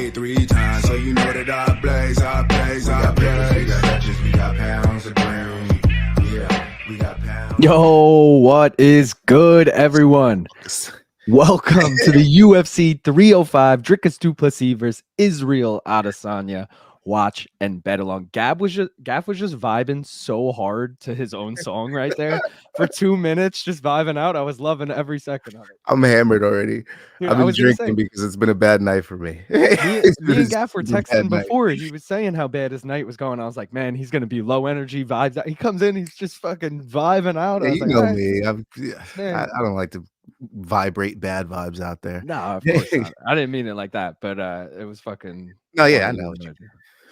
paid 3 times, so you know that I blaze. We got bitches, we got touches, we got pounds of green. Yeah, we got pounds. Yo, what is good, everyone? Welcome to the UFC 305 Dricus Du Plessis versus Israel Adesanya Watch and Bet Along. Gaff was just vibing so hard to his own song right there for 2 minutes, just vibing out. I was loving every second of it. I'm hammered already. Dude, I've been drinking because it's been a bad night for me. Me and Gaff were texting before. He was saying how bad his night was going. I was like, man, he's gonna be low energy vibes. He comes in, he's just fucking vibing out. Yeah, I was you like, know right. me. I don't like to vibrate bad vibes out there. No, of course not. I didn't mean it like that, but it was fucking. No, yeah, I know.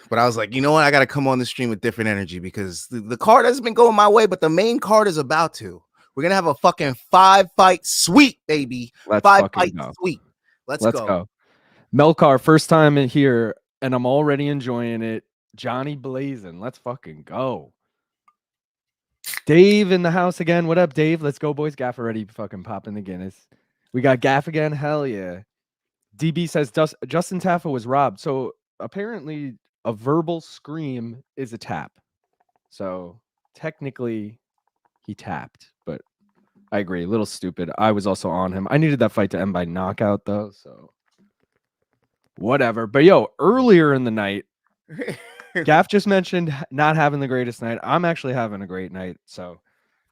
But I was like, you know what? I got to come on the stream with different energy because the card hasn't been going my way, but the main card is about to. We're gonna have a fucking 5-fight sweep, baby. Let's 5-fight sweep. Let's go. Melcar, first time in here, and I'm already enjoying it. Johnny blazing. Let's fucking go. Dave in the house again. What up, Dave? Let's go, boys. Gaff already fucking popping the Guinness. We got Gaff again. Hell yeah. DB says Justin Taffa was robbed. So apparently a verbal scream is a tap. So technically he tapped, but I agree. A little stupid. I was also on him. I needed that fight to end by knockout though. So whatever. But yo, earlier in the night, Gaff just mentioned not having the greatest night. I'm actually having a great night. So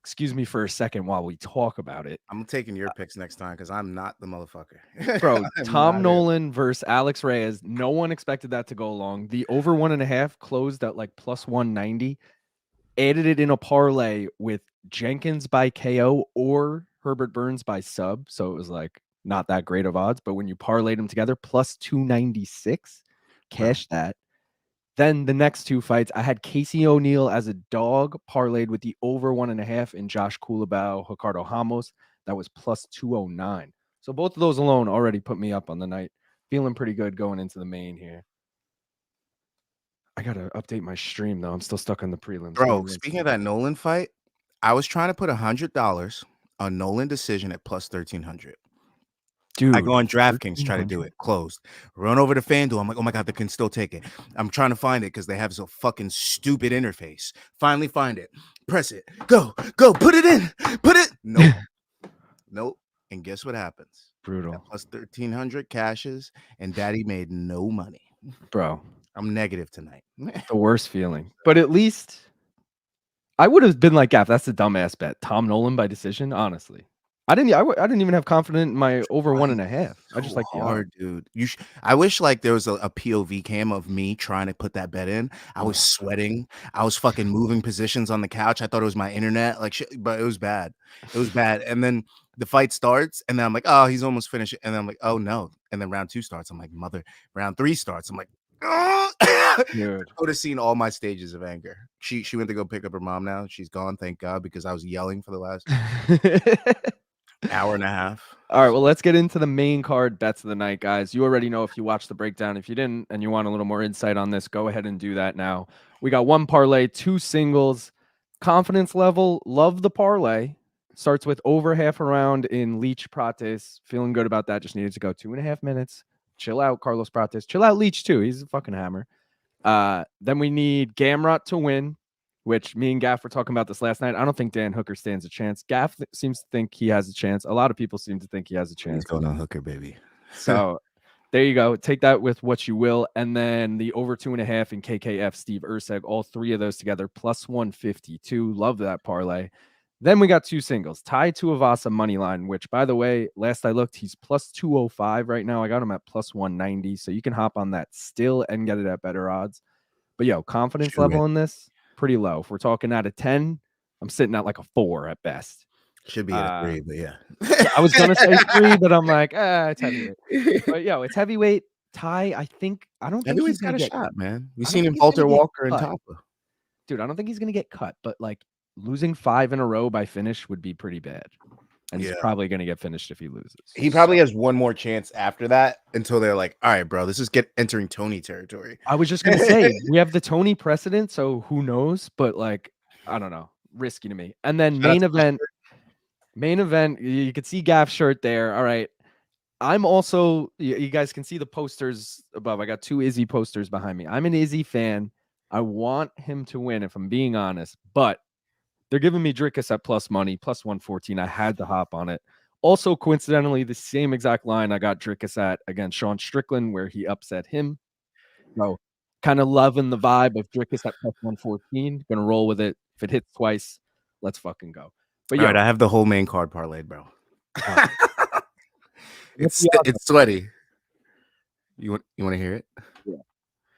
excuse me for a second while we talk about it. I'm taking your picks next time because I'm not the motherfucker. Bro, Tom Nolan versus Alex Reyes. No one expected that to go along. The over 1.5 closed at like plus 190. Added it in a parlay with Jenkins by KO or Herbert Burns by sub. So it was like not that great of odds. But when you parlayed them together, plus 296, cash that. Then the next 2 fights, I had Casey O'Neill as a dog parlayed with the over 1.5 in Josh Culibao, Ricardo Ramos. That was plus 209. So both of those alone already put me up on the night. Feeling pretty good going into the main here. I got to update my stream, though. I'm still stuck on the prelims. Bro, speaking of that Nolan fight, I was trying to put $100 on Nolan decision at plus 1,300. Dude, I go on DraftKings, try to do it. Closed. Run over to FanDuel. I'm like, oh my God, they can still take it. I'm trying to find it because they have so fucking stupid interface. Finally find it. Press it. Go. Put it in. Put it. Nope. Nope. And guess what happens? Brutal. Plus 1,300 cashes, and Daddy made no money. Bro. I'm negative tonight. The worst feeling. But at least I would have been like, Gaff, that's a dumbass bet. Tom Nolan by decision, honestly. I didn't even have confidence in my over 1.5. I just like the hard, dude. I wish like there was a POV cam of me trying to put that bet in. I was sweating. I was fucking moving positions on the couch. I thought it was my internet, like shit, but it was bad. It was bad. And then the fight starts, and then I'm like, oh, he's almost finished. And then I'm like, oh no. And then round 2 starts. I'm like, mother. Round 3 starts. I'm like, oh. I would have seen all my stages of anger. She went to go pick up her mom now. She's gone, thank God, because I was yelling for the last hour and a half. All right, well, let's get into the main card bets of the night, guys. You already know if you watched the breakdown. If you didn't and you want a little more insight on this, go ahead and do that now. We got 1 parlay, 2 singles. Confidence level, love the parlay. Starts with over half a round in Leach Prates. Feeling good about that. Just needed to go 2.5 minutes. Chill out, Carlos Prates. Chill out, Leach, too. He's a fucking hammer. Then we need Gamrot to win, which me and Gaff were talking about this last night. I don't think Dan Hooker stands a chance. Gaff seems to think he has a chance. A lot of people seem to think he has a chance. He's going on Hooker, baby. So there you go. Take that with what you will. And then the over 2.5 in KKF Steve Erceg, all 3 of those together, plus 152. Love that parlay. Then we got 2 singles. Ty Tuivasa money line, which, by the way, last I looked, he's plus 205 right now. I got him at plus 190. So you can hop on that still and get it at better odds. But yo, confidence level in this, pretty low. If we're talking out of 10, I'm sitting at like a 4 at best. Should be at 3, but yeah. I was going to say 3, but I'm like, it's heavyweight. But yo, it's heavyweight. Ty, I don't think he's got a shot, man. We've seen him Walter Walker and Tapa. Dude, I don't think he's going to get cut, but like losing 5 in a row by finish would be pretty bad. And he's probably going to get finished if he loses. He probably has one more chance after that until they're like, all right, bro, this is entering Tony territory. I was just going to say, we have the Tony precedent, so who knows? But like, I don't know. Risky to me. And then main event, you could see Gaff's shirt there. All right. I'm also, you guys can see the posters above. I got 2 Izzy posters behind me. I'm an Izzy fan. I want him to win, if I'm being honest, but they're giving me Dricus at plus money, plus 114. I had to hop on it. Also, coincidentally, the same exact line I got Dricus at against Sean Strickland, where he upset him. So, kind of loving the vibe of Dricus at plus 114. Gonna roll with it. If it hits twice, let's fucking go. But All yeah, right, I have the whole main card parlayed, bro. what's the odds? It's sweaty. You want to hear it? Yeah.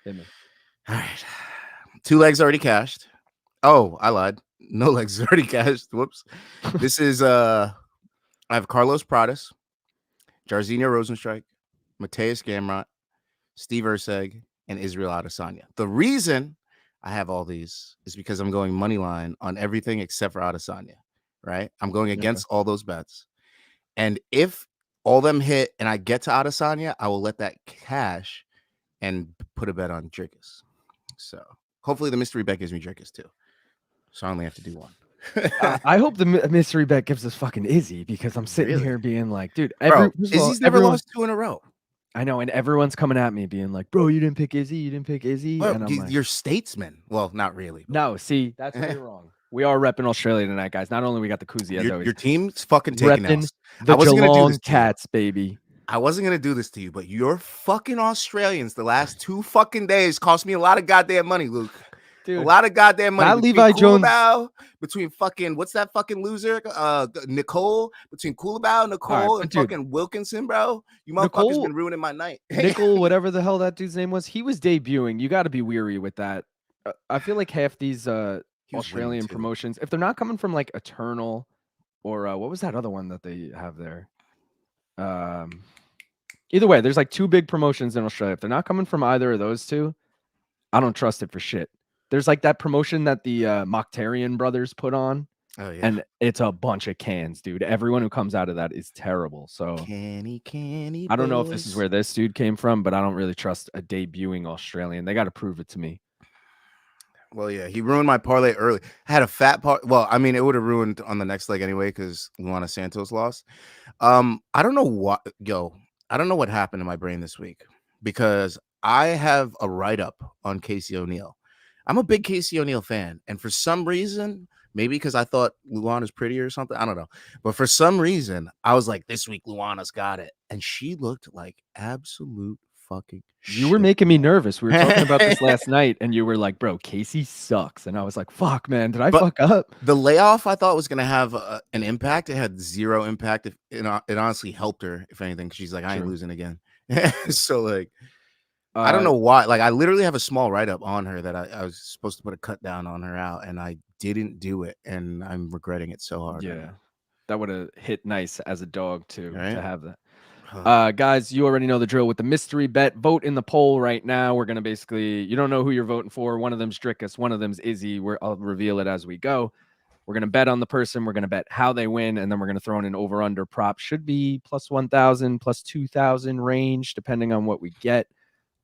Hit me. All right. 2 legs already cashed. Oh, I lied. No legs already cashed. Whoops. This is I have Carlos Prates, Jairzinho Rozenstruik, Mateusz Gamrot, Steve Erceg, and Israel Adesanya. The reason I have all these is because I'm going money line on everything except for Adesanya, right? I'm going against all those bets. And if all them hit and I get to Adesanya, I will let that cash and put a bet on Dricus. So hopefully the mystery bet gives me Dricus too. So I only have to do one. I hope the mystery bet gives us fucking Izzy, because I'm sitting Really? here being like, dude, Bro, Izzy's never lost 2 in a row. I know, and everyone's coming at me being like, bro, you didn't pick Izzy, you didn't pick Izzy. Well, and I'm like, you're statesman. Well, not really. But... No, see, that's where you're wrong. We are repping Australia tonight, guys. Not only we got the koozie as always. Your team's fucking taking out. The Geelong Cats, baby. I wasn't gonna do this to you, but your fucking Australians the last 2 fucking days cost me a lot of goddamn money, Luke. Dude, a lot of goddamn money. That Levi Jones, between fucking what's that fucking loser? Nicole, between Coolabao, Nicole, right, and fucking Wilkinson, bro. You motherfuckers been ruining my night. Nicole, whatever the hell that dude's name was, he was debuting. You got to be weary with that. I feel like half these Australian promotions, if they're not coming from like Eternal or what was that other one that they have there? Either way, there's like 2 big promotions in Australia. If they're not coming from either of those 2, I don't trust it for shit. There's like that promotion that the Mokhtarian brothers put on. Oh, yeah. And it's a bunch of cans, dude. Everyone who comes out of that is terrible. So canny I don't know if this is where this dude came from, but I don't really trust a debuting Australian. They got to prove it to me. Well, yeah, he ruined my parlay early. I had a fat part. Well, I mean, it would have ruined on the next leg anyway because Luana Santos lost. I don't know what, I don't know what happened in my brain this week because I have a write-up on Casey O'Neill. I'm a big Casey O'Neill fan, and for some reason, maybe because I thought Luana's prettier or something, I don't know. But for some reason, I was like, this week Luana's got it, and she looked like absolute fucking shit. You were making me nervous. We were talking about this last night, and you were like, bro, Casey sucks. And I was like, fuck, man, did I fuck up? The layoff I thought was going to have an impact. It had 0 impact. It honestly helped her, if anything, because she's like, I ain't losing again. So, like, I don't know why. Like, I literally have a small write-up on her that I was supposed to put a cut down on her out, and I didn't do it, and I'm regretting it so hard. Yeah, that would have hit nice as a dog, too, right? to have that. Guys, you already know the drill with the mystery bet. Vote in the poll right now. We're going to basically, you don't know who you're voting for. One of them's Dricus, one of them's Izzy. I'll reveal it as we go. We're going to bet on the person. We're going to bet how they win, and then we're going to throw in an over-under prop. Should be plus 1,000, plus 2,000 range, depending on what we get.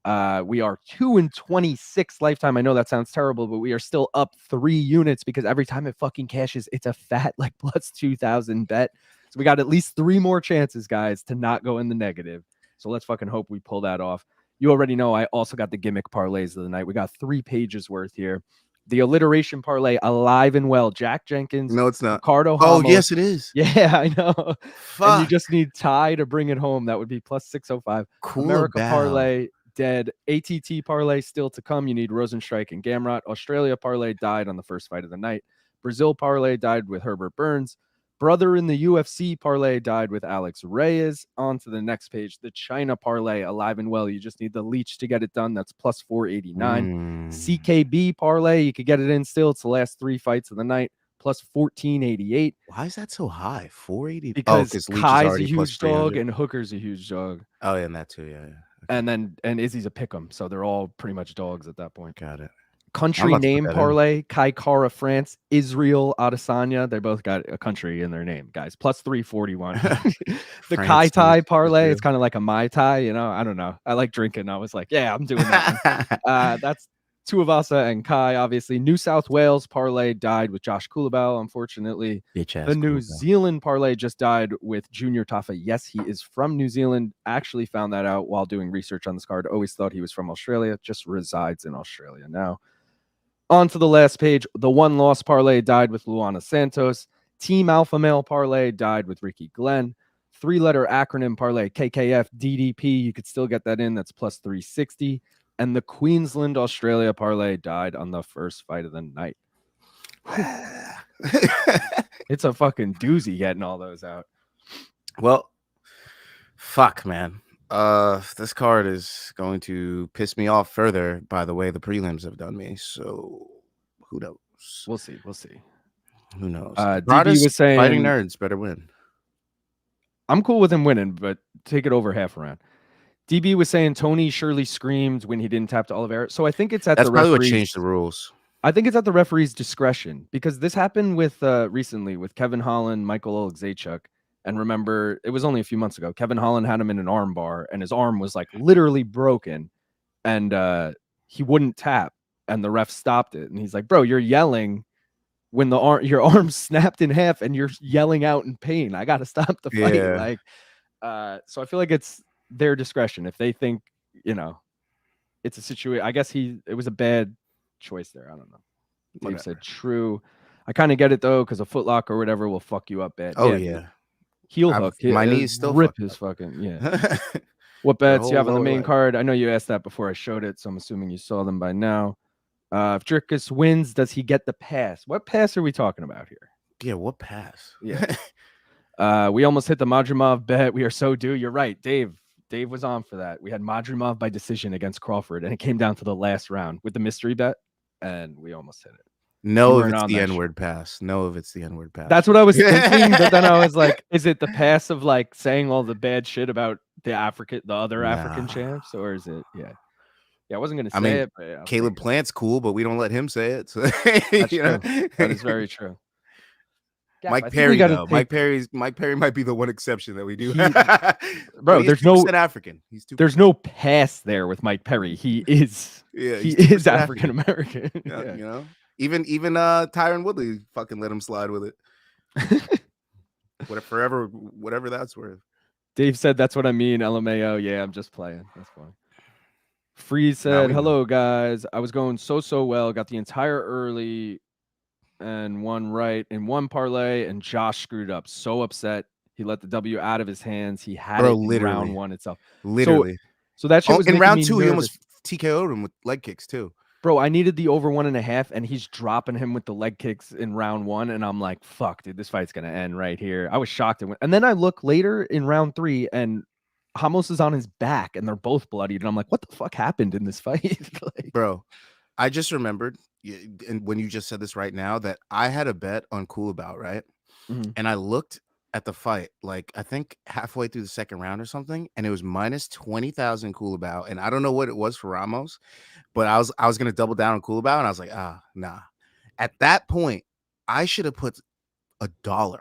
We are 2-26 lifetime. I know that sounds terrible, but we are still up 3 units because every time it fucking cashes, it's a fat like plus 2,000 bet. So we got at least 3 more chances, guys, to not go in the negative. So let's fucking hope we pull that off. You already know I also got the gimmick parlays of the night. We got 3 pages worth here. The alliteration parlay, alive and well. Jack Jenkins. No, it's not. Ricardo Oh, Hamo. yes, it is. Yeah, I know. Fuck. And you just need Ty to bring it home. That would be plus 605. Cool. America parlay dead. ATT parlay still to come. You need Rozenstruik and Gamrot. Australia parlay died on the first fight of the night. Brazil parlay died with Herbert Burns. Brother in the UFC parlay died with Alex Reyes. On to the next page. The China parlay alive and well. You just need the leech to get it done. That's plus 489. CKB parlay. You could get it in still. It's the last 3 fights of the night. Plus 1488. Why is that so high? 480. Because Kai's a huge dog and Hooker's a huge dog. Oh, yeah, and that too. Yeah. Okay. And Izzy's a pick'em, so they're all pretty much dogs at that point. Got it. Country name parlay, Kai Kara France, Israel Adesanya. They both got a country in their name, guys. Plus 341. The Kai Tai parlay, it's kind of like a Mai Tai, you know. I don't know. I like drinking. I was like, yeah, I'm doing that. Tuivasa and Kai, obviously. New South Wales parlay died with Josh Kulabau, unfortunately. The New Zealand parlay just died with Junior Tafa. Yes, he is from New Zealand. Actually found that out while doing research on this card. Always thought he was from Australia. Just resides in Australia now. On to the last page. The one loss parlay died with Luana Santos. Team Alpha Male parlay died with Ricky Glenn. 3-letter acronym parlay KKF DDP. You could still get that in. That's plus 360. And the Queensland Australia parlay died on the first fight of the night. It's a fucking doozy getting all those out. Well, fuck, man. This card is going to piss me off further by the way the prelims have done me. So who knows? We'll see. We'll see. Who knows? DB was saying fighting nerds better win. I'm cool with him winning, but take it over half round. DB was saying Tony surely screamed when he didn't tap to Oliveira. So I think it's at That's the probably referee's, what changed the rules. I think it's at the referee's discretion because this happened with recently with Kevin Holland, Michael Olszewski. And remember, it was only a few months ago. Kevin Holland had him in an arm bar and his arm was like literally broken and he wouldn't tap and the ref stopped it. And he's like, bro, you're yelling when your arm snapped in half and you're yelling out in pain. I got to stop the fight. Yeah. Like, so I feel like it's their discretion. If they think, it's a situation, I guess it was a bad choice there. I don't know. Dave said true. I kind of get it though, because a footlock or whatever will fuck you up bad. Oh yeah. Heel hook. My knees still rip his fucking What bets you have on the main card? I know you asked that before I showed it, so I'm assuming you saw them by now. If Dricus wins, does he get the pass? What pass are we talking about here? Yeah, what pass? Yeah. We almost hit the Madrimov bet. We are so due. You're right, Dave. Dave was on for that. We had Madrimov by decision against Crawford, and it came down to the last round with the mystery bet, and we almost hit it. No, if it's the N-word pass. No, if it's the N-word pass. That's what I was thinking, but then I was like, is it the pass of like saying all the bad shit about the other African champs, or is it? Yeah, I wasn't gonna say it. But Caleb Plant's cool, but we don't let him say it. So that's true. That is very true. Mike Perry, though. Mike Perry might be the one exception that we do. Bro, there's no African. There's no pass there with Mike Perry. He is. Yeah, he is African American. Yeah. Even Tyron Woodley fucking let him slide with it. Whatever that's worth. Dave said that's what I mean. LMAO. Yeah, I'm just playing. That's fine. Freeze said, hello guys. I was going so well. Got the entire early and one right in one parlay, and Josh screwed up. So upset. He let the W out of his hands. He had it in round one itself. Literally. So that shit was in round two. Nervous. He almost TKO'd him with leg kicks too. Bro, I needed the over 1.5, and he's dropping him with the leg kicks in round one, and I'm like, fuck, dude, this fight's gonna end right here. I was shocked. And then I look later in round 3, and Ramos is on his back, and they're both bloodied, and I'm like, what the fuck happened in this fight? Like, bro, I just remembered, and when you just said this right now, that I had a bet on Kulabau, right? Mm-hmm. And I looked at the fight, like I think halfway through the second round or something, and it was minus 20,000 Kulabau, and I don't know what it was for Ramos, but I was gonna double down on Kulabau, and I was like, nah. At that point, I should have put $1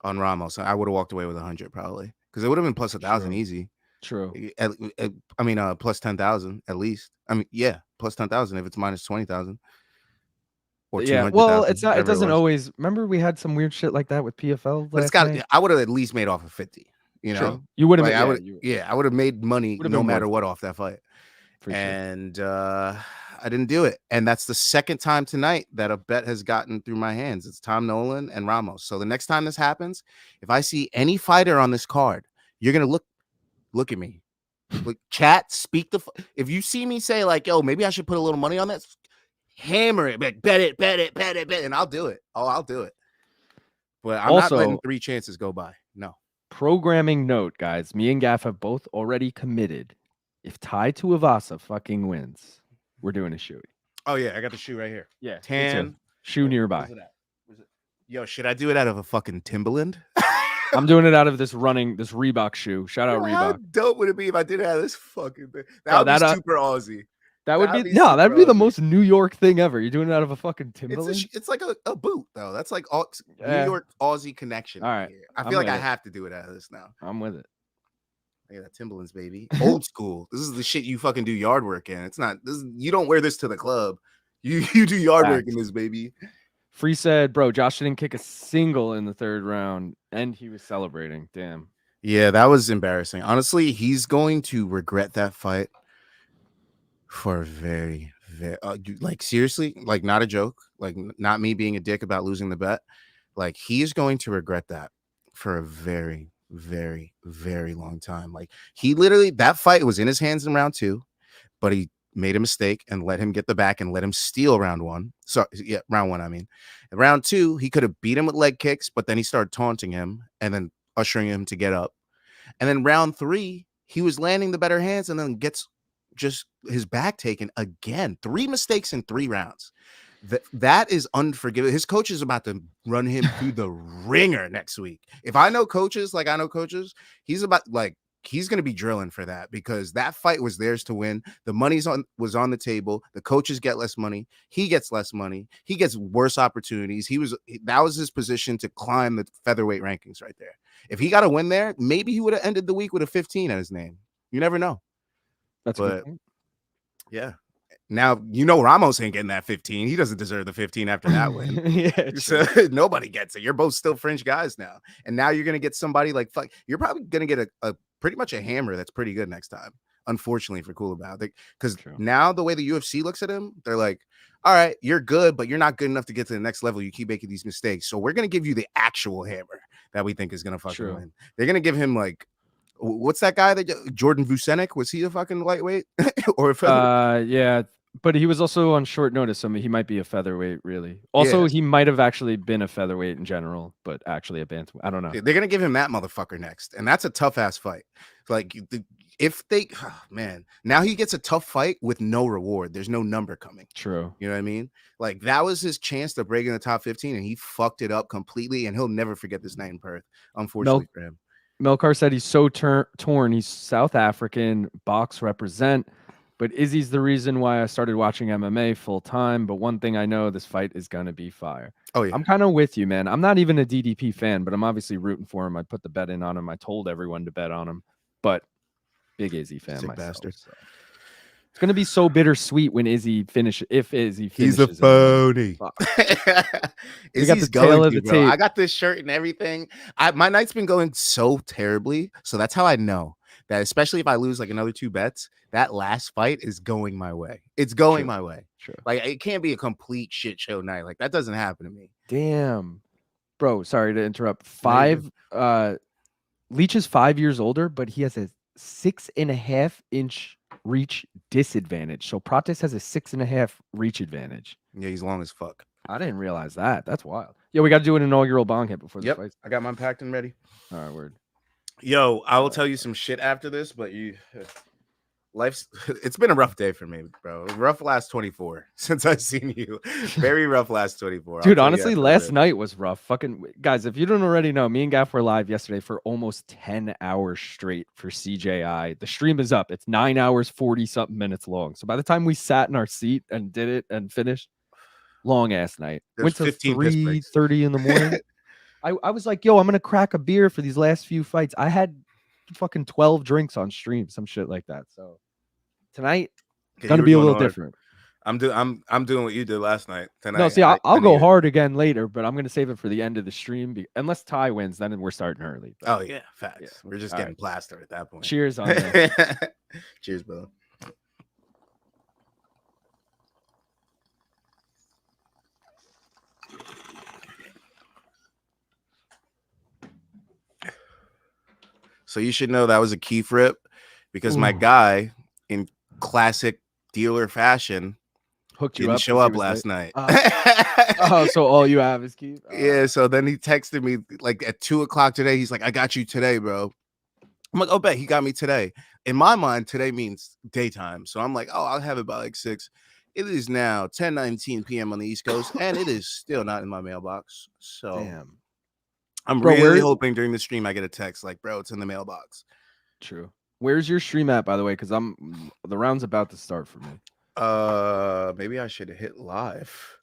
on Ramos. I would have walked away with 100 probably, because it would have been plus 1,000 easy. True. I mean, plus 10,000 at least. I mean, yeah, plus 10,000 if it's minus 20,000. Yeah, well, it's not. It doesn't always. Remember, we had some weird shit like that with PFL. But it's got. I would have at least made off of 50. You know, True. You would have. Like, I would have made money no matter what off that fight. And I didn't do it. And that's the second time tonight that a bet has gotten through my hands. It's Tom Nolan and Ramos. So the next time this happens, if I see any fighter on this card, you're gonna look at me, like chat, speak the. If you see me say like, "Yo, maybe I should put a little money on this," hammer it, bet it, and I'll do it. Oh, I'll do it. But I'm not letting 3 chances go by. No. Programming note, guys. Me and Gaff have both already committed. If Tai Tuivasa fucking wins, we're doing a shoey. Oh yeah, I got the shoe right here. Yeah, tan shoe nearby. Where's it? Yo, should I do it out of a fucking Timberland? I'm doing it out of this Reebok shoe. Shout out Reebok. How dope would it be if I did it out of this fucking thing? That would be super Aussie. That'd be the most New York thing ever. You're doing it out of a fucking Timberland. It's like a boot though. That's like New York Aussie connection. All right, I feel like I have to do it out of this now. I'm with it. Look at that Timberlands, baby. Old school. This is the shit you fucking do yard work in. It's not this. You don't wear this to the club. You do yard work in this, baby. Free said, bro, Josh didn't kick a single in the 3rd round, and he was celebrating. Damn. Yeah, that was embarrassing. Honestly, he's going to regret that fight for a very, very like seriously, like not a joke, like not me being a dick about losing the bet. Like he is going to regret that for a very, very, very long time. Like he literally, that fight was in his hands in round 2, but he made a mistake and let him get the back and let him steal round 1. So yeah, round 1. I mean, in round 2, he could have beat him with leg kicks, but then he started taunting him and then ushering him to get up. And then round 3, he was landing the better hands and then gets just his back taken again. 3 mistakes in 3 rounds. That is unforgivable. His coach is about to run him through the ringer next week. If I know coaches, like I know coaches, he's going to be drilling for that because that fight was theirs to win. The was on the table. The coaches get less money. He gets less money. He gets worse opportunities. That was his position to climb the featherweight rankings right there. If he got a win there, maybe he would have ended the week with a 15 at his name. You never know. That's good. Yeah. Now, Ramos ain't getting that 15. He doesn't deserve the 15 after that win. Yeah, so nobody gets it. You're both still fringe guys now. And now you're going to get somebody like, fuck, you're probably going to get a pretty much a hammer that's pretty good next time. Unfortunately for Coolabah. Because now the way the UFC looks at him, they're like, all right, you're good, but you're not good enough to get to the next level. You keep making these mistakes. So we're going to give you the actual hammer that we think is going to fucking win. They're going to give him like, what's that guy that Jordan Vucenic? Was he a fucking lightweight? Or yeah. But he was also on short notice, so he might be a featherweight, really. Also, he might have actually been a featherweight in general, but actually a bantamweight. I don't know. They're going to give him that motherfucker next, and that's a tough-ass fight. Like, now he gets a tough fight with no reward. There's no number coming. True. You know what I mean? Like, that was his chance to break in the top 15, and he fucked it up completely, and he'll never forget this night in Perth, unfortunately for him. Melkar said he's so torn. He's South African, box represent. But Izzy's the reason why I started watching MMA full time. But one thing I know, this fight is going to be fire. Oh, yeah. I'm kind of with you, man. I'm not even a DDP fan, but I'm obviously rooting for him. I put the bet in on him. I told everyone to bet on him. But big Izzy fan Sick myself. Bastard. So. It's going to be so bittersweet when Izzy finishes. If Izzy finishes. He's a phony. Izzy's going to, bro. I got this shirt and everything. My night's been going so terribly. So that's how I know that, especially if I lose like another 2 bets, that last fight is going my way. It's going my way. True. Like, it can't be a complete shit show night. Like, that doesn't happen to me. Damn. Bro, sorry to interrupt. Leach is 5 years older, but he has a 6.5-inch reach disadvantage. So Prates has a 6.5 reach advantage. Yeah, he's long as fuck. I didn't realize that. That's wild. Yeah, we got to do an inaugural bong hit before the fight. I got mine packed and ready. All right, word. Yo, I will tell you some shit after this, but it's been a rough day for me, bro. Rough last 24 since I've seen you. Very rough last 24. Dude, honestly, last night was rough. Fucking guys, if you don't already know, me and Gaff were live yesterday for almost 10 hours straight for CJI. The stream is up. It's 9 hours, 40-something minutes long. So by the time we sat in our seat and did it and finished, long ass night. Went to 3:30 in the morning. I was like, yo, I'm going to crack a beer for these last few fights. I had fucking 12 drinks on stream, some shit like that. So tonight, going to be a little different. I'm doing what you did last night. Tonight, no, see, I'll go hard again later, but I'm going to save it for the end of the stream. Unless Ty wins, then we're starting early. But, yeah, facts. Yeah. We're just getting plastered at that point. Cheers on that. Cheers, bro. So you should know that was a key flip because my guy, in classic dealer fashion, didn't show up last night. So all you have is Keith? Yeah, so then he texted me like at 2:00 today. He's like, I got you today, bro. I'm like, oh, bet he got me today. In my mind, today means daytime. So I'm like, oh, I'll have it by like 6. It is now 10:19 p.m. on the East Coast, and it is still not in my mailbox. So damn. I'm really hoping during the stream I get a text like, bro, it's in the mailbox. True. Where's your stream at, by the way? Because the round's about to start for me. Maybe I should hit live.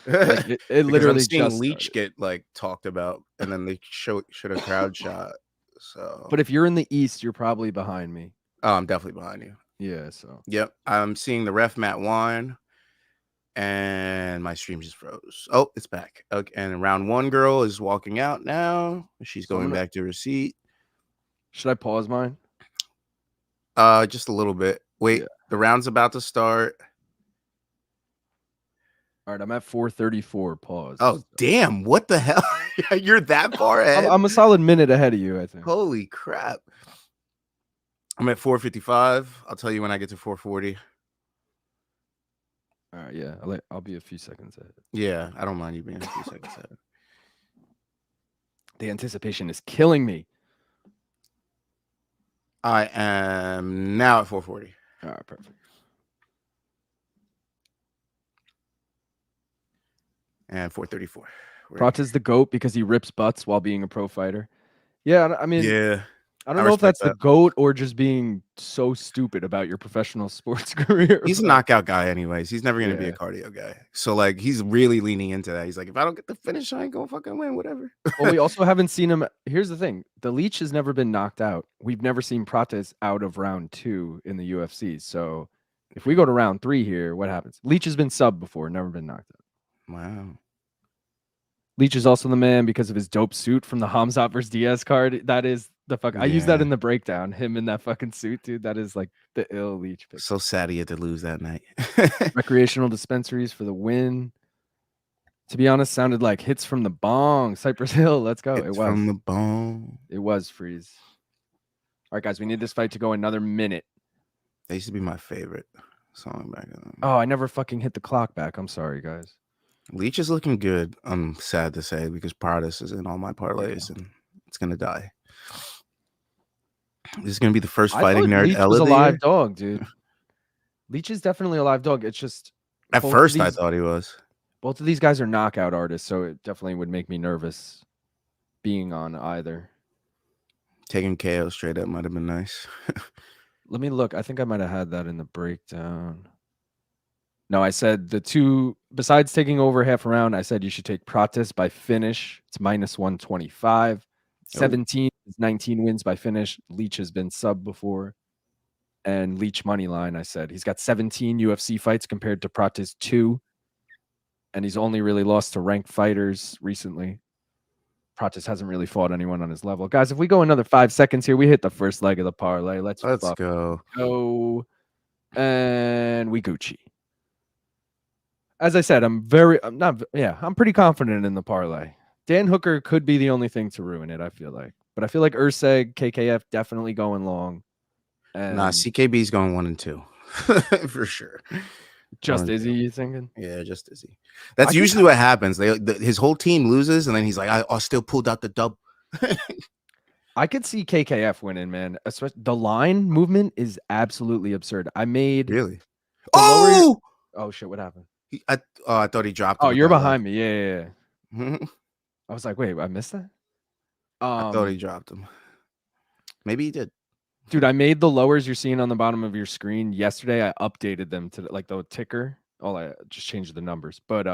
Like it literally I'm seeing just Leach started. get like talked about, and then they should a crowd shot. So, But if you're in the East, you're probably behind me. oh, I'm definitely behind you. Yeah, so. Yep, I'm seeing the ref Matt Wine, and my stream just froze. Oh, it's back. Okay, and round 1 girl is walking out now. She's So I'm going gonna- back to her seat. Should I pause mine? Just a little bit. Wait, Yeah. the round's about to start. All right, I'm at 434. Pause. Oh, damn! What the hell? You're that far ahead? I'm a solid minute ahead of you, I think. Holy crap! I'm at 455. I'll tell you when I get to 440. All right, yeah, I'll be a few seconds ahead. Yeah, I don't mind you being a few seconds ahead. The anticipation is killing me. I am now at 440. All right, perfect. And 434. Prates is the GOAT because he rips butts while being a pro fighter. Yeah, I mean, Yeah. I don't know if respect that's the that. GOAT or just being so stupid about your professional sports career. He's a but- knockout guy anyways. He's never going to be a Yeah. cardio guy. So, like, he's really leaning into that. He's like, if I don't get the finish, I ain't going to fucking win, whatever. Well, we also haven't seen him. Here's the thing. The Leech has never been knocked out. We've never seen Prates out of round 2 in the UFC. So if we go to round 3 here, what happens? Leech has been subbed before, never been knocked out. Wow. Leech is also the man because of his dope suit from the Hamzat versus Diaz card. That is the fuck. I use that Yeah. in the breakdown. Him in that fucking suit, dude. That is like the ill Leech pick. So sad he had to lose that night. Recreational dispensaries for the win. To be honest, sounded like hits from the bong. Cypress Hill. Let's go. It's It was. from the bone. It was Freeze. All right, guys. We need this fight to go another minute. That used to be my favorite song back then. Oh, I never fucking hit the clock back. I'm sorry, guys. Leech is looking good. I'm sad to say because Prates is in all my parlays and it's gonna die. This is gonna be the first I fighting thought nerd Leech L was of a the live year. dog, dude. Leech is definitely a live dog. It's just At both of first, I these- thought he was. both of these guys are knockout artists, so it definitely would make me nervous being on either. Taking KO straight up might have been nice. Let me look. I think I might have had that in the breakdown. No, I said the two, besides taking over half a round, I said you should take Prates by finish. It's minus 125. 17 is 19 wins by finish. Leech has been sub before. And Leech money line, I said he's got 17 UFC fights compared to Prates 2. And he's only really lost to ranked fighters recently. Prates hasn't really fought anyone on his level. Guys, if we go another 5 seconds here, we hit the first leg of the parlay. Let's go. go. And we Gucci. As I said, I'm pretty confident in the parlay. Dan Hooker could be the only thing to ruin it, I feel like. But I feel like Erceg, KKF definitely going long. And Nah, CKB's going 1 and 2 for sure. just 1 and Izzy, 2. you thinking? Yeah, just Izzy. That's I think usually what happens. His whole team loses, and then he's like, I still pulled out the dub. I could see KKF winning, man. Especially the line movement is absolutely absurd. I made Really? the lower- Oh! Oh shit, what happened? I thought he dropped. Oh, you're behind me. Yeah. me. I was like, wait, I missed that? I thought he dropped him. Maybe he did. Dude, I made the lowers you're seeing on the bottom of your screen yesterday. I updated them to like the ticker. Oh, I just changed the numbers. But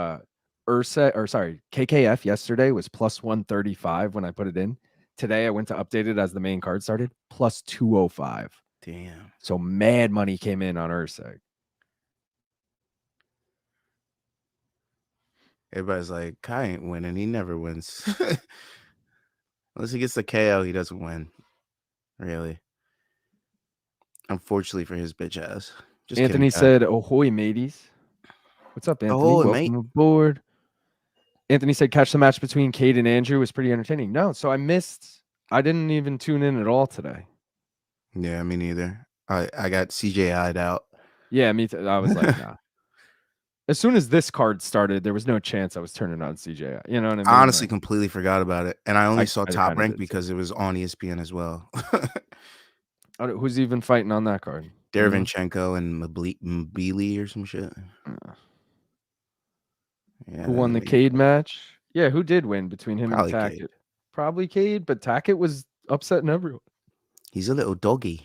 KKF yesterday was plus 135 when I put it in. Today I went to update it as the main card started, plus 205. Damn. So mad money came in on Erceg. Everybody's like, Kai ain't winning. He never wins. Unless he gets the KO, he doesn't win. Really. Unfortunately for his bitch ass. Just Anthony kidding, Kai. said, "Ahoy, mateys." What's up, Anthony? Ahoy, Welcome mate. aboard. Anthony said, "Catch the match between Cade and Andrew was pretty entertaining." No, so I didn't even tune in at all today. Yeah, me neither. I got CJI'd out. Yeah, me too. I was like, nah. As soon as this card started, there was no chance I was turning on CJ. You know what I mean? I honestly Like, completely forgot about it. And I only saw I Top kinda Rank did too. because it was on ESPN as well. who's even fighting on that card? Derevyanchenko and Mbili or some shit. Yeah, Who won the Cade match? Yeah, who did win between him Probably and Cade. Tackett? Probably Cade, but Tackett was upsetting everyone. He's a little doggy.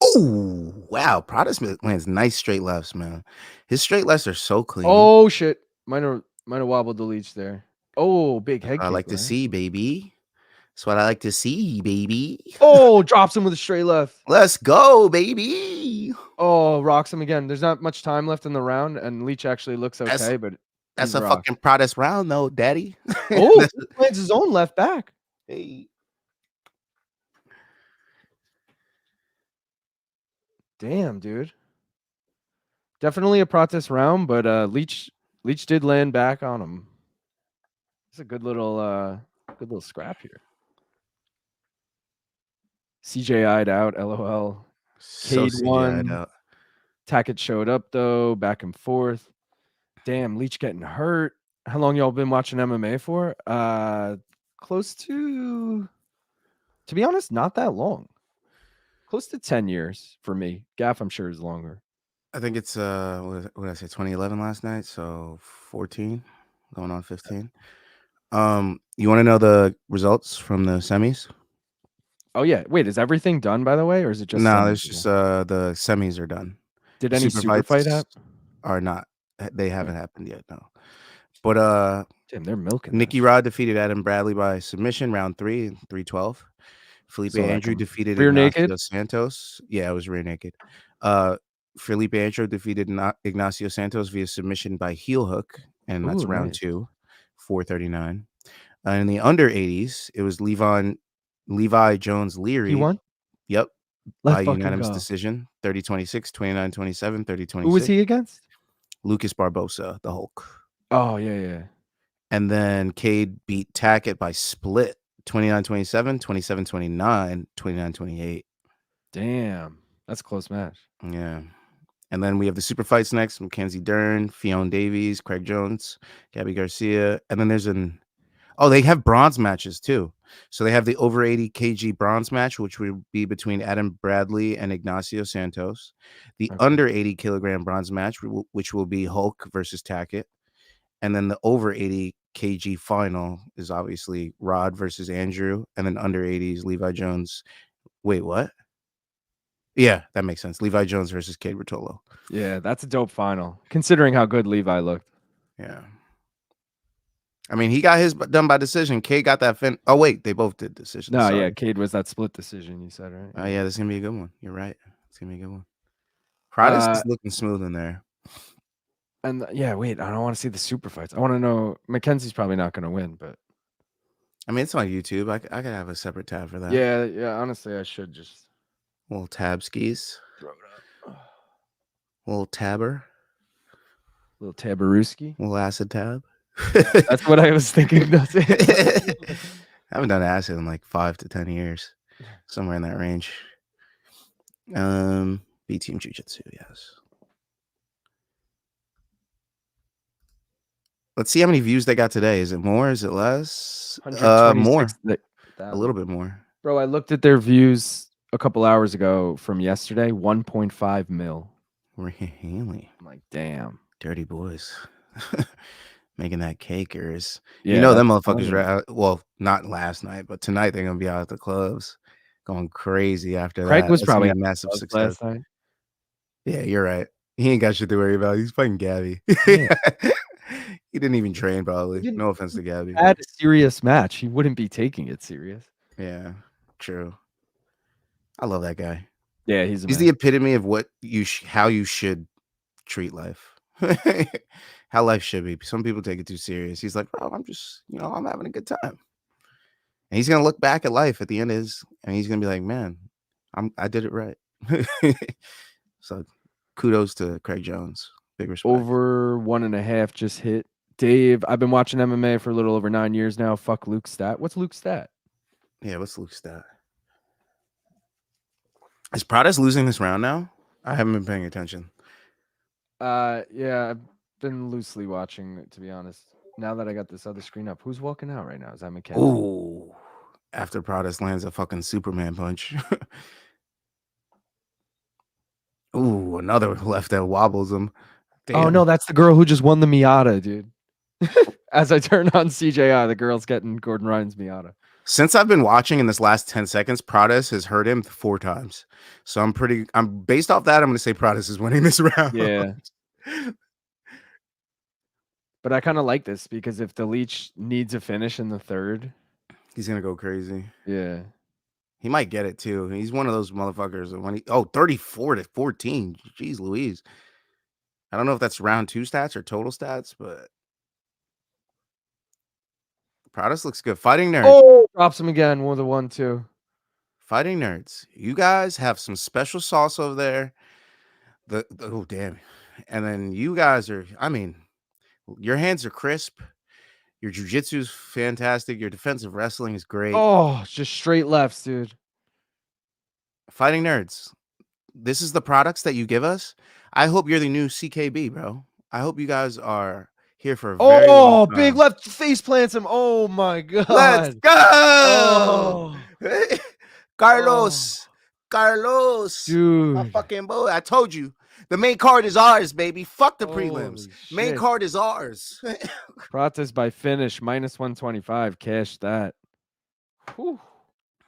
Oh, wow. Prates lands nice straight lefts, man. His straight lefts are so clean. Oh shit! Might have wobbled the leech there. Oh, big head. I kick, like to right? see, baby. That's what I like to see, baby. Oh, drops him with a straight left. Let's go, baby. Oh, rocks him again. There's not much time left in the round, and Leach actually looks That's- okay, but That's he's a rocked. fucking Prates round, though, daddy. Oh, That's- he plants his own left back. hey. Damn, dude. Definitely a Prates round, but Leach did land back on him. It's a good little scrap here. CJI'd out, LOL. So Cade won. CGI'd out. Tackett showed up though, back and forth. Damn, Leach getting hurt. How long y'all been watching MMA for? Close to be honest, not that long. Close to 10 years for me. Gaff, I'm sure, is longer. I think it's what did I say, 2011 last night, so 14, going on 15. You want to know the results from the semis? Oh yeah. Wait, is everything done by the way, or is it just No, semis there's again? just the semis are done. Did any super fight fights happen? are not. They haven't happened yet, no. But Damn, they're milking. Nicky Rod defeated Adam Bradley by submission, round 3, 3-12. Felipe So, like, Andrew defeated rear Ignacio naked? Santos. Yeah, it was rear naked. Felipe Andrew defeated Ignacio Santos via submission by heel hook, and that's Ooh, round nice. 2, 439. In the under 80s, it was Levi Jones Leary. He won? Yep. Let's By fucking unanimous go. decision, 30-26, 29-27, 30-26. Who was he against? Lucas Barbosa, the Hulk. Oh, yeah. And then Cade beat Tackett by split, 29-27, 27-29, 29-28. Damn. That's a close match. Yeah. And then we have the super fights next. Mackenzie Dern, Fionn Davies, Craig Jones, Gabby Garcia. And then there's they have bronze matches too. So they have the over 80 kg bronze match, which will be between Adam Bradley and Ignacio Santos. The under 80 kilogram bronze match, which will be Hulk versus Tackett. And then the over 80 kg final is obviously Rod versus Andrew. And then under 80s, Levi Jones. Wait, what? Yeah, that makes sense. Levi Jones versus Cade Rotolo. Yeah, that's a dope final, considering how good Levi looked. Yeah. I mean, he got his done by decision. Cade got that fin. Oh, wait, they both did decision. No, Sorry. yeah, Cade was that split decision you said, right? Oh, yeah, this is going to be a good one. You're right. It's going to be a good one. Prates is looking smooth in there. And yeah, wait, I don't want to see the super fights. I want to know, Mackenzie's probably not going to win, but. I mean, it's on YouTube. I could have a separate tab for that. Yeah, honestly, I should just. Little tab skis. Throw it up. Little tabber. Little tabarooski. Little acid tab. That's what I was thinking. That's it. I haven't done acid in like 5 to 10 years. Somewhere in that range. B Team Jiu-Jitsu, yes. Let's see how many views they got today. Is it more? Is it less? More. A little bit more. Bro, I looked at their views a couple hours ago from yesterday. 1.5 mil. Really? I'm like, damn. Dirty boys. Making that cake or is Yeah, them motherfuckers are out, well, not last night, but tonight they're gonna be out at the clubs going crazy after Craig that. was That's gonna probably be a massive success. last night. Yeah, you're right. He ain't got shit to worry about. He's fucking Gabby. Yeah. He didn't even train, probably. didn't No offense to Gabby. Had a serious match. He wouldn't be taking it serious. Yeah, true. I love that guy. Yeah, he's the epitome of what how you should treat life. How life should be. Some people take it too serious. He's like, bro, I'm just, I'm having a good time. And he's gonna look back at life at the end and he's gonna be like, man, I did it right. So kudos to Craig Jones. Big respect. Over 1.5 just hit. Dave, I've been watching MMA for a little over 9 years now. Fuck Luke's stat. What's Luke's stat? Yeah, what's Luke's stat? Is Prates losing this round now? I haven't been paying attention. Yeah, I've been loosely watching, to be honest. Now that I got this other screen up, who's walking out right now? Is that Mackenzie? Ooh, after Prates lands a fucking Superman punch. Ooh, another left that wobbles him. Damn. Oh no, that's the girl who just won the Miata, dude. As I turn on CJI, the girl's getting Gordon Ryan's Miata. Since I've been watching in this last 10 seconds, Prates has hurt him 4 times. So I'm based off that, I'm going to say Prates is winning this round. Yeah. But I kind of like this because if the Leech needs a finish in the third, He's gonna go crazy. Yeah. He might get it too. He's one of those motherfuckers. When 34-14. Jeez Louise. I don't know if that's round 2 stats or total stats, but Prates looks good. Fighting nerds. Oh, drops him again. 1-2. Fighting nerds. You guys have some special sauce over there. Oh damn. And then you guys are, I mean, your hands are crisp. Your jiu-jitsu is fantastic. Your defensive wrestling is great. Oh, just straight lefts, dude. Fighting nerds. This is the products that you give us. I hope you're the new CKB, bro. I hope you guys are here for a very long time. Big left face plants him. Oh my god. Let's go. Oh. Carlos. Carlos. Dude. My fucking boy. I told you. The main card is ours, baby. Fuck the prelims. Holy Main shit. card is ours. Prates by finish, -125. Cash that. Whew.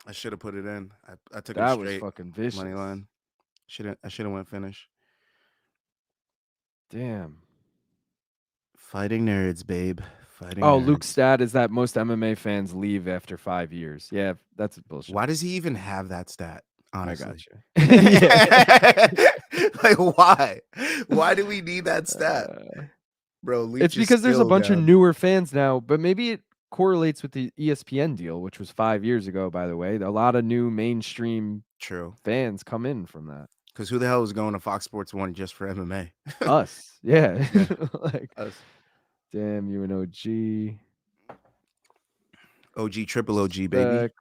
I should have put it in. I took That it was straight. fucking vicious. Money line. I should have went finish. Damn. Fighting nerds, babe. Fighting Oh, nerds. Luke's stat is that most MMA fans leave after 5 years. Yeah, that's bullshit. Why does he even have that stat? Honestly. I got you. Like, why? Why do we need that stat? Bro, Leech It's is because there's a still bunch of down. newer fans now, but maybe it correlates with the ESPN deal, which was 5 years ago, by the way. A lot of new mainstream True. fans come in from that. Because who the hell is going to Fox Sports 1 just for MMA? Us. Yeah. Yeah. Like, Us. damn, you and OG. OG, triple OG, baby.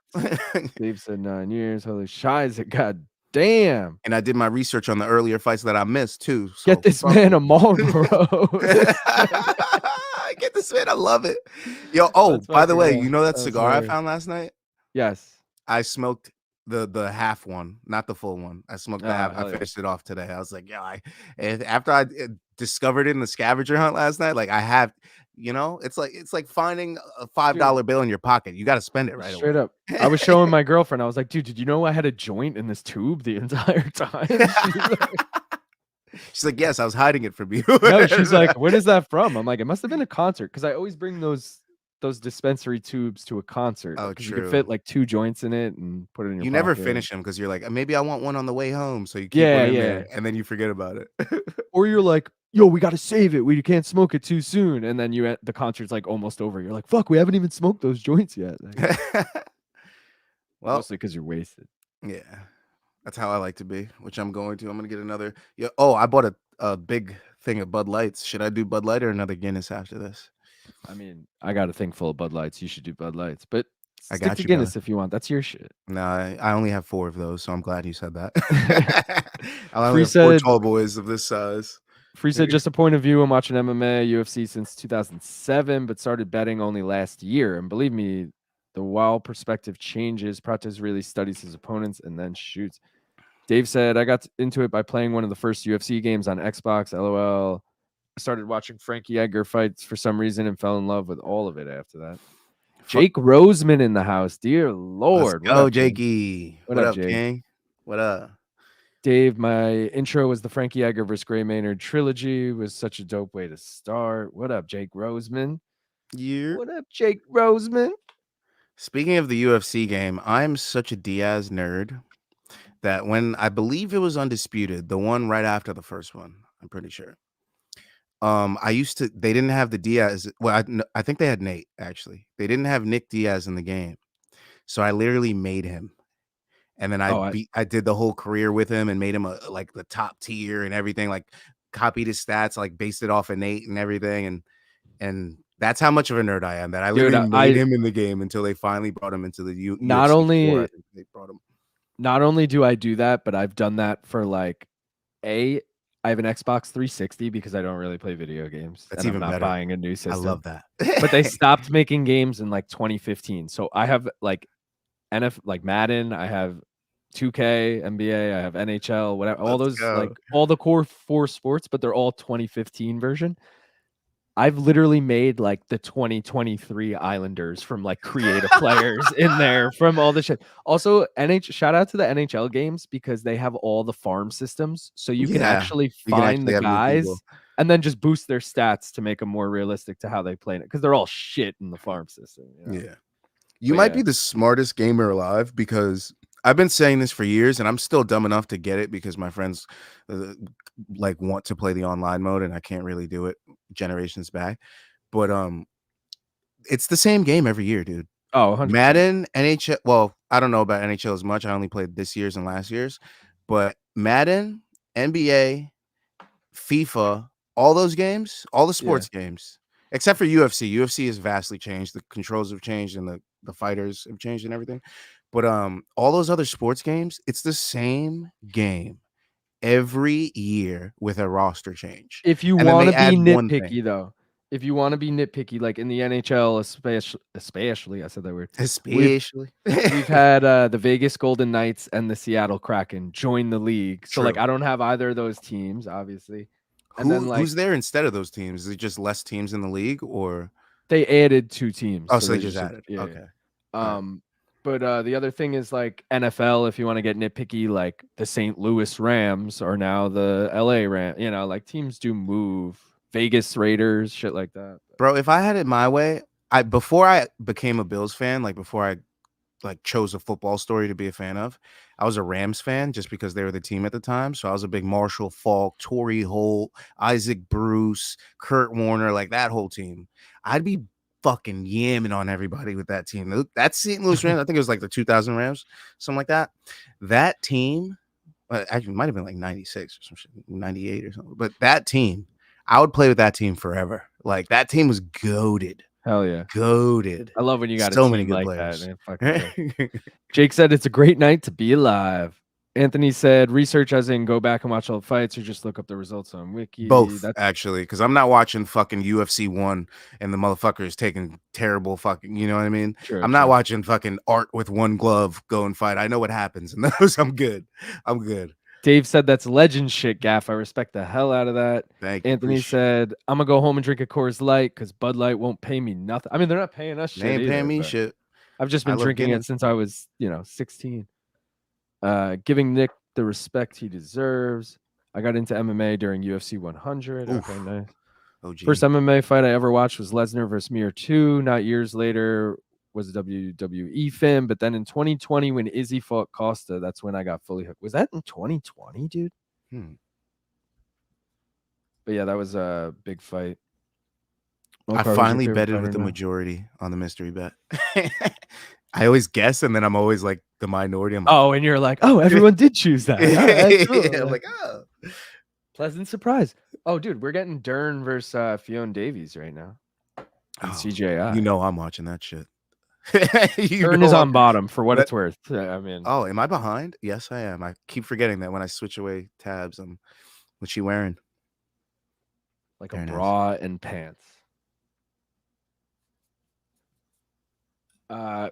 Dave said 9 years. Holy shiza, god damn. And I did my research on the earlier fights that I missed, too. So Get this fuck man him. a Marlboro. Get this man. I love it. Yo, oh, That's by the way, fucking you know that that's cigar I hilarious. found last night? Yes. I smoked the half one, not the full one. I smoked the half. hell I yeah. finished it off today. I was like, yeah. After I discovered it in the scavenger hunt last night, like I have, it's like finding a $5 bill in your pocket. You got to spend it right Straight away. up. I was showing my girlfriend. I was like, dude, did you know I had a joint in this tube the entire time? She's like, yes, I was hiding it from you. No, she's like, when is that from? I'm like, it must have been a concert because I always bring those dispensary tubes to a concert. Oh, because you can true. fit like 2 joints in it and put it in your You never pocket. finish them because you're like, maybe I want one on the way home. So you keep Yeah, one in yeah. there and then you forget about it. Or you're like, yo, we got to save it. We can't smoke it too soon. And then the concert's like almost over. You're like, fuck, we haven't even smoked those joints yet. Like, Well, mostly because you're wasted. yeah, that's how I like to be, which I'm going to. I'm going to get another. Yeah. Oh, I bought a big thing of Bud Lights. Should I do Bud Light or another Guinness after this? I mean, I got a thing full of Bud Lights. You should do Bud Lights, but I stick got to you, Guinness if you want. That's your shit. No, I only have 4 of those, so I'm glad you said that. I only Free have 4 said- tall boys of this size. Free said, just a point of view. I'm watching MMA, UFC since 2007, but started betting only last year. And believe me, the wild perspective changes. Prates really studies his opponents and then shoots. Dave said, I got into it by playing one of the first UFC games on Xbox. LOL. I started watching Frankie Edgar fights for some reason and fell in love with all of it after that. Jake Roseman in the house. Dear Lord. Let's go, Jakey. What What up, up, Jake? King? What up? Dave, my intro was the Frankie Edgar versus Gray Maynard trilogy. Was such a dope way to start. What up, Jake Roseman? Yeah. What up, Jake Roseman? Speaking of the UFC game, I'm such a Diaz nerd that when I believe it was Undisputed, the one right after the first one, I'm pretty sure. They didn't have the Diaz. Well, I think they had Nate, actually. They didn't have Nick Diaz in the game. So I literally made him. And then I did the whole career with him and made him like the top tier and everything, like copied his stats, like based it off of Nate and everything. And that's how much of a nerd I am, that I literally made him in the game until they finally brought him into the UFC. Not only 4, I think they brought him. Not only do I do that, but I've done that for like I have an Xbox 360 because I don't really play video games. That's and even I'm not better. buying a new system. I love that. But they stopped making games in like 2015. So I have like like Madden, I have 2K, NBA, I have NHL, whatever, all Let's those go. like all the core 4 sports, but they're all 2015 version. I've literally made like the 2023 Islanders from like creative players in there from all the shit. Also, shout out to the NHL games because they have all the farm systems. So you can actually find the guys and then just boost their stats to make them more realistic to how they play it. Because they're all shit in the farm system. You know? Yeah. You But might yeah. be the smartest gamer alive because I've been saying this for years, and I'm still dumb enough to get it because my friends like want to play the online mode, and I can't really do it generations back. But it's the same game every year, dude. Oh, 100%. Madden, NHL. Well, I don't know about NHL as much. I only played this year's and last year's, but Madden, NBA, FIFA, all those games, all the sports games, except for UFC. UFC has vastly changed. The controls have changed, and the fighters have changed and everything. But all those other sports games, it's the same game every year with a roster change. If you And then want they to be add one thing. nitpicky, though, if you want to be nitpicky, like in the NHL, especially, I said that word. Especially. We've had the Vegas Golden Knights and the Seattle Kraken join the league. So, like, True. I don't have either of those teams, obviously. And then, like, Who's there instead of those teams? Is it just less teams in the league, or they added 2 teams. oh, so they just added? Yeah. Okay. But the other thing is, like, NFL, if you want to get nitpicky, like the St. Louis Rams are now the LA Rams. You know, like teams do move. Vegas Raiders, shit like that. Bro, if I had it my way, before I became a Bills fan, like before I like chose a football story to be a fan of, I was a Rams fan just because they were the team at the time. So I was a big Marshall Faulk, Torrey Holt, Isaac Bruce, Kurt Warner, like that whole team. I'd be fucking yamming on everybody with that team. That St. Louis Rams, I think it was like the 2000 Rams, something like that. That team, actually, it might have been like 96 or some shit, 98 or something. But that team, I would play with that team forever. Like that team was goated. Hell yeah. Goated. I love when you got so a team many good like players. That, man. Jake said it's a great night to be alive. Anthony said research as in go back and watch all the fights or just look up the results on Wiki. Both, actually, because I'm not watching fucking UFC 1 and the motherfucker is taking terrible fucking, you know what I mean? I'm not watching fucking Art with one glove go and fight. I know what happens, and those I'm good. I'm good. Dave said that's legend shit, Gaff. I respect the hell out of that. Thank you. Anthony said, I'm going to go home and drink a Coors Light because Bud Light won't pay me nothing. I mean, they're not paying us shit. They ain't paying me but shit. I've just been drinking it since I was, 16. Giving Nick the respect he deserves. I got into MMA during UFC 100. Oof. Okay, nice. OG. First MMA fight I ever watched was Lesnar versus Mir 2. Not years later was a WWE film, but then in 2020 when Izzy fought Costa, that's when I got fully hooked. Was that in 2020, dude? But yeah, that was a big fight. I finally betted with the majority on the mystery bet. I always guess, and then I'm always like the minority. I'm like, oh, and you're like, oh, everyone did choose that. Yeah, I'm like, oh. Pleasant surprise. Oh, dude, we're getting Dern versus Fiona Davies right now. CJI. You know I'm watching that shit. Dern is on bottom for what it's worth. I mean, oh, am I behind? Yes, I am. I keep forgetting that when I switch away tabs. What's she wearing? Like a bra and pants.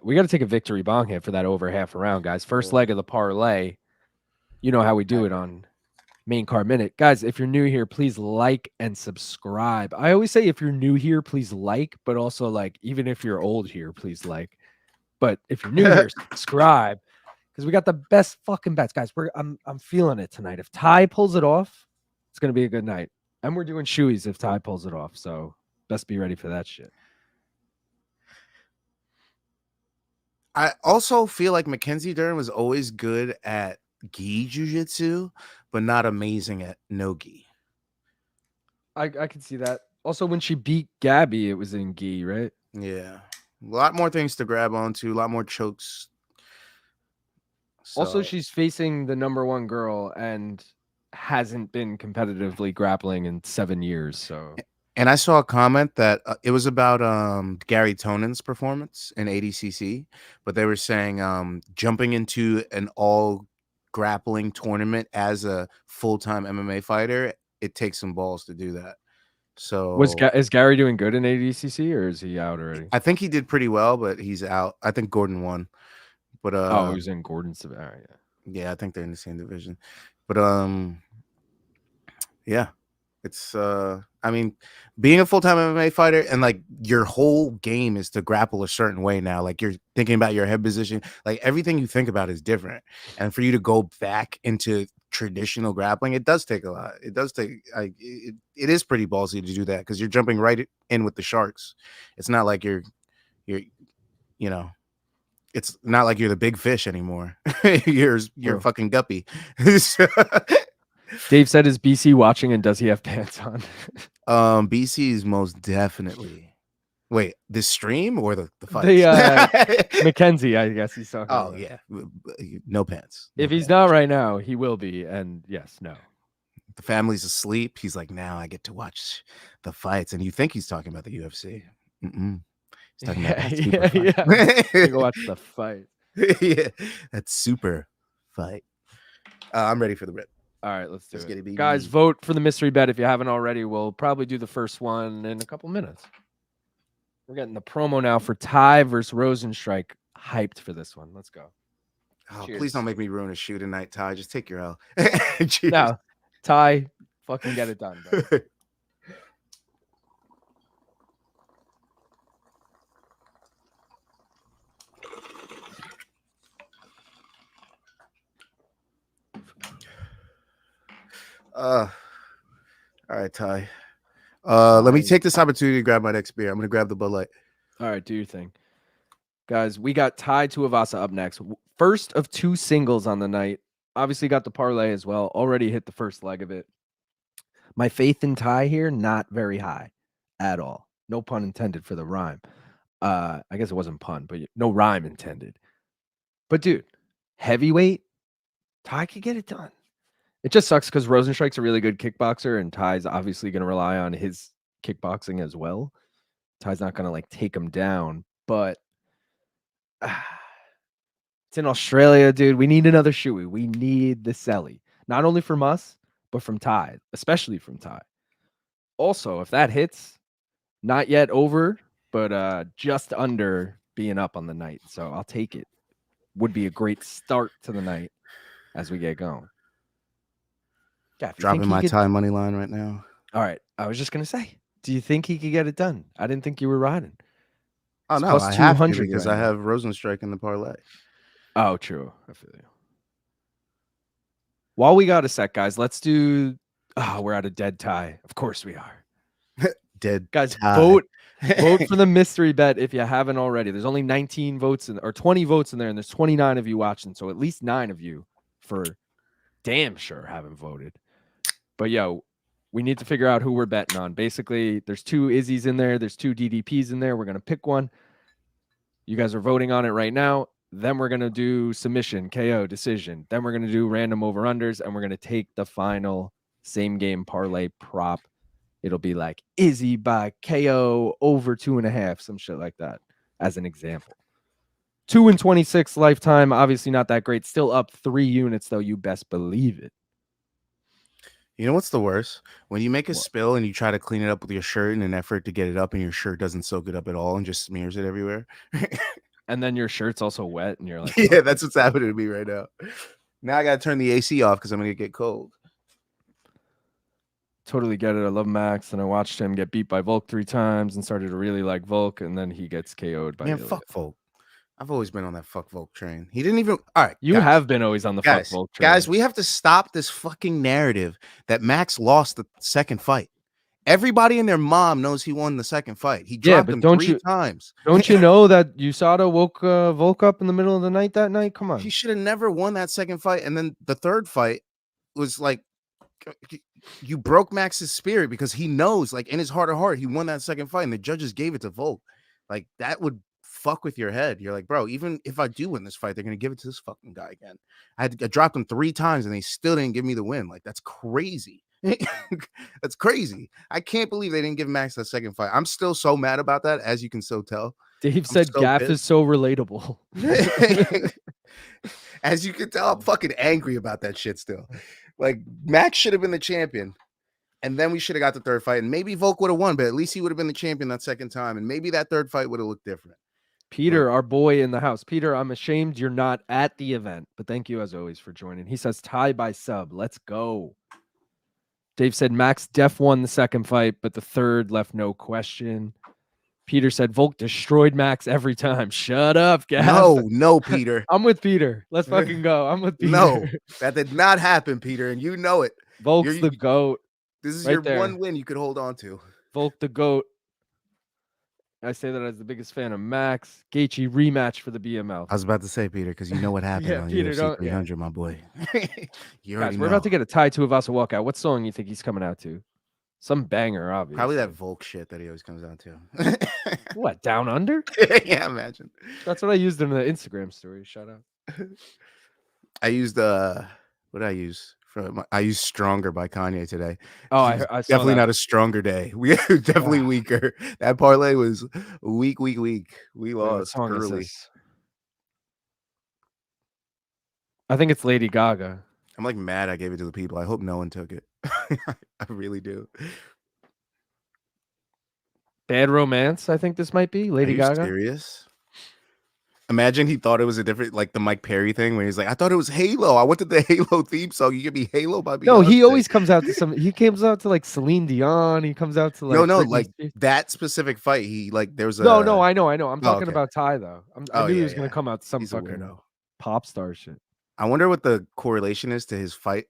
We got to take a victory bong hit for that over half a round, guys. First leg of the parlay. You know how we do it on Main Card Minute. Guys, if you're new here, please like and subscribe. I always say if you're new here, please like, but also like even if you're old here, please like. But if you're new here, subscribe because we got the best fucking bets, guys. I'm feeling it tonight. If Ty pulls it off, it's gonna be a good night. And we're doing shoeies if Ty pulls it off. So best be ready for that shit. I also feel like Mackenzie Dern was always good at gi jiu-jitsu, but not amazing at no gi. I can see that. Also, when she beat Gabby, it was in gi, right? Yeah. A lot more things to grab onto, a lot more chokes. Also, she's facing the #1 girl and hasn't been competitively grappling in 7 years. So, and I saw a comment that it was about Gary Tonon's performance in ADCC, but they were saying jumping into an all grappling tournament as a full-time MMA fighter, it takes some balls to do that. So is Gary doing good in ADCC or is he out already? I think he did pretty well, but he's out. I think Gordon won. But he was in Gordon's. Yeah, I think they're in the same division. But yeah. It's I mean, being a full-time MMA fighter and like your whole game is to grapple a certain way now. Like you're thinking about your head position, like everything you think about is different. And for you to go back into traditional grappling, it does take a lot. It does take it is pretty ballsy to do that because you're jumping right in with the sharks. It's not like you're It's not like you're the big fish anymore. you're True. fucking guppy. Dave said, "Is BC watching and does he have pants on?" BC is most definitely. Wait, this stream or the fights? Mackenzie, I guess he's talking. Oh about. yeah, no pants. If he's not right now, he will be. And yes, no. The family's asleep. He's like, now I get to watch the fights, and you think he's talking about the UFC. He's talking about that super fight. Go watch the fight. Yeah, that super fight. I'm ready for the rip. All right, let's do Get it. Guys, vote for the mystery bet if you haven't already. We'll probably do the first one in a couple minutes. We're getting the promo now for Ty versus Rozenstruik. Hyped for this one. Let's go. Oh, Cheers. please don't make me ruin a shoe tonight, Ty. Just take your L. Cheers. No, Ty, fucking get it done, bro. All right, Ty. Let me take this opportunity to grab my next beer. I'm gonna grab the Bud Light. All right, do your thing. Guys, we got Ty Tuivasa up next. First of 2 singles on the night. Obviously got the parlay as well. Already hit the first leg of it. My faith in Ty here, not very high at all. No pun intended for the rhyme. I guess it wasn't pun, but no rhyme intended. But dude, heavyweight, Ty could get it done. It just sucks because Rozenstruik's a really good kickboxer, and Ty's obviously going to rely on his kickboxing as well. Ty's not going to like take him down, but it's in Australia, dude. We need another shoey. We need the Selly, not only from us, but from Ty, especially from Ty. Also, if that hits, not yet over, but just under being up on the night. So I'll take it. Would be a great start to the night as we get going. Yeah, dropping my Ty money line right now. All right. I was just going to say, do you think he could get it done? I didn't think you were riding. Oh, no, I have to because I have Rozenstruik in the parlay. Oh, true. I feel you. While we got a sec, guys, let's do... Oh, we're at a dead tie. Of course we are. Dead guys, tie. Vote for the mystery bet if you haven't already. There's only 19 votes or 20 votes in there, and there's 29 of you watching. So at least 9 of you for damn sure haven't voted. But yo, we need to figure out who we're betting on. Basically, there's 2 Izzies in there. There's 2 DDPs in there. We're going to pick one. You guys are voting on it right now. Then we're going to do submission, KO, decision. Then we're going to do random over-unders, and we're going to take the final same game parlay prop. It'll be like Izzy by KO over 2.5, some shit like that, as an example. 2-26 lifetime, obviously not that great. Still up 3 units, though. You best believe it. You know what's the worst? When you make a spill and you try to clean it up with your shirt in an effort to get it up, and your shirt doesn't soak it up at all and just smears it everywhere. And then your shirt's also wet, and you're like, oh. Yeah, that's what's happening to me right now. Now I got to turn the AC off because I'm going to get cold. Totally get it. I love Max, and I watched him get beat by Volk 3 times and started to really like Volk, and then he gets KO'd by fuck Volk. I've always been on that fuck Volk train. He didn't even... All right, you have been always on the fuck Volk train. Guys, we have to stop this fucking narrative that Max lost the second fight. Everybody and their mom knows he won the second fight. He dropped him 3 times. Don't you know that USADA woke Volk up in the middle of the night that night? Come on. He should have never won that second fight. And then the third fight was like... You broke Max's spirit because he knows, like, in his heart of heart, he won that second fight, and the judges gave it to Volk. Like, that would fuck with your head. You're like, bro, even if I do win this fight, they're gonna give it to this fucking guy again. I dropped him 3 times, and they still didn't give me the win. Like, that's crazy. That's crazy. I can't believe they didn't give Max that second fight. I'm still so mad about that, as you can so tell. Dave said Gaff is so relatable. As you can tell, I'm fucking angry about that shit still. Like, Max should have been the champion, and then we should have got the third fight, and maybe Volk would have won, but at least he would have been the champion that second time, and maybe that third fight would have looked different. Peter, our boy in the house. Peter, I'm ashamed you're not at the event, but thank you as always for joining. He says tie by sub. Let's go. Dave said Max def won the second fight, but the third left no question. Peter said Volk destroyed Max every time. Shut up, Gav. No, Peter. I'm with Peter. Let's fucking go. I'm with Peter. No, that did not happen, Peter, and you know it. Volk's the GOAT. This is right your one win you could hold on to. Volk the GOAT. I say that as the biggest fan of Max. Gaethje rematch for the BML. I was about to say, Peter, because you know what happened on Peter, UFC 300, my boy. You already Guys, know. we're about to get a Tai Tuivasa walkout. What song you think he's coming out to? Some banger, obviously. Probably that Volk shit that he always comes out to. What, Down Under? Yeah, imagine. That's what I used in the Instagram story. Shout out. I used what did I use? I used Stronger by Kanye today. Oh, I saw definitely that. not a stronger day. We definitely weaker. That parlay was weak. We Wait, what lost song is early. this? I think it's Lady Gaga. I'm like mad I gave it to the people. I hope no one took it. I really do. Bad Romance, I think this might be. Lady Are you Gaga. serious? Imagine he thought it was a different, like the Mike Perry thing where he's like, I thought it was Halo. I wanted the Halo theme song. You give me Halo by Beyonce. No, he always comes out to some. He comes out to like Celine Dion. He comes out to like no, Britney like Spears. that specific fight. He like there's a No, I know. I'm talking okay. about Ty though. I knew he was gonna come out to some He's a fucking weirdo. pop star shit. I wonder what the correlation is to his fight,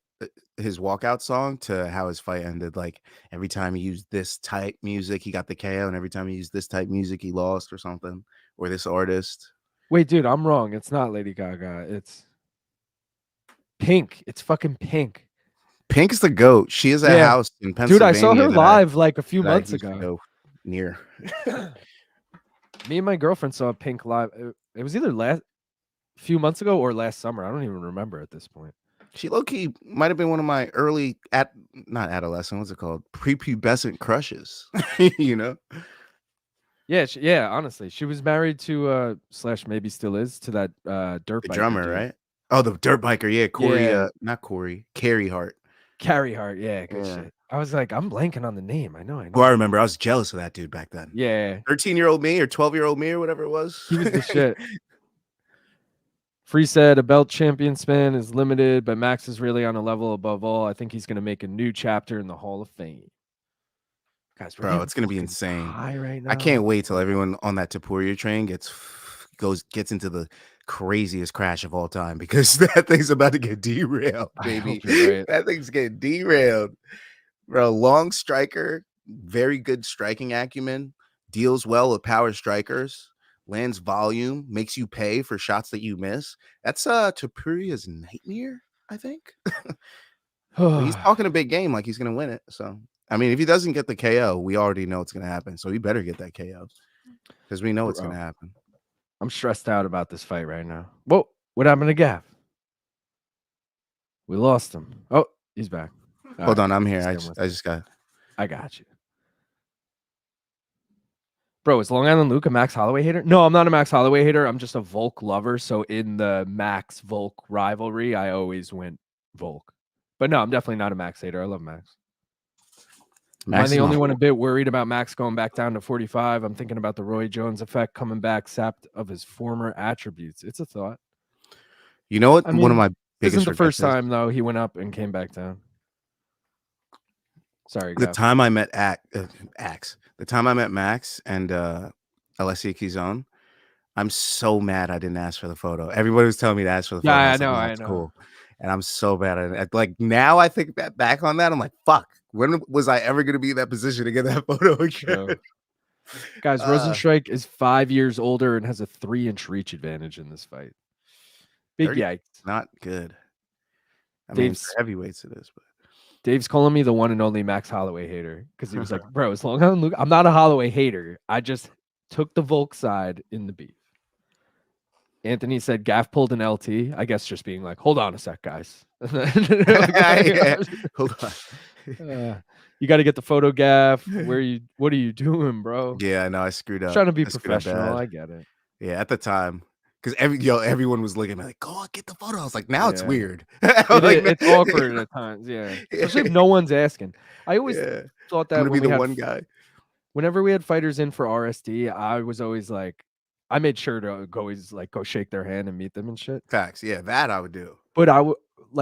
his walkout song to how his fight ended. Like every time he used this type music, he got the KO, and every time he used this type music, he lost or something. Or this artist. Wait, dude, I'm wrong. It's not Lady Gaga. It's Pink. It's fucking Pink. Pink's the GOAT. She is a house in Pennsylvania. Dude, I saw her live like a few months ago. Near. Me and my girlfriend saw Pink live. It was either last few months ago or last summer. I don't even remember at this point. She low-key might have been one of my early not adolescent, what's it called? Prepubescent crushes. You know? Yeah, honestly. She was married to / maybe still is to that dirt biker drummer, dude. right? Oh, the dirt biker, yeah. Corey, not Corey, Carey Hart. Carey Hart, yeah, good shit. I was like, I'm blanking on the name. I know. Oh, I remember. I was jealous of that dude back then. Yeah. 13-year-old me or 12-year-old me or whatever it was. He was the shit. Free said a belt champion span is limited, but Max is really on a level above all. I think he's going to make a new chapter in the Hall of Fame. Guys, bro, it's going to be insane. High right now. I can't wait till everyone on that Taporia train gets into the craziest crash of all time because that thing's about to get derailed, baby. Right. That thing's getting derailed. Bro, long striker, very good striking acumen, deals well with power strikers. Lands volume, makes you pay for shots that you miss. That's Tapuria's nightmare, I think. He's talking a big game like he's going to win it. So, I mean, if he doesn't get the KO, we already know it's going to happen. So he better get that KO because we know it's going to happen. I'm stressed out about this fight right now. Whoa, what happened to Gav? We lost him. Oh, he's back. Hold on, I'm here. I got you. Bro, is Long Island Luke a Max Holloway hater? No, I'm not a Max Holloway hater. I'm just a Volk lover. So in the Max Volk rivalry, I always went Volk. But no, I'm definitely not a Max hater. I love Max. Am I the only one a bit worried about Max going back down to 45? I'm thinking about the Roy Jones effect coming back, sapped of his former attributes. It's a thought. You know what? One of my biggest isn't the first time though he went up and came back down. Sorry, the time I met the time I met Max and Alessia Kizon, I'm so mad I didn't ask for the photo. Everybody was telling me to ask for the photo. Yeah, I know. Cool. And I'm so bad. Like now I think back on that, I'm like, fuck. When was I ever going to be in that position to get that photo again? Guys, Rozenstruik is 5 years older and has a 3-inch reach advantage in this fight. Big yikes. Not good. I mean, for heavyweights it is, but Dave's calling me the one and only Max Holloway hater because he was like, bro, as long as I'm not a Holloway hater. I just took the Volk side in the beef. Anthony said Gaff pulled an LT. I guess just being like, hold on a sec, guys. Hold on. You got to get the photo, Gaff. What are you doing, bro? Yeah, no, I screwed up. Trying to be professional. I get it. Yeah, at the time. Because everyone was looking at me like, go get the photo. I was like, now it's weird. It's awkward at times, yeah. Especially if no one's asking. I always thought that would be the one guy. Whenever we had fighters in for RSD, I was always like, I made sure to go shake their hand and meet them and shit. Facts, yeah, that I would do. But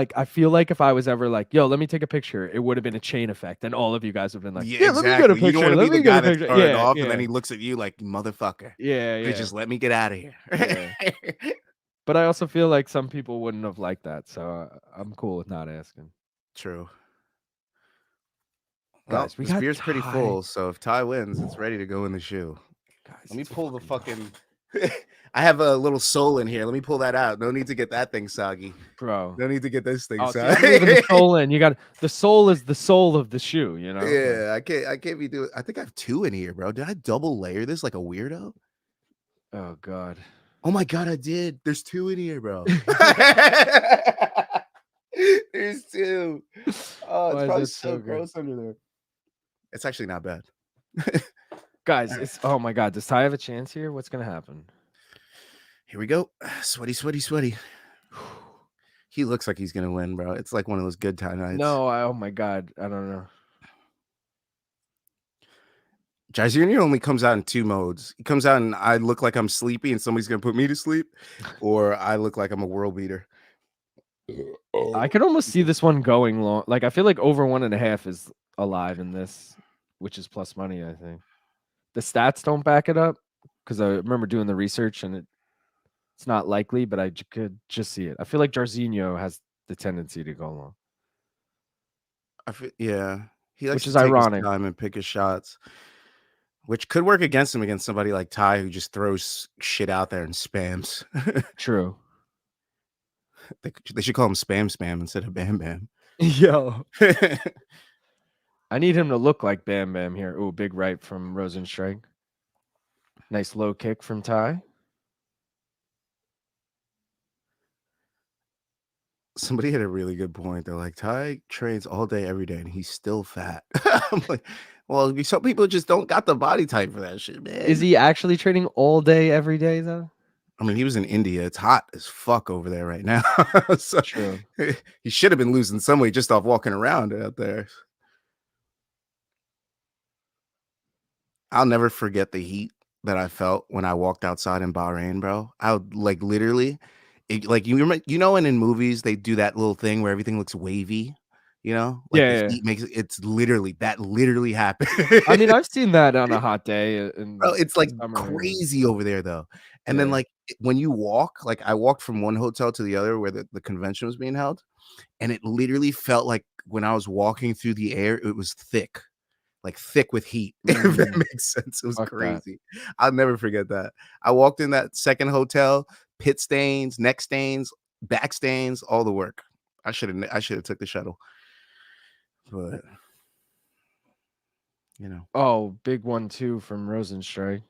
I feel like if I was ever like, yo, let me take a picture, it would have been a chain effect, and all of you guys have been like, yeah, exactly. Let me get a picture. You don't want to be the guy that started off, and then he looks at you like, motherfucker. Yeah. Just let me get out of here. Yeah. But I also feel like some people wouldn't have liked that, so I'm cool with not asking. True. Guys, the beer's pretty full, so if Ty wins, it's ready to go in the shoe. Guys, Let me it's pull the fucking fucking. I have a little soul in here. Let me pull that out. No need to get that thing soggy. bro. No need to get this thing Oh, see, soggy. I'm leaving the soul in. You got the soul is the soul of the shoe. You know. Like, Yeah, I can't be doing. I think I have 2 in here, bro. Did I double layer this like a weirdo? oh God. Oh my god, I did. There's 2 in here, bro. There's 2. Oh, it's Why is probably that so so good? gross under there. It's actually not bad. Guys, it's oh my God. Does Ty have a chance here? What's gonna happen? Here we go. Sweaty, sweaty, sweaty. He looks like he's gonna win, bro. It's like one of those good time nights. No, oh my God. I don't know. Jairzinho only comes out in 2 modes. He comes out and I look like I'm sleepy and somebody's gonna put me to sleep, or I look like I'm a world beater. I could almost see this one going long. Like I feel like over 1.5 is alive in this, which is plus money. I think the stats don't back it up because I remember doing the research and it's not likely, but I could just see it. I feel like Jairzinho has the tendency to go long, Yeah, he likes which to is take ironic. his time and pick his shots, which could work against him against somebody like Ty who just throws shit out there and spams. True. They should call him Spam instead of Bam Bam. Yo, I need him to look like Bam Bam here. Oh, big right from Rozenstruik. Nice low kick from Ty. Somebody had a really good point. They're like, Ty trains all day, every day, and he's still fat. I'm like, well, some people just don't got the body type for that shit, man. Is he actually training all day, every day, though? I mean, he was in India. It's hot as fuck over there right now. So True. he should have been losing some weight just off walking around out there. I'll never forget the heat that I felt when I walked outside in Bahrain, bro. I would like literally, like you remember, and in movies they do that little thing where everything looks wavy, like the Yeah. heat makes it. It's literally that literally happened. I mean, I've seen that on a hot day. Bro, it's like summer. crazy over there though. And then Yeah. like when you walk, like I walked from one hotel to the other where the convention was being held, and it literally felt like when I was walking through the air, it was thick. Like thick with heat, if that makes sense. It was Fuck crazy. I'll never forget that. I walked in that second hotel, pit stains, neck stains, back stains, all the work. I should have took the shuttle. But Oh, big 1-2 from Rozenstruik.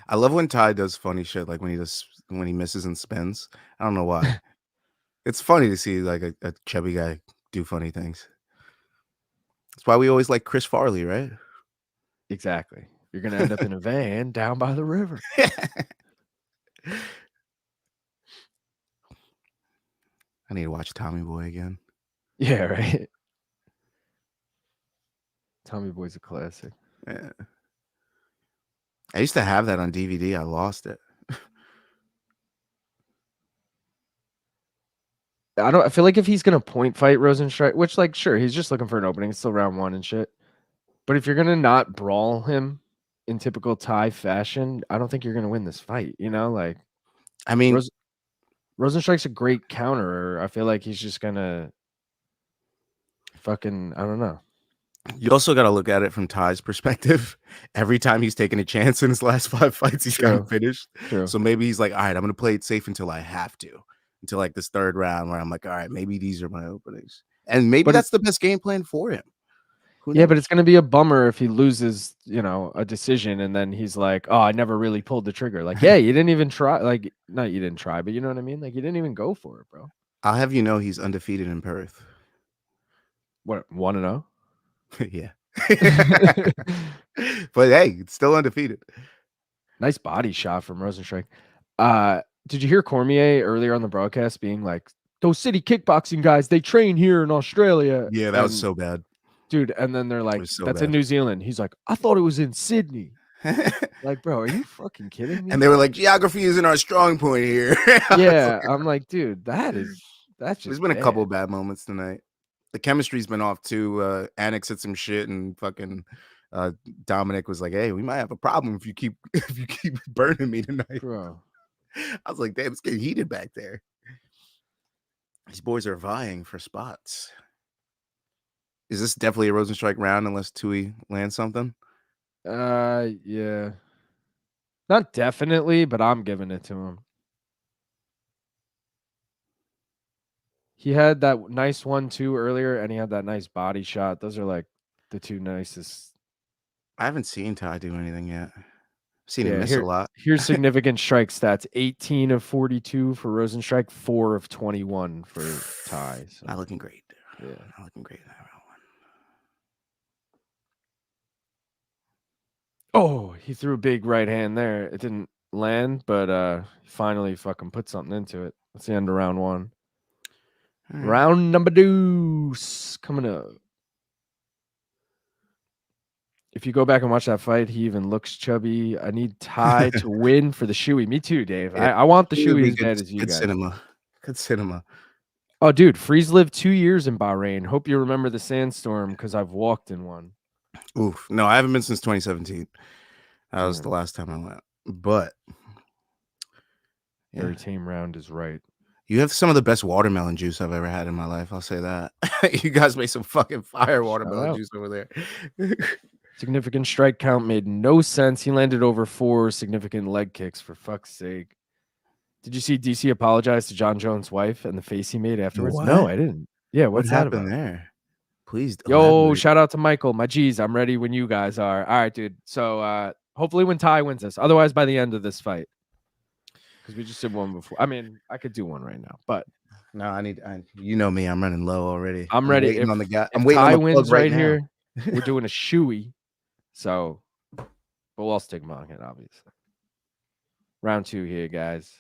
I love when Ty does funny shit, like when he misses and spins. I don't know why. It's funny to see like a chubby guy do funny things. That's why we always like Chris Farley, right? Exactly. You're gonna end up in a van down by the river. I need to watch Tommy Boy again. Yeah, right. Tommy Boy's a classic. Yeah. I used to have that on DVD. I lost it. I feel like if he's gonna point fight Rozenstruik, which like sure, he's just looking for an opening, it's still round 1 and shit. But if you're gonna not brawl him in typical Thai fashion, I don't think you're gonna win this fight. Like I mean, Rozenstruik's a great counterer. I feel like he's just gonna fucking I don't know. You also got to look at it from Ty's perspective. Every time he's taken a chance in his last 5 fights, he's gotten finished. True. So maybe he's like, all right, I'm going to play it safe until I have to, until like this 3rd round where I'm like, all right, maybe these are my openings. And maybe that's the best game plan for him. Yeah, but it's going to be a bummer if he loses, a decision and then he's like, oh, I never really pulled the trigger. Like, yeah, you didn't even try. Like, not you didn't try, but you know what I mean? Like, you didn't even go for it, bro. I'll have you know he's undefeated in Perth. What, 1-0? Yeah. But hey, it's still undefeated. Nice body shot from Rozenstruik. Did you hear Cormier earlier on the broadcast being like, those city kickboxing guys, they train here in Australia? Yeah, that was so bad. Dude, and then they're like, that's in New Zealand. He's like, I thought it was in Sydney. Like, bro, are you fucking kidding me? And they were like, geography isn't our strong point here. Yeah, I'm like, dude, that's just There's been a couple bad moments tonight. The chemistry's been off too. Annex said some shit, and fucking Dominic was like, "Hey, we might have a problem if you keep burning me tonight." Bro, I was like, "Damn, it's getting heated back there." These boys are vying for spots. Is this definitely a Rozenstruik round unless Tui lands something? Yeah. Not definitely, but I'm giving it to him. He had that nice 1-2 earlier, and he had that nice body shot. Those are like the two nicest. I haven't seen Ty do anything yet. I've seen him Yeah, miss a lot. here's significant strike stats: 18 of 42 for Rozenstruik, 4 of 21 for Ty. So Not looking great. yeah, Not looking great in that round one. oh, he threw a big right hand there. It didn't land, but he finally fucking put something into it. That's the end of round 1. All right. Round number 2 coming up. If you go back and watch that fight, he even looks chubby. I need Ty to win for the shoey. Me too, Dave. Yeah, I want the it would shoey be as bad as you good guys. cinema. Good cinema. Oh, dude, Freeze lived 2 years in Bahrain. Hope you remember the sandstorm because I've walked in one. Oof. No, I haven't been since 2017. That was the last time I went. But yeah, Very tame round is right. you have some of the best watermelon juice I've ever had in my life. I'll say that. You guys make some fucking fire watermelon out. juice over there. Significant strike count made no sense. He landed over 4 significant leg kicks, for fuck's sake. Did you see DC apologize to John Jones' wife and the face he made afterwards? What? No, I didn't. Yeah, What what's that happened about? there? Please Yo, elaborate. shout out to Michael. My G's, I'm ready when you guys are. All right, dude. So hopefully when Ty wins this. Otherwise, by the end of this fight. Because we just did one before. I mean, I could do one right now, but No, you know me, I'm running low already. I'm ready. Waiting on the guy. I'm if waiting Ty on the plug wins right now. here, we're doing a shoey. So, but we'll all stick on it, obviously. Round 2 here, guys.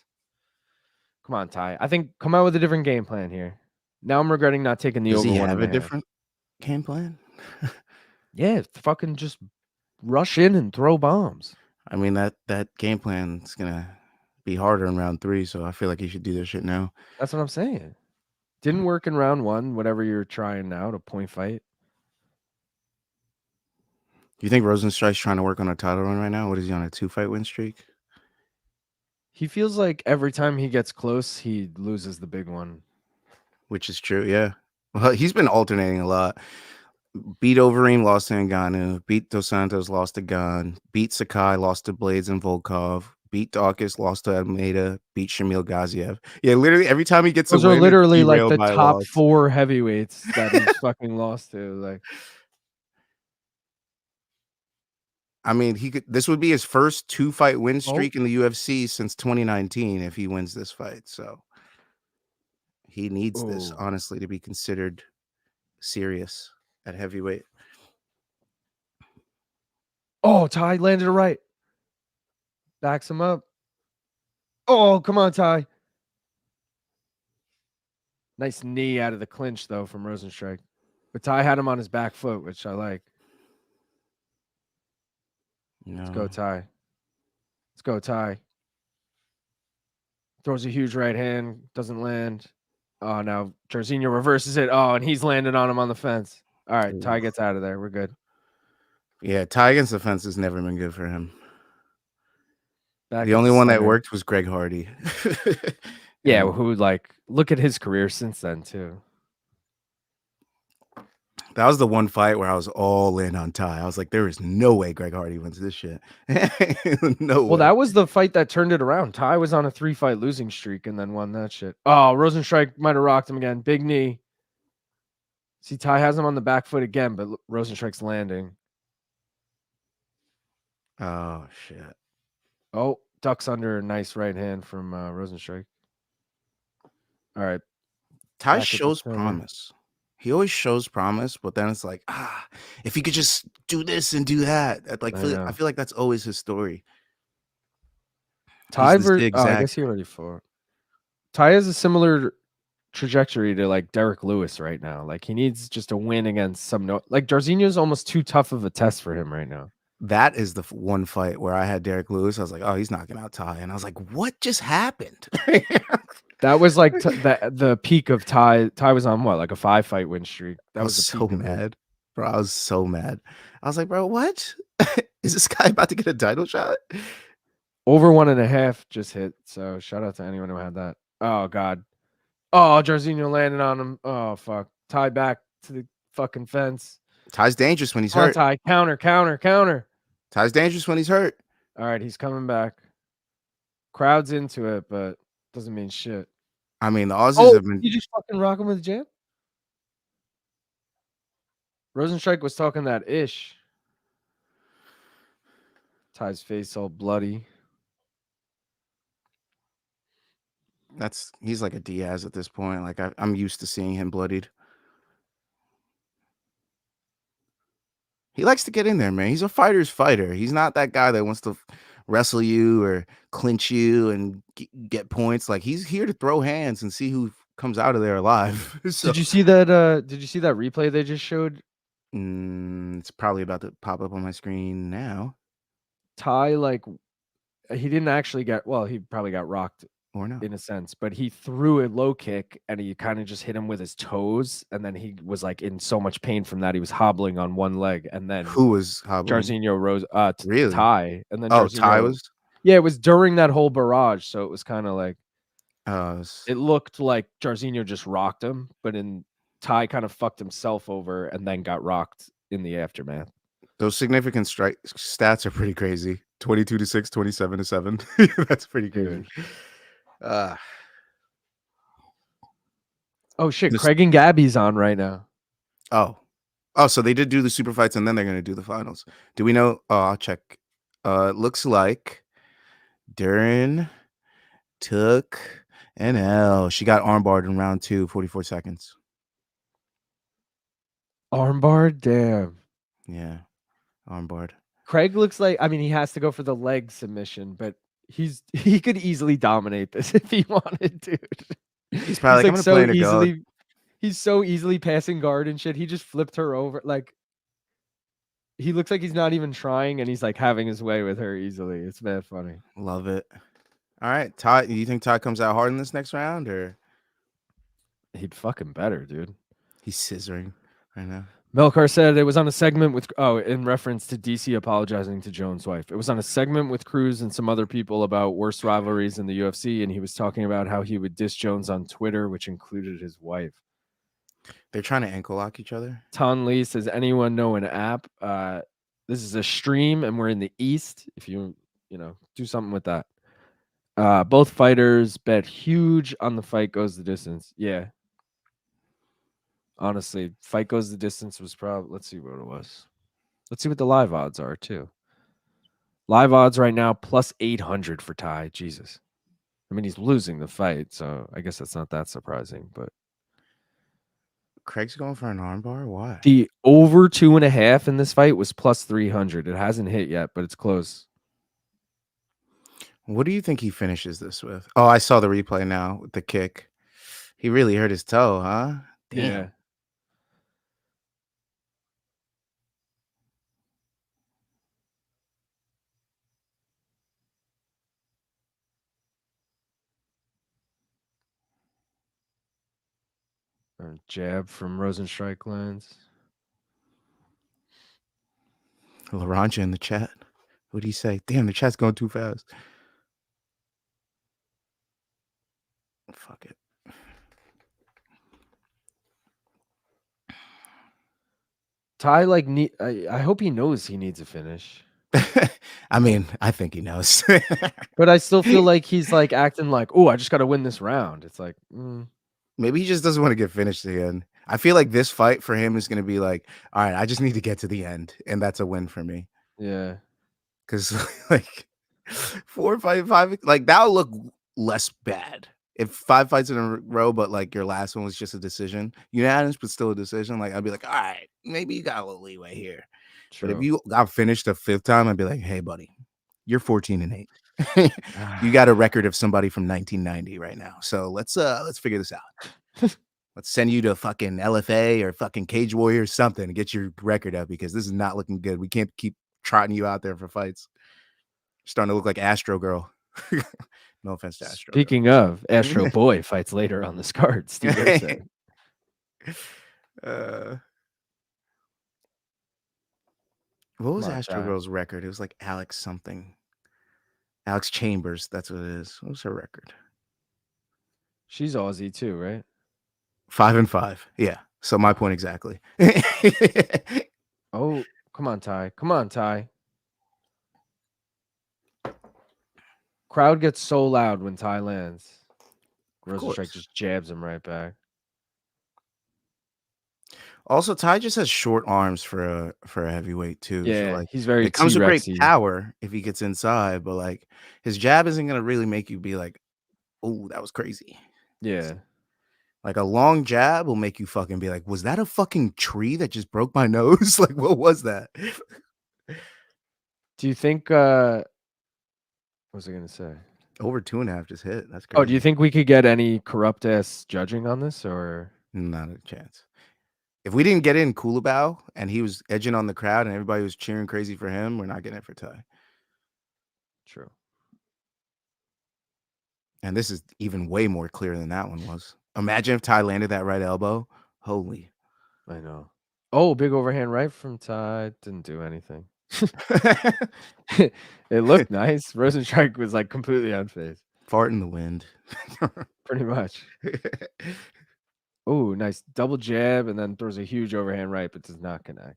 Come on, Ty. I think come out with a different game plan here. Now I'm regretting not taking the Does over he 1.5. have a different game plan? Yeah, fucking just rush in and throw bombs. I mean, that game plan is gonna be harder in round 3, so I feel like he should do this shit now. That's what I'm saying. Didn't work in round 1, whatever you're trying now to point fight. Do you think Rozenstruik's trying to work on a title run right now? What is he on, a 2-fight win streak? He feels like every time he gets close, he loses the big one. Which is true, yeah. Well, he's been alternating a lot. Beat Overeem, lost to Ngannou. Beat Dos Santos, lost to Gon. Beat Sakai, lost to Blades and Volkov. Beat Dawkins, lost to Almeida. Beat Shamil Gaziev. Yeah, literally every time he gets Those a win, are literally it's like derailed the by a top loss. 4 heavyweights that he's fucking lost to. Like, I mean, this would be his first 2-fight win streak in the UFC since 2019 if he wins this fight. So he needs this, honestly, to be considered serious at heavyweight. Oh, Ty landed a right. Backs him up. Oh, come on, Ty. Nice knee out of the clinch, though, from Rozenstruik. But Ty had him on his back foot, which I like. No. Let's go, Ty. Let's go, Ty. Throws a huge right hand. Doesn't land. Oh, now Jairzinho reverses it. Oh, and he's landed on him on the fence. All right, Ty gets out of there. We're good. Yeah, Ty against the fence has never been good for him. Back the only one that worked was Greg Hardy. Yeah, who look at his career since then too. That was the one fight where I was all in on Ty. I was like, there is no way Greg Hardy wins this shit. No way. Well, that was the fight that turned it around. Ty was on a 3-fight losing streak and then won that shit. Oh, Rozenstruik might have rocked him again. Big knee. See, Ty has him on the back foot again, but Rozenstruik's landing. Oh, shit. Oh, ducks under a nice right hand from Rozenstruik. All right. Ty shows promise. He always shows promise, but then it's like, if he could just do this and do that. I feel like that's always his story. Ty I guess he already fought. Ty has a similar trajectory to Derek Lewis right now. Like he needs just a win against Jairzinho is almost too tough of a test for him right now. That is the one fight where I had Derek Lewis. I was like, oh, he's knocking out Ty. And I was like, what just happened? That was the peak of Ty. Ty was on what, a 5-fight win streak. That was so mad, bro. I was so mad. I was like, bro, what? Is this guy about to get a title shot? Over 1.5 just hit. So shout out to anyone who had that. Oh, God. Oh, Jairzinho landed on him. Oh, fuck. Ty back to the fucking fence. Ty's dangerous when he's Come on, hurt. Ty. Counter. Ty's dangerous when he's hurt. All right, he's coming back. Crowd's into it, but doesn't mean shit. I mean, the Aussies have been. You just fucking rock him with a jab? Rozenstruik was talking that ish. Ty's face all bloody. He's like a Diaz at this point. Like I'm used to seeing him bloodied. He likes to get in there, man. He's a fighter's fighter. He's not that guy that wants to wrestle you or clinch you and get points. Like he's here to throw hands and see who comes out of there alive. So, Did you see that? Did you see that replay they just showed? it's probably about to pop up on my screen now. Ty, like, he didn't actually get. Well, he probably got rocked Or not. in a sense, but he threw a low kick and he kind of just hit him with his toes, and then he was like in so much pain from that he was hobbling on one leg, and then Who was hobbling? Jairzinho rose Really? Ty, and then Oh, Jairzinho, Ty was. yeah, it was during that whole barrage, so it was kind of like It looked like Jairzinho just rocked him, but in Ty kind of fucked himself over and then got rocked in the aftermath. Those significant strike stats are pretty crazy. 22-6, 27-7. That's pretty crazy. Oh shit, Craig and Gabby's on right now. Oh, so they did do the super fights and then they're going to do the finals. Do we know? Oh, I'll check. It looks like Duran took an L. She got armbarred in round 2, 44 seconds. Armbar? Damn. Yeah, armbarred. Craig looks like, I mean, he has to go for the leg submission, but he could easily dominate this if he wanted to. He's probably like, so I'm easily, he's so easily passing guard and shit. He just flipped her over. Like, he looks like he's not even trying, and he's like having his way with her easily. It's bad funny. Love it. All right, Ty. Do you think Ty comes out hard in this next round, or he'd fucking better, dude? He's scissoring right now. Melkar said it was on a segment with, in reference to DC apologizing to Jones' wife. It was on a segment with Cruz and some other people about worst rivalries in the UFC, and he was talking about how he would diss Jones on Twitter, which included his wife. They're trying to ankle lock each other. Ton Lee says, anyone know an app? This is a stream, and we're in the East. If you do something with that. Both fighters bet huge on the fight goes the distance. Yeah. Honestly, fight goes the distance was probably, let's see what it was. Let's see what the live odds are too. Live odds right now plus 800 for Ty. Jesus. I mean, he's losing the fight, so I guess that's not that surprising, but Craig's going for an armbar. Why? the over 2.5 in this fight was plus 300. It hasn't hit yet, but it's close. What do you think he finishes this with? Oh, I saw the replay now with the kick. He really hurt his toe, huh? Damn. Yeah. Jab from Rozenstruik lands. Laranja in the chat. What do you say? Damn, the chat's going too fast. Fuck it. Ty, I hope he knows he needs a finish. I mean, I think he knows. But I still feel like he's like acting like, oh, I just got to win this round. It's like, maybe he just doesn't want to get finished again. I feel like this fight for him is going to be like, all right, I just need to get to the end, and that's a win for me. Yeah. Because like 4, 5, 5, like that'll look less bad if 5 fights in a row, but like your last one was just a decision, unanimous, but still a decision. Like I'd be like, all right, maybe you got a little leeway here. True. But if you got finished the 5th time, I'd be like, hey, buddy, you're 14-8. You got a record of somebody from 1990 right now. So let's figure this out. Let's send you to fucking LFA or fucking Cage Warrior or something to get your record up, because this is not looking good. We can't keep trotting you out there for fights. You're starting to look like Astro Girl. No offense to Astro. Speaking of, Astro Boy fights later on this card. Steve Erceg. What was Astro Girl's record? It was like Alex something. Alex Chambers. That's what it is. What was her record? She's Aussie too, right? 5-5. Yeah. So my point exactly. Oh, come on, Ty. Come on, Ty. Crowd gets so loud when Ty lands. Rozenstruik course. just jabs him right back. Also, Ty just has short arms for a heavyweight too. So Yeah, like he's very it comes with great T-Rexy. power if he gets inside, but like his jab isn't gonna really make you be like, oh, that was crazy. Yeah. Like a long jab will make you fucking be like, was that a fucking tree that just broke my nose? Like, what was that? Do you think what was I gonna say? Over 2.5 just hit. That's crazy. Oh, do you think we could get any corrupt ass judging on this or Not a chance. If we didn't get in Kulabau and he was edging on the crowd and everybody was cheering crazy for him, we're not getting it for Ty. true? And this is even way more clear than that one was. Imagine if Ty landed that right elbow. Holy. I know. Oh, big overhand right from Ty. Didn't do anything. It looked nice. Rozenstruik was like completely unfazed. Fart in the wind. Pretty much. Oh, nice double jab and then throws a huge overhand right, but does not connect.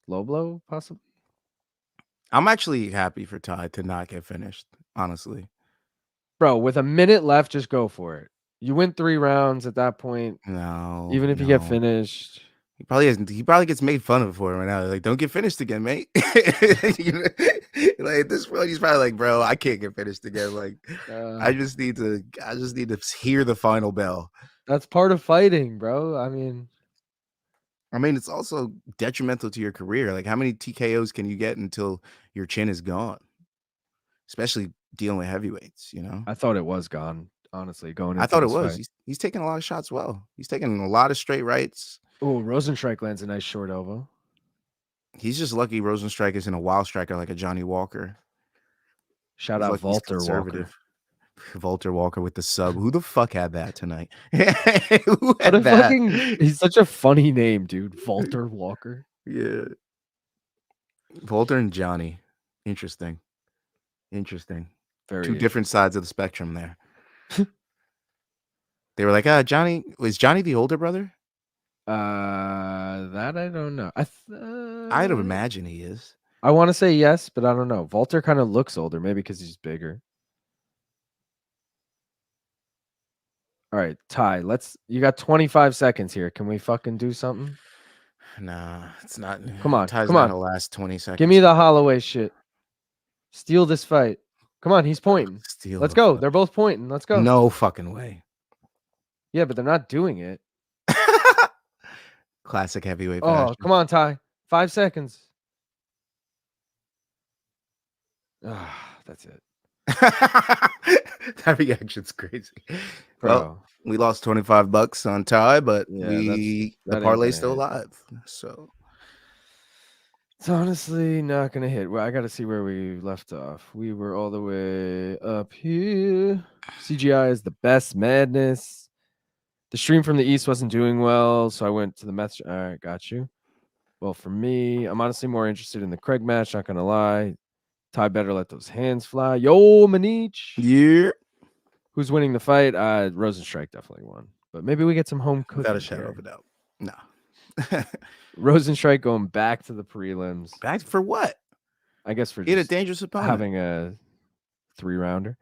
Low blow, possibly. I'm actually happy for Ty to not get finished, honestly. Bro, with a minute left, just go for it. You win 3 rounds at that point. No. Even if you get finished. He probably gets made fun of for it right now. Like, don't get finished again, mate. Like at this point, he's probably like, bro, I can't get finished again. Like, I just need to hear the final bell. That's part of fighting, bro. I mean, it's also detrimental to your career. Like, how many TKOs can you get until your chin is gone? Especially dealing with heavyweights, you know? I thought it was gone, honestly, going into I thought it this was. fight. He's taking a lot of shots well. He's taking a lot of straight rights. Oh, Rozenstruik lands a nice short elbow. He's just lucky Rozenstruik isn't a wild striker like a Johnny Walker. Shout He's out lucky he's Walter Walker. Walter Walker with the sub. Who the fuck had that tonight? Who had that? He's such a funny name, dude. Walter Walker. Yeah. Walter and Johnny. Interesting. Very Two different sides of the spectrum there. They were like, Johnny, was Johnny the older brother? That I don't know. I'd imagine he is. I want to say yes, but I don't know. Walter kind of looks older, maybe because he's bigger. All right, Ty, you got 25 seconds here. Can we fucking do something? Nah, it's not. Come on, Ty's come not on. the last 20 seconds. Give me the Holloway shit. Steal this fight. Come on, he's pointing. Let's go. They're both pointing. Let's go. No fucking way. Yeah, but they're not doing it. Classic heavyweight. Oh, come on, Ty. 5 seconds. That's it. That reaction's crazy. Bro. Well, we lost $25 on Ty, but Yeah, the that parlay's ain't still gonna alive. So it's honestly not gonna hit. Well, I gotta see where we left off. We were all the way up here. CGI is the best madness. The stream from the East wasn't doing well, so I went to the Mets. All right, got you. Well, for me, I'm honestly more interested in the Craig match, not gonna lie. Ty better let those hands fly. Yo, Manich. yeah. Who's winning the fight? Rozenstruik definitely won. But maybe we get some home cooking. Without a shadow of a doubt. No. Rozenstruik going back to the prelims. Back for what? I guess for He had a just dangerous opponent. having a 3-rounder.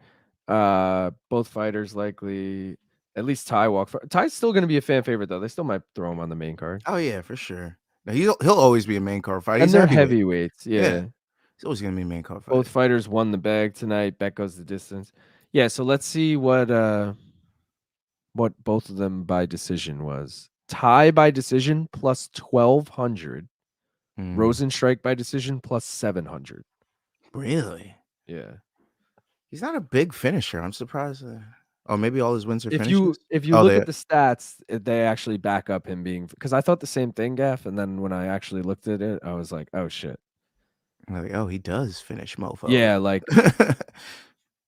Both fighters likely. At least Ty walk. Ty's still going to be a fan favorite though. They still might throw him on the main card. Oh yeah, for sure. Now he'll always be a main card fighter. And they're heavyweights. Yeah. He's always gonna be a main card fighter. Both fighters won the bag tonight. Bet goes the distance. Yeah. So let's see what both of them by decision was. Ty by decision plus 1,200. Rozenstruik by decision plus 700. Really? Yeah. He's not a big finisher. I'm surprised. Oh, maybe all his wins are If finishes? you look at the stats, they actually back up him being, because I thought the same thing, Gaff, and then when I actually looked at it, I was like, oh shit. I'm like, oh, he does finish, mofo. Yeah, like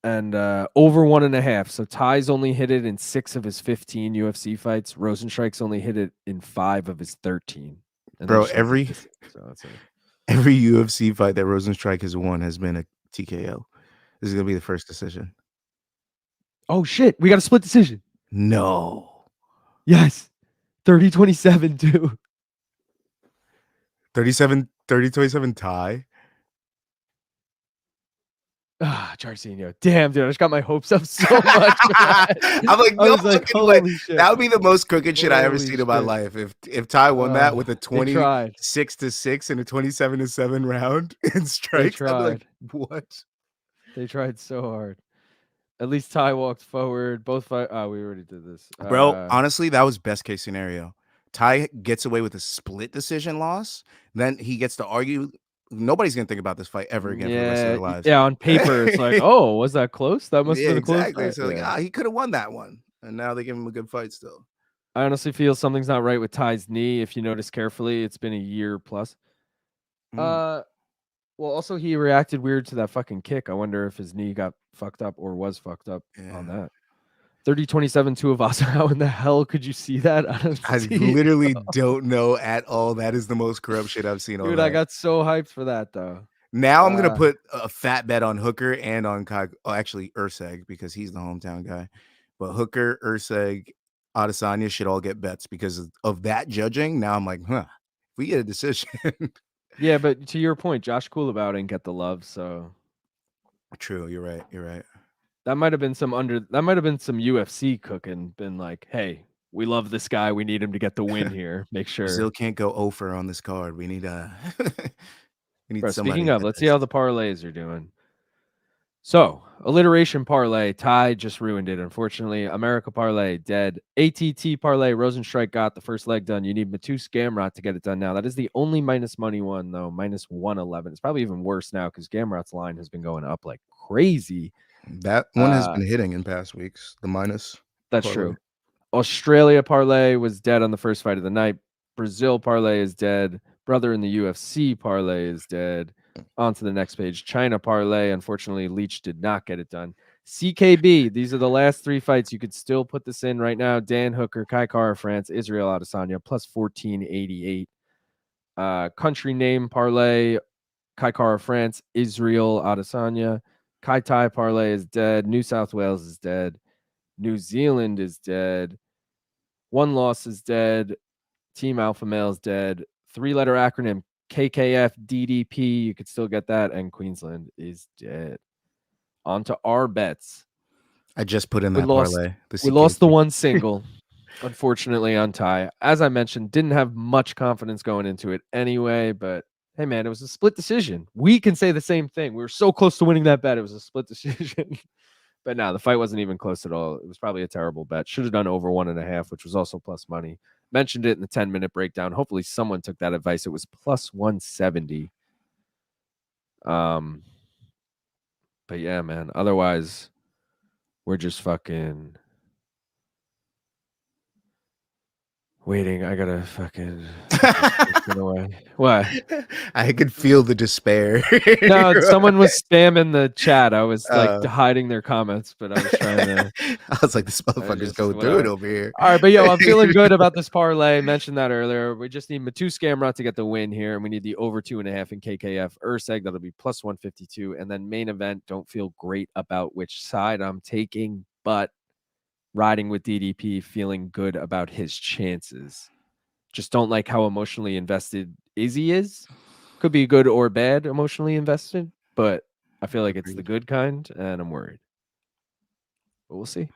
and over 1.5. So Ty's only hit it in 6 of his 15 UFC fights. Rozenstruik's only hit it in 5 of his 13. Bro, every UFC fight that Rozenstruik has won has been a TKO. This is gonna be the first decision. Oh shit, we got a split decision. No. Yes. 30-27 too. 30-27 tie. Jairzinho. Damn, dude, I just got my hopes up so much. For that. I'm like, I no was like, fucking way. holy shit. That would be the most crooked shit I ever Holy seen in my shit. life. If Ty won that with a They tried. 26-6 and a 27-7 round in They strikes, I'd be like, tried. what? They tried so hard. At least Ty walked forward. Both fight. Oh, we already did this. Bro, honestly, that was best case scenario. Ty gets away with a split decision loss. Then he gets to argue. Nobody's gonna think about this fight ever again for the rest of their lives. Yeah, on paper, it's like, oh, was that close? That must have been a close exactly. fight. So like, he could have won that one, and now they give him a good fight still. I honestly feel something's not right with Ty's knee. If you notice carefully, it's been a year plus. Well, also he reacted weird to that fucking kick. I wonder if his knee got fucked up or was fucked up on that. 30-27 Tuivasa. How in the hell could you see that? I literally don't know at all. That is the most corrupt shit I've seen all Dude, night. I got so hyped for that though. Now I'm gonna put a fat bet on Hooker and on actually Erceg because he's the hometown guy. But Hooker, Erceg, Adesanya should all get bets because of that judging. Now I'm like, if we get a decision. Yeah, but to your point, Josh Coolabah didn't get the love, so true. You're right. You're right. That might have been some UFC cooking. Been like, hey, we love this guy. We need him to get the win here. Make sure Brazil can't go over on this card. We need Bro, speaking of, let's see how the parlays are doing. So, alliteration parlay, Ty just ruined it. Unfortunately, America parlay dead. ATT parlay, Rozenstruik got the first leg done. You need Mateusz Gamrot to get it done now. That is the only minus money one though, minus 111. It's probably even worse now because Gamrot's line has been going up like crazy. That one has been hitting in past weeks. The minus. That's true. Australia parlay was dead on the first fight of the night. Brazil parlay is dead. Brother in the UFC parlay is dead. On to the next page. China parlay. Unfortunately, Leach did not get it done. CKB. These are the last three fights. You could still put this in right now. Dan Hooker, Kai Kara France, Israel Adesanya, plus 1488. Country name parlay. Kai Kara France, Israel Adesanya. Kai Tai parlay is dead. New South Wales is dead. New Zealand is dead. One loss is dead. Team Alpha Male is dead. Three-letter acronym KKF DDP. You could still get that. And Queensland is dead. On to our bets. I just put in that parlay. We lost the one single, unfortunately, on Ty. As I mentioned, didn't have much confidence going into it anyway, but hey, man, it was a split decision. We can say the same thing. We were so close to winning that bet. It was a split decision. But no, the fight wasn't even close at all. It was probably a terrible bet. Should have done over 1.5, which was also plus money. Mentioned it in the 10-minute breakdown. Hopefully someone took that advice. It was plus 170. But yeah, man. Otherwise, we're just fucking waiting. I gotta fucking away. What? I could feel the despair. No, someone was spamming the chat. I was like hiding their comments, but I was trying to. I was like, this motherfucker's going through it over here. All right, but yo, I'm feeling good about this parlay. Mentioned that earlier. We just need Mateusz Gamrot to get the win here, and we need the over 2.5 in KKF. Erceg, that'll be plus 152, and then main event. Don't feel great about which side I'm taking, but riding with DDP, feeling good about his chances. Just don't like how emotionally invested Izzy is. Could be good or bad emotionally invested, but I feel like it's the good kind, and I'm worried. But we'll see.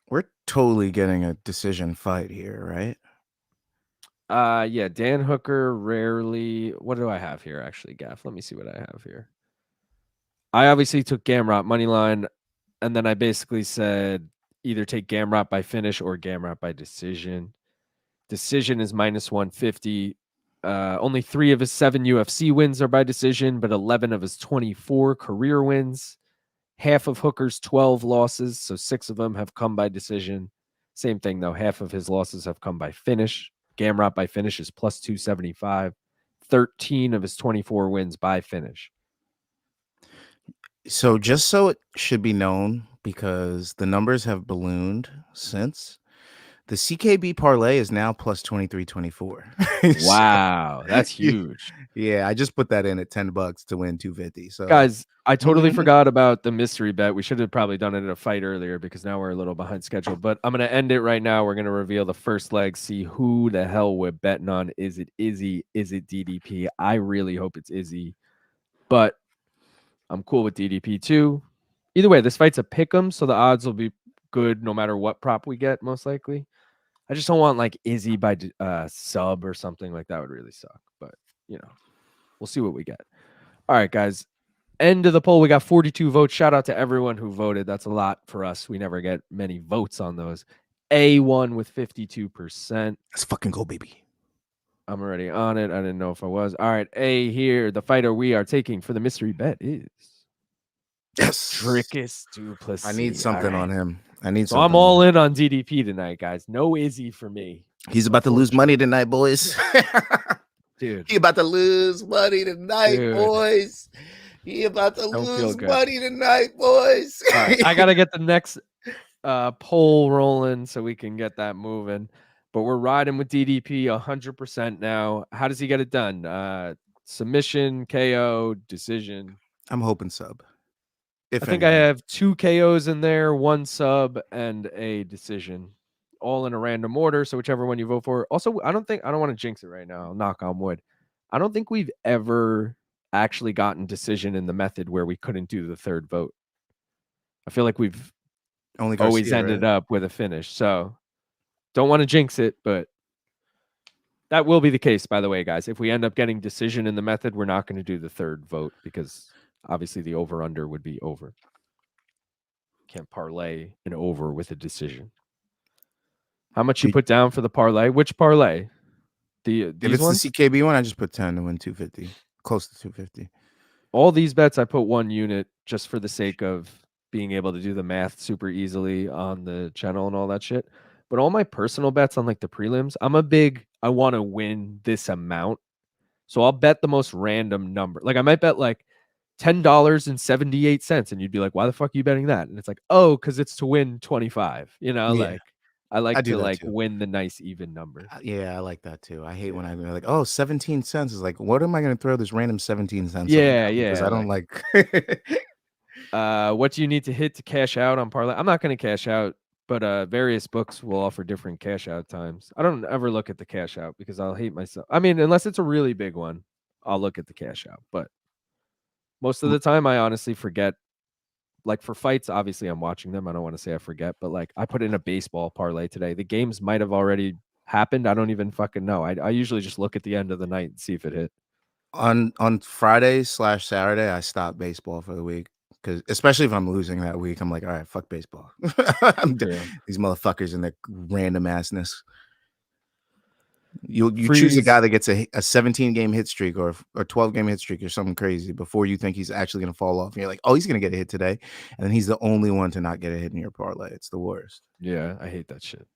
We're totally getting a decision fight here, right? Yeah, Dan Hooker rarely. What do I have here, actually, Gaff? Let me see what I have here. I obviously took Gamrot money line, and then I basically said either take Gamrot by finish or Gamrot by decision. Decision is minus 150. Only 3 of his 7 UFC wins are by decision, but 11 of his 24 career wins. Half of Hooker's 12 losses, so 6 of them have come by decision. Same thing, though. Half of his losses have come by finish. Gamrot by finish is plus 275. 13 of his 24 wins by finish. So just so it should be known, because the numbers have ballooned since, The CKB parlay is now plus 23.24. Wow, that's huge. Yeah, I just put that in at $10 to win 250. So Guys, I totally forgot about the mystery bet. We should have probably done it at a fight earlier because now we're a little behind schedule. But I'm going to end it right now. We're going to reveal the first leg, see who the hell we're betting on. Is it Izzy? Is it DDP? I really hope it's Izzy, but I'm cool with DDP too. Either way, this fight's a pick'em, so the odds will be good no matter what prop we get, most likely. I just don't want like Izzy by sub or something like that would really suck. But, we'll see what we get. All right, guys. End of the poll. We got 42 votes. Shout out to everyone who voted. That's a lot for us. We never get many votes on those. A1 with 52%. let's fucking go, baby. I'm already on it. I didn't know if I was. All right. A here. The fighter we are taking for the mystery bet is Dricus Du Plessis. I need something on him. So I'm all in on DDP tonight, guys. No Izzy for me. He's about to lose money tonight, boys. Dude. He about to lose money tonight, Dude. boys. He about to Don't feel lose good. money tonight, boys. All right, I got to get the next poll rolling so we can get that moving. But we're riding with DDP 100% now. How does he get it done? Submission, KO, decision? I'm hoping sub. I think I have 2 KOs in there, 1 sub, and a decision, all in a random order. So whichever one you vote for. Also, I don't want to jinx it right now. I'll knock on wood. I don't think we've ever actually gotten decision in the method where we couldn't do the third vote. I feel like we've always ended up with a finish. So don't want to jinx it, but that will be the case, by the way, guys. If we end up getting decision in the method, we're not going to do the third vote because obviously the over-under would be over. Can't parlay an over with a decision. How much you put down for the parlay? Which parlay? If it's ones? the CKB one, I just put 10 to win 250. Close to 250. All these bets, I put 1 unit just for the sake of being able to do the math super easily on the channel and all that shit. But all my personal bets on like the prelims, I want to win this amount. So I'll bet the most random number. Like I might bet like $10.78. And you'd be like, why the fuck are you betting that? And it's like, oh, because it's to win 25. Like I like to like win the nice even number. Yeah, I like that too. I hate when I'm like, oh, 17 cents is like, what am I going to throw this random 17 cents? Yeah. Because I don't like. What do you need to hit to cash out on parlay? I'm not going to cash out, but various books will offer different cash out times. I don't ever look at the cash out because I'll hate myself. I mean, unless it's a really big one, I'll look at the cash out. But most of the time, I honestly forget. Like for fights, obviously I'm watching them. I don't want to say I forget, but like I put in a baseball parlay today. The games might have already happened. I don't even fucking know. I usually just look at the end of the night and see if it hit. On Friday/Saturday, I stop baseball for the week because especially if I'm losing that week, I'm like, all right, fuck baseball. I'm these motherfuckers and their random assness. You choose a guy that gets a 17-game hit streak or 12-game hit streak or something crazy before you think he's actually going to fall off. And you're like, oh, he's going to get a hit today. And then he's the only one to not get a hit in your parlay. It's the worst. Yeah, I hate that shit.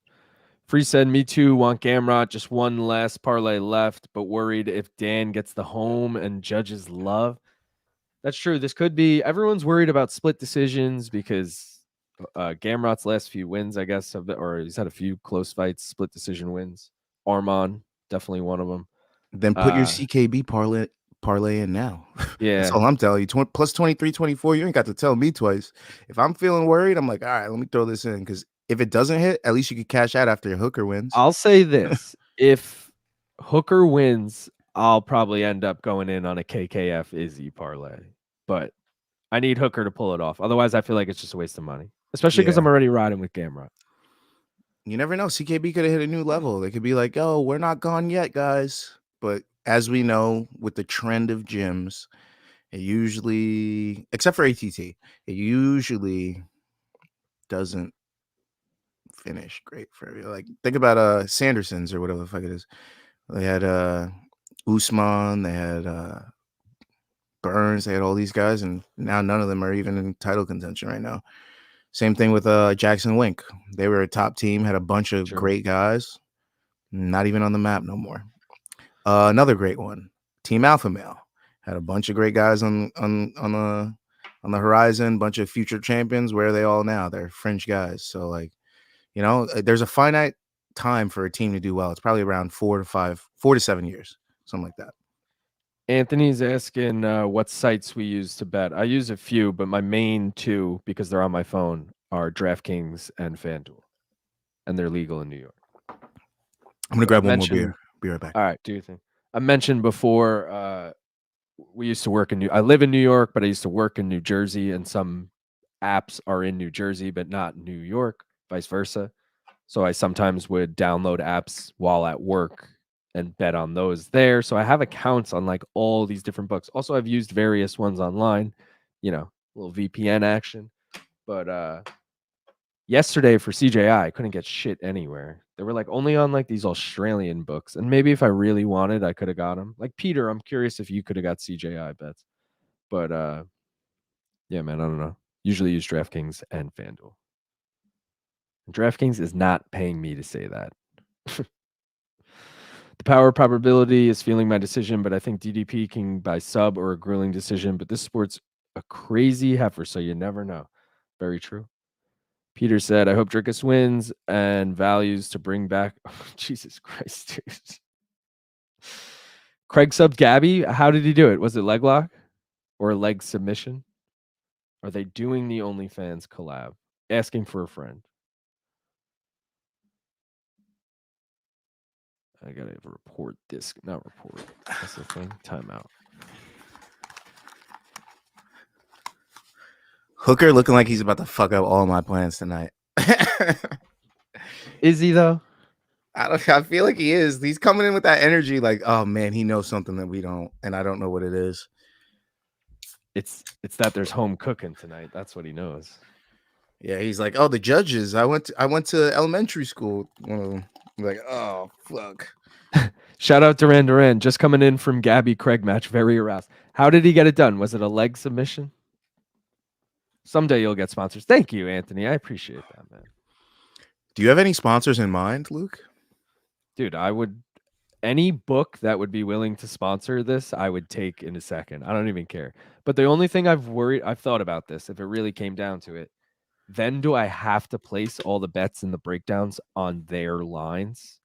Free said, me too. Want Gamrot. Just one last parlay left, but worried if Dan gets the home and judges love. That's true. This could be. Everyone's worried about split decisions because Gamrot's last few wins, I guess, or he's had a few close fights, split decision wins. Armand, definitely one of them. Then put your CKB parlay in now. Yeah. That's all I'm telling you. Plus 23-24, you ain't got to tell me twice. If I'm feeling worried, I'm like, all right, let me throw this in. Because if it doesn't hit, at least you could cash out after your Hooker wins. I'll say this. If Hooker wins, I'll probably end up going in on a KKF Izzy parlay. But I need Hooker to pull it off. Otherwise, I feel like it's just a waste of money. Especially because I'm already riding with Gamrot. You never know. CKB could have hit a new level. They could be like, oh, we're not gone yet, guys. But as we know, with the trend of gyms, it usually, except for ATT, it usually doesn't finish great for everyone. Like, think about Sanderson's or whatever the fuck it is. They had Usman, they had Burns, they had all these guys, and now none of them are even in title contention right now. Same thing with Jackson Wink. They were a top team, had a bunch of great guys, not even on the map no more. Another great one, Team Alpha Male, had a bunch of great guys on the horizon, bunch of future champions. Where are they all now? They're fringe guys. So like, there's a finite time for a team to do well. It's probably around 4 to 7 years, something like that. Anthony's asking what sites we use to bet. I use a few, but my main two, because they're on my phone, are DraftKings and FanDuel, and they're legal in New York. I'm gonna grab one more beer. Be right back. All right, do your thing. I mentioned before we used to work in I live in New York, but I used to work in New Jersey, and some apps are in New Jersey but not New York, vice versa. So I sometimes would download apps while at work and bet on those there. So I have accounts on like all these different books. Also, I've used various ones online, a little VPN action. But yesterday for CJI, I couldn't get shit anywhere. They were like only on like these Australian books. And maybe if I really wanted, I could have got them. Like Peter, I'm curious if you could have got CJI bets. But yeah, man, I don't know. Usually use DraftKings and FanDuel. DraftKings is not paying me to say that. The power probability is feeling my decision, but I think DDP can by sub or a grueling decision. But this sport's a crazy heifer, so you never know. Very true. Peter said, I hope Dricus wins and values to bring back. Oh, Jesus Christ, dude. Craig subbed Gabby. How did he do it? Was it leg lock or leg submission? Are they doing the OnlyFans collab? Asking for a friend. I gotta report this. Not report. That's the thing. Timeout. Hooker looking like he's about to fuck up all my plans tonight. Is he though? I feel like he is. He's coming in with that energy, like, oh man, he knows something that we don't, and I don't know what it is. It's that there's home cooking tonight. That's what he knows. Yeah, he's like, oh, the judges. I went to elementary school. One of them. I'm like, oh fuck. Shout out Duran, just coming in from Gabby Craig match, very aroused. How did he get it done? Was it a leg submission? Someday you'll get sponsors. Thank you, Anthony. I appreciate that, man. Do you have any sponsors in mind, Luke? Dude, I would any book that would be willing to sponsor this, I would take in a second. I don't even care. But the only thing I've thought about this, if it really came down to it, then do I have to place all the bets and the breakdowns on their lines?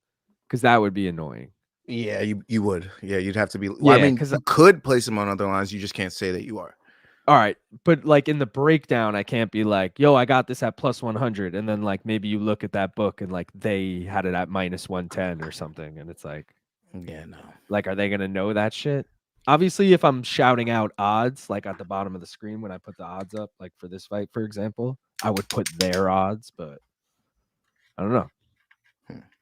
Because that would be annoying. Yeah, you would. Yeah, you'd have to be. Well, Yeah, I mean, 'cause you could place them on other lines. You just can't say that you are. All right, but like in the breakdown, I can't be like, yo, I got this at plus 100. And then like maybe you look at that book and like they had it at minus 110 or something. And it's like, yeah, no. Like, are they going to know that shit? Obviously, if I'm shouting out odds, like at the bottom of the screen when I put the odds up, like for this fight, for example, I would put their odds, but I don't know.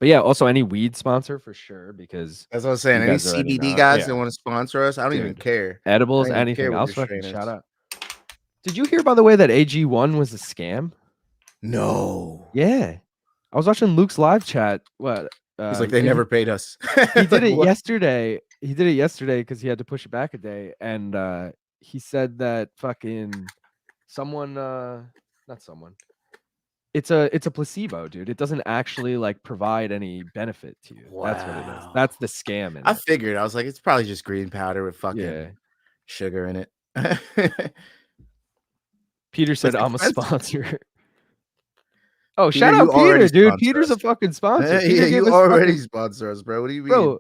But yeah, also any weed sponsor for sure, because that's what I was saying. Any CBD guys that want to sponsor us, I don't even care. Edibles, anything. I'll fucking shout out. Did you hear, by the way, that AG1 was a scam? No. Yeah. I was watching Luke's live chat. What? He's like, they never paid us. He did it yesterday. He did it yesterday because he had to push it back a day. And he said that fucking someone, not someone. It's a placebo, dude. It doesn't actually like provide any benefit to you. Wow. That's what it is. That's the scam. I figured. I was like, it's probably just green powder with fucking sugar in it. Peter said, I'm a sponsor. Oh, Peter, shout out Peter, dude. Peter's a fucking sponsor. Yeah, you already sponsor us, bro. What do you mean? Bro,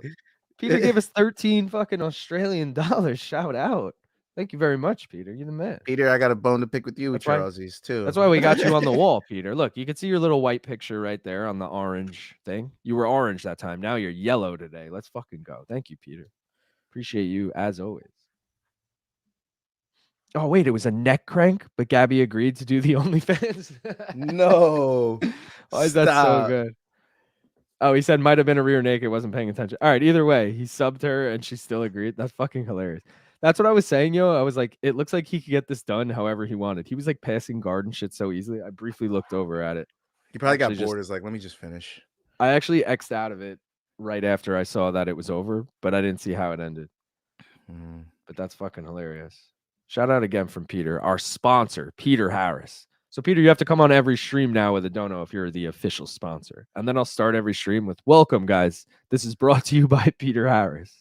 Peter gave us 13 fucking Australian dollars. Shout out. Thank you very much, Peter. You're the man. Peter, I got a bone to pick with you with your Aussies, too. That's why we got you on the wall, Peter. Look, you can see your little white picture right there on the orange thing. You were orange that time. Now you're yellow today. Let's fucking go. Thank you, Peter. Appreciate you as always. Oh, wait, it was a neck crank, but Gabby agreed to do the OnlyFans. No. Why is that so good? Oh, he said might have been a rear naked, wasn't paying attention. All right, either way, he subbed her and she still agreed. That's fucking hilarious. That's what I was saying, yo. I was like, it looks like he could get this done however he wanted. He was like passing guard and shit so easily. I briefly looked over at it. He probably got bored. Is like, let me just finish. I actually X'd out of it right after I saw that it was over, but I didn't see how it ended. But that's fucking hilarious. Shout out again from Peter, our sponsor, Peter Harris. So, Peter, you have to come on every stream now with a dono if you're the official sponsor. And then I'll start every stream with, welcome, guys. This is brought to you by Peter Harris.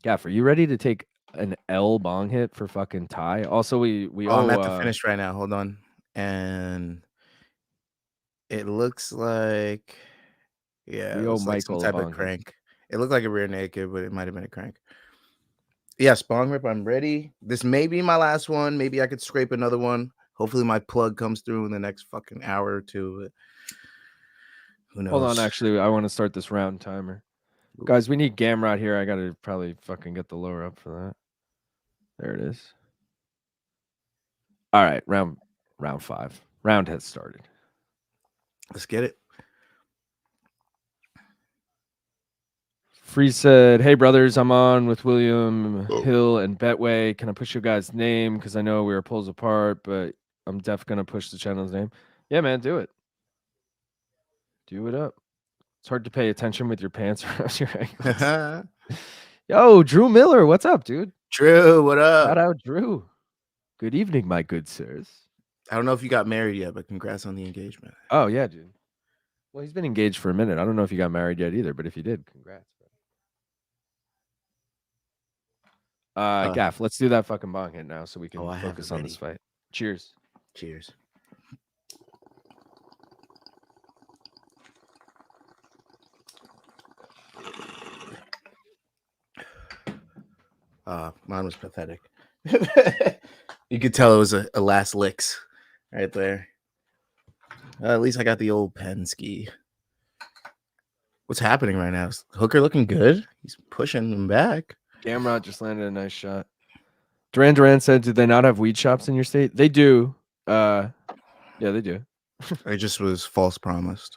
Gaff, are you ready to take an L bong hit for fucking Ty? Also, we I'm at the finish right now. Hold on. And It looks like, yeah, We it owe looks like some Michael a type of bong hit. crank. It looked like a rear naked, but it might have been a crank. Yeah, spawn rip, I'm ready. This may be my last one. Maybe I could scrape another one. Hopefully my plug comes through in the next fucking hour or two. Who knows? Hold on, actually, I want to start this round timer. Guys, we need Gamrot here. I gotta probably fucking get the lower up for that. There it is. All right, round 5. Round has started. Let's get it. Free said, "Hey brothers, I'm on with William Hill and Betway. Can I push your guys' name? Because I know we were pulls apart, but I'm def gonna push the channel's name. Yeah, man, do it. Do it up. It's hard to pay attention with your pants around your ankles. Yo, Drew Miller, what's up, dude? Drew, what up? Shout out, Drew. Good evening, my good sirs. I don't know if you got married yet, but congrats on the engagement. Oh yeah, dude. Well, he's been engaged for a minute. I don't know if he got married yet either, but if he did, congrats, bro. Gaff, let's do that fucking bong hit now so we can focus on this fight. Cheers. Cheers. Mine was pathetic. You could tell it was a last licks right there. At least I got the old Penske. What's happening right now? Is Hooker looking good? He's pushing him back. Gamrot just landed a nice shot. Duran said, "Do they not have weed shops in your state?" They do. Yeah, they do. It just was false promised.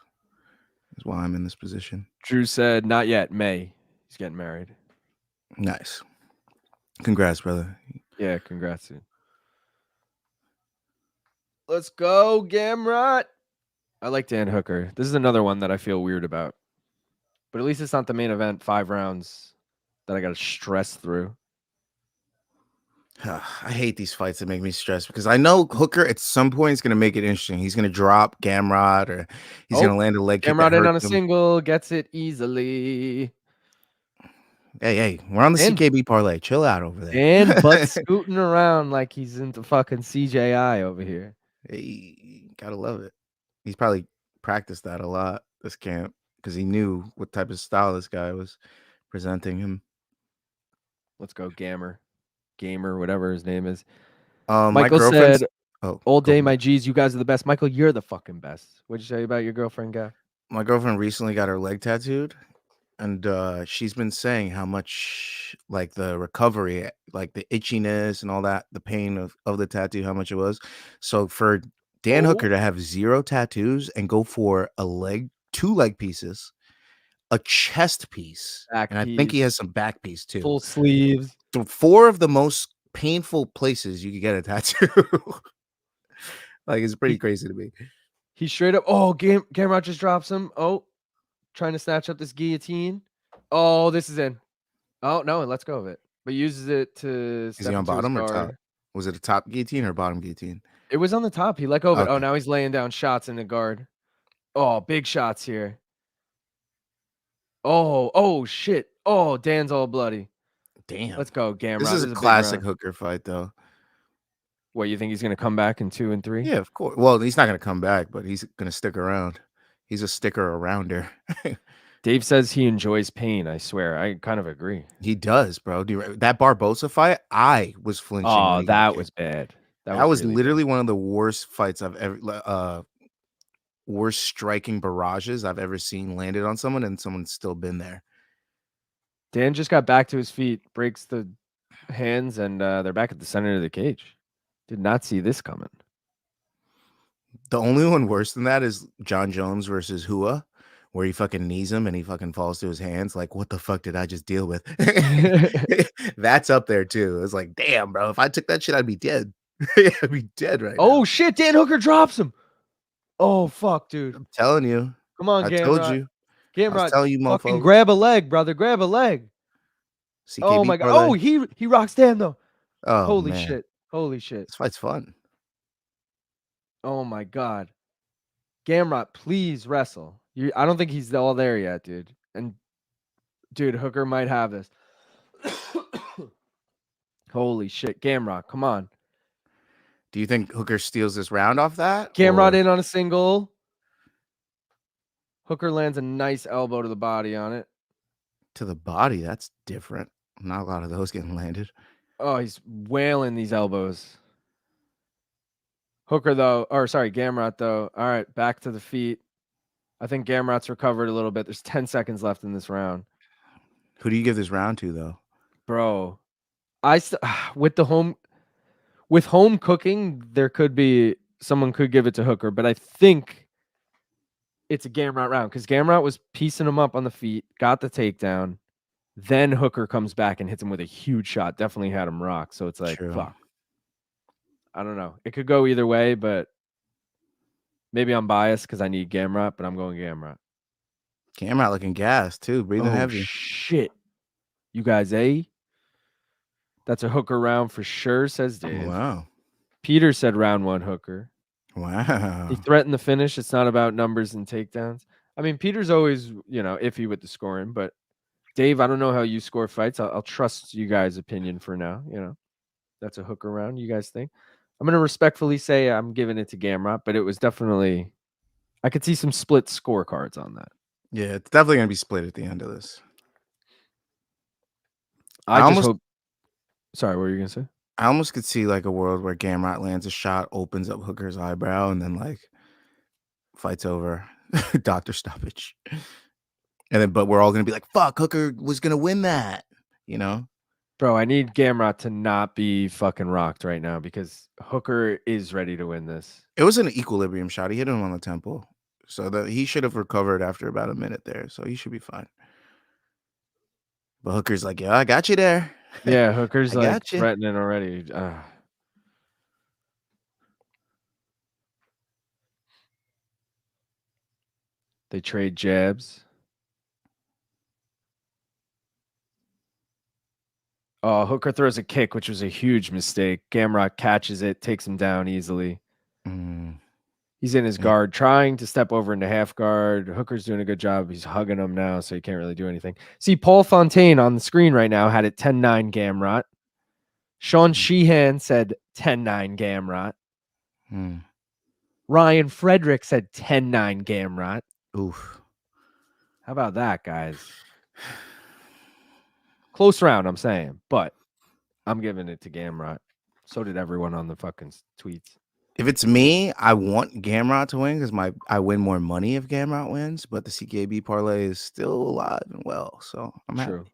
That's why I'm in this position. Drew said, "Not yet. May. He's getting married." Nice. Congrats, brother. Yeah, congrats, dude. Let's go, Gamrot. I like Dan Hooker. This is another one that I feel weird about. But at least it's not the main event, 5 rounds that I got to stress through. I hate these fights that make me stressed because I know Hooker at some point is going to make it interesting. He's going to drop Gamrot or he's going to land a leg kick. Gamrot in on a single, gets it easily. Hey, we're on the CKB parlay. Chill out over there. And butt scooting around like he's into fucking CJI over here. Hey, gotta love it. He's probably practiced that a lot this camp because he knew what type of style this guy was presenting him. Let's go, Gamer, whatever his name is. Michael said, "All day, my G's, you guys are the best." Michael, you're the fucking best. What'd you say about your girlfriend, Gav? My girlfriend recently got her leg tattooed, and she's been saying how much, like, the recovery, like the itchiness and all that, the pain of the tattoo, how much it was. So for Dan Hooker to have 0 tattoos and go for 2 leg pieces, a chest piece, and I think he has some back piece too. Full sleeves. 4 of the most painful places you could get a tattoo. Like, it's pretty crazy to me. He straight up, Gamrot just drops him. Oh, trying to snatch up this guillotine. Oh, this is in. Oh, no, let's go of it. But uses it to... Is he on bottom or top? Was it a top guillotine or bottom guillotine? It was on the top. He let go of it. Oh, now he's laying down shots in the guard. Oh, big shots here. Oh, shit. Oh, Dan's all bloody. Damn. Let's go, Gamrot. This is a classic Hooker fight, though. What, you think he's going to come back in 2 and 3? Yeah, of course. Well, he's not going to come back, but he's going to stick around. He's a sticker arounder. Dave says he enjoys pain. I swear. I kind of agree. He does, bro. That Barbosa fight, I was flinching. Oh, that was bad. That was really literally one of the worst fights I've ever, worst striking barrages I've ever seen landed on someone, and someone's still been there. Dan just got back to his feet, breaks the hands, and they're back at the center of the cage. Did not see this coming. The only one worse than that is John Jones versus Hua, where he fucking knees him and he fucking falls to his hands. Like, what the fuck did I just deal with? That's up there too. It's like, damn, bro. If I took that shit, I'd be dead. I'd be dead right now. Oh shit! Dan Hooker drops him. Oh fuck, dude. I'm telling you. Come on, Gamrot. I told you. Gamrot, I was telling you, fucking motherfucker. grab a leg, brother. Grab a leg. CKB oh my god. parlay. Oh, he rocks Dan though. Oh, holy man. shit. Holy shit. This fight's fun. Oh my god. Gamrot, please wrestle. I don't think he's all there yet, dude. And dude, Hooker might have this. Holy shit. Gamrot, come on. Do you think Hooker steals this round off that? Gamrot in on a single. Hooker lands a nice elbow to the body on it. To the body, that's different. Not a lot of those getting landed. Oh, he's wailing these elbows. Hooker, though, or sorry, Gamrot, though. All right, back to the feet. I think Gamrot's recovered a little bit. There's 10 seconds left in this round. Who do you give this round to, though? Bro, with home cooking, there could be someone could give it to Hooker, but I think it's a Gamrot round because Gamrot was piecing him up on the feet, got the takedown. Then Hooker comes back and hits him with a huge shot. Definitely had him rocked. So it's like, True. fuck. I don't know. It could go either way, but maybe I'm biased because I need Gamrot, but I'm going Gamrot. Gamrot looking gas, too. Breathing heavy. Shit. You guys, that's a Hooker round for sure, says Dave. Wow. Peter said round 1 Hooker. Wow. He threatened the finish. It's not about numbers and takedowns. I mean, Peter's always, iffy with the scoring, but Dave, I don't know how you score fights. I'll trust you guys' opinion for now. That's a Hooker round. You guys think? I'm going to respectfully say I'm giving it to Gamrot, but it was definitely, I could see some split scorecards on that. Yeah, it's definitely going to be split at the end of this. I just hope. Sorry, what were you going to say? I almost could see like a world where Gamrot lands a shot, opens up Hooker's eyebrow, and then like fight's over. Doctor stoppage. But we're all going to be like, fuck, Hooker was going to win that, Bro, I need Gamrot to not be fucking rocked right now because Hooker is ready to win this. It was an equilibrium shot. He hit him on the temple. So that he should have recovered after about a minute there. So he should be fine. But Hooker's like, yeah, I got you there. Yeah, Hooker's like gotcha. threatening already. They trade jabs. Oh, Hooker throws a kick, which was a huge mistake. Gamrot catches it, takes him down easily. He's in his guard, trying to step over into half guard. Hooker's doing a good job. He's hugging him now, so he can't really do anything. See, Paul Fontaine on the screen right now had it 10-9 Gamrot. Sean Sheehan said 10-9 Gamrot. Ryan Frederick said 10-9 Gamrot. Oof. How about that, guys? Close round, I'm saying, but I'm giving it to Gamrot. So did everyone on the fucking tweets. If it's me, I want Gamrot to win because I win more money if Gamrot wins, but the CKB parlay is still alive and well, so I'm happy.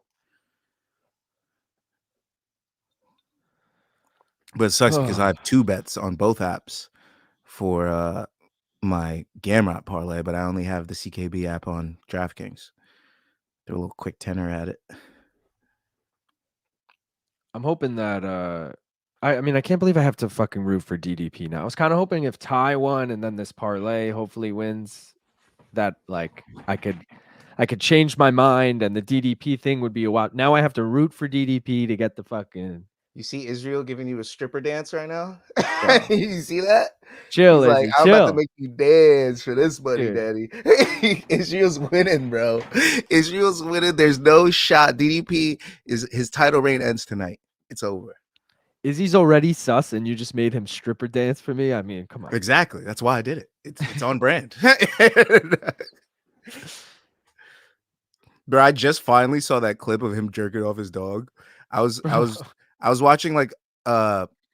But it sucks because I have 2 bets on both apps for my Gamrot parlay, but I only have the CKB app on DraftKings. They're a little quick tenor at it. I'm hoping that I mean, I can't believe I have to fucking root for DDP now. I was kind of hoping if Ty won and then this parlay hopefully wins, that like I could change my mind and the DDP thing would be a while. Now I have to root for DDP to get the fucking. You see Israel giving you a stripper dance right now? You see that? Chill, He's like, I'm chill. about to make you dance for this money, daddy. Israel's winning, bro. Israel's winning. There's no shot. DDP his title reign ends tonight. It's over. Izzy's already sus and you just made him stripper dance for me? I mean, come on. Exactly. That's why I did it. It's on brand. But I just finally saw that clip of him jerking off his dog. I was watching like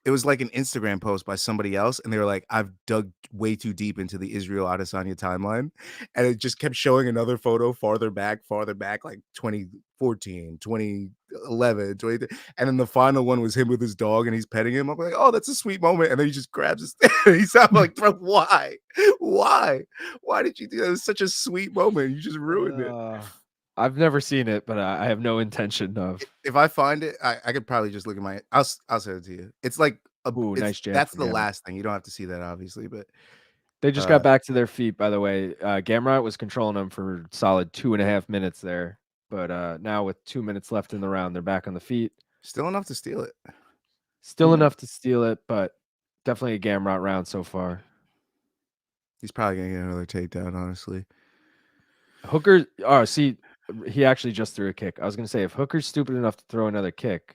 it was like an Instagram post by somebody else, and they were like, I've dug way too deep into the Israel Adesanya timeline, and it just kept showing another photo farther back, like 2014, 2011, 20, and then the final one was him with his dog, and he's petting him. I'm like, oh, that's a sweet moment, and then he just grabs his. He's like, bro, why did you do that? It was such a sweet moment. You just ruined it. I've never seen it, but I have no intention of. If I find it, I could probably just look at my. I'll send it to you. It's like nice jab. That's the last thing. You don't have to see that, obviously, but they just got back to their feet. By the way, Gamrot was controlling them for solid 2.5 minutes there, but now with 2 minutes left in the round, they're back on the feet. Still enough to steal it. Enough to steal it, but definitely a Gamrot round so far. He's probably gonna get another takedown, honestly. Hooker. Oh, see. He actually just threw a kick. I was going to say, if Hooker's stupid enough to throw another kick,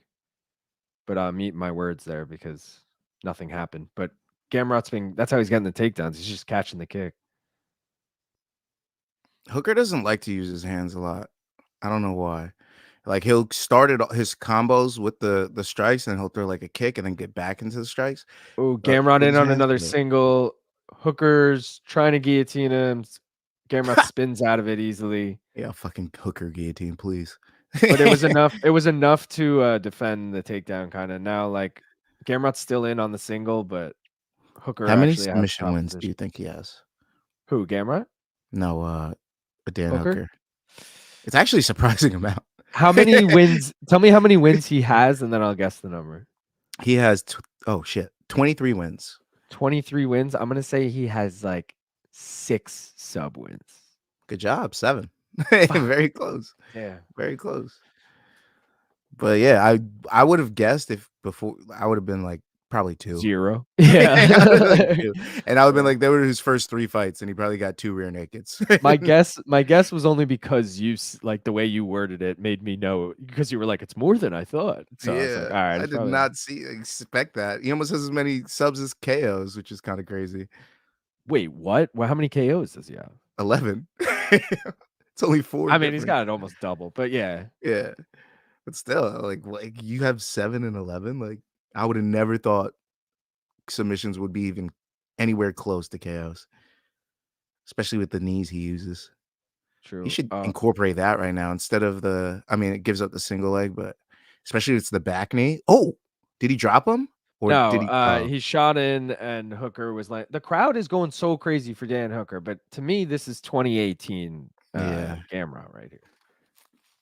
but I'm eating my words there because nothing happened. But Gamrot's that's how he's getting the takedowns. He's just catching the kick. Hooker doesn't like to use his hands a lot. I don't know why. Like he'll start his combos with the strikes, and he'll throw like a kick, and then get back into the strikes Oh, Gamrot with in his on hands. another But single. Hooker's trying to guillotine him. Gamrot spins out of it easily. yeah, fucking Hooker guillotine, please. But it was enough. It was enough to defend the takedown. Kind of now, like Gamrot's still in on the single, but Hooker How many actually has submission top wins do position. you think he has? Who, Gamrot? No, Dan Hooker? Hooker. It's actually a surprising amount. How many wins? Tell me how many wins he has, and then I'll guess the number. He has 23 wins. 23 wins. I'm gonna say he has like 6 sub wins. Good job, 7. Very close. Yeah. Very close. But yeah, I would have guessed if before I would have been like probably 2. 0. Yeah. Like 2. And I would have been like, they were his first 3 fights, and he probably got 2 rear nakeds. my guess was only because you like the way you worded it made me know, because you were like, it's more than I thought. So I was like, all right, I did not expect that. He almost has as many subs as KOs, which is kind of crazy. Wait, what? Well, how many KOs does he have? 11. It's only 4. I mean, he's got it almost double, but yeah. Yeah. But still, like you have 7 and 11. Like I would have never thought submissions would be even anywhere close to KOs, especially with the knees he uses. True. He should incorporate that right now instead of it gives up the single leg, but especially if it's the back knee. Oh, did he drop him? Or no, did he? he shot in, and Hooker was like, the crowd is going so crazy for Dan Hooker, but to me, this is 2018 Gamrot right here.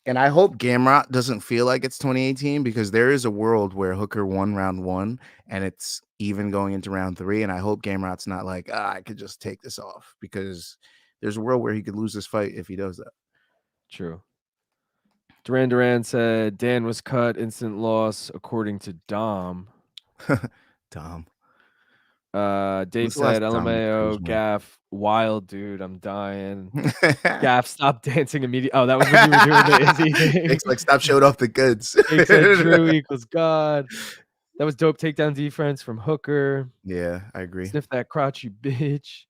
And I hope Gamrot doesn't feel like it's 2018, because there is a world where Hooker won round 1 and it's even going into round 3. And I hope Gamrot's not like, I could just take this off, because there's a world where he could lose this fight if he does that. True. Duran said Dan was cut, instant loss, according to Dom. Dom. Dave said LMAO, Gaff, wild dude, I'm dying. Gaff, stop dancing immediately. Oh, that was when you were doing the Izzy thing. It's like, stop showing off the goods. Jake said true equals God. That was dope takedown defense from Hooker. Yeah, I agree. Sniff that crotch, you bitch.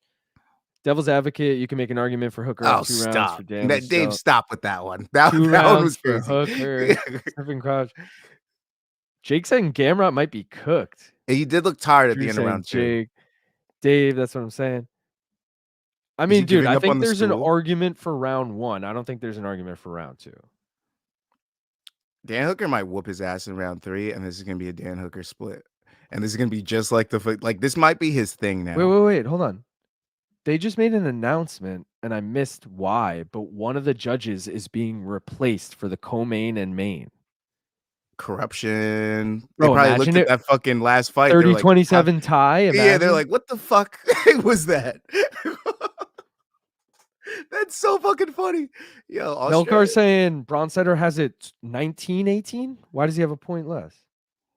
Devil's advocate, you can make an argument for Hooker on 2 rounds for Dan. Dave, stop with that one. That 2 rounds one was for crazy. Hooker. Sniffing crotch. Jake saying Gamrot might be cooked. He did look tired at Drew the end of round 2. Jake. Dave, that's what I'm saying. I mean, dude, I think there's an argument for round 1. I don't think there's an argument for round 2. Dan Hooker might whoop his ass in round 3, and this is going to be a Dan Hooker split. And this is going to be just like this might be his thing now. Wait, hold on. They just made an announcement, and I missed why, but one of the judges is being replaced for the co-main and main. Corruption. Bro, they probably looked at that fucking last fight. 30-27 like, tie. Imagine. Yeah, they're like, what the fuck was that? That's so fucking funny. Yo, Melkar saying Bronstetter has it 19-18. Why does he have a point less?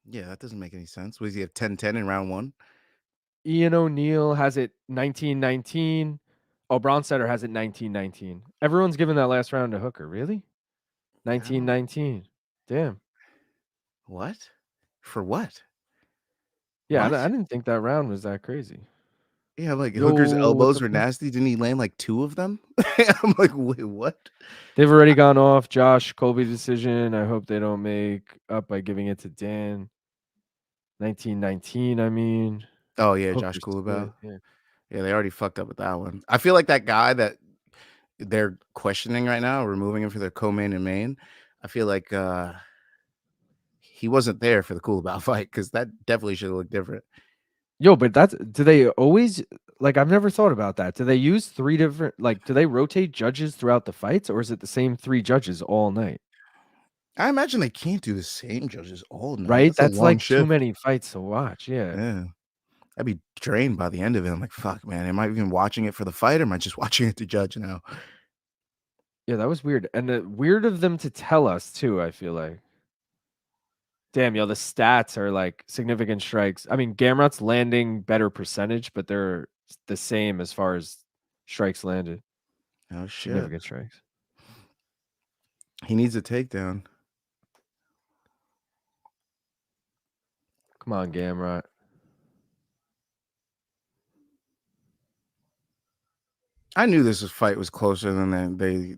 Yeah, that doesn't make any sense. Was he have 10-10 in round 1? Ian O'Neill has it 19-19. Oh, Bronstetter has it 19-19. Everyone's giving that last round to Hooker. Really? 19-19. Damn. What? For what? Yeah, what? I didn't think that round was that crazy. Yeah, like Hooker's elbows were nasty. Didn't he land like 2 of them? I'm like, wait, what? They've already gone off. Josh Colby decision. I hope they don't make up by giving it to Dan. 19-19, I mean. Oh, yeah, Josh Kulabau. Yeah, they already fucked up with that one. I feel like that guy that they're questioning right now, removing him for their co-main and main, I feel like he wasn't there for the Kulabau fight, because that definitely should have looked different. Yo, but do they always, like, I've never thought about that. Do they use 3 different, like, do they rotate judges throughout the fights, or is it the same 3 judges all night? I imagine they can't do the same judges all night. Right? That's like shift. Too many fights to watch. Yeah. I'd be drained by the end of it. I'm like, fuck, man. Am I even watching it for the fight, or am I just watching it to judge now? Yeah, that was weird. And weird of them to tell us, too, I feel like. Damn, yo, the stats are like significant strikes. I mean, Gamrot's landing better percentage, but they're the same as far as strikes landed. Oh, shit. Significant strikes. He needs a takedown. Come on, Gamrot. I knew this fight was closer than they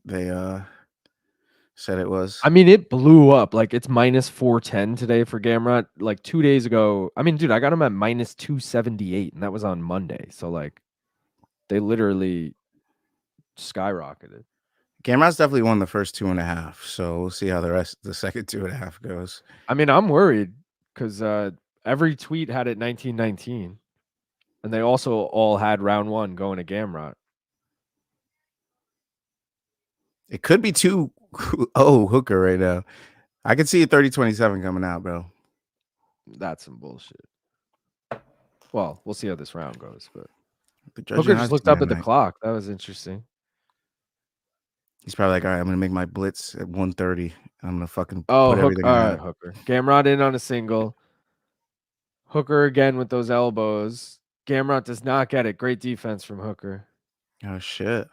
said it was. I mean, it blew up. Like it's minus 410 today for Gamrot. Like 2 days ago. I mean, dude, I got him at minus 278, and that was on Monday. So like, they literally skyrocketed. Gamrot's definitely won the first 2.5, so we'll see how the second 2.5 goes. I mean, I'm worried because every tweet had it 1919, and they also all had round one going to Gamrot. It could be 2-0 Hooker right now. I could see a 30-27 coming out, bro. That's some bullshit. Well, we'll see how this round goes, but The Hooker judging just odds looked up at the tonight. clock. That was interesting. He's probably like, all right, I'm gonna make my blitz at 1:30. I'm gonna fucking Oh, put everything all I right, have. Hooker. Gamrot in on a single. Hooker again with those elbows. Gamrot does not get it. Great defense from Hooker. Oh shit.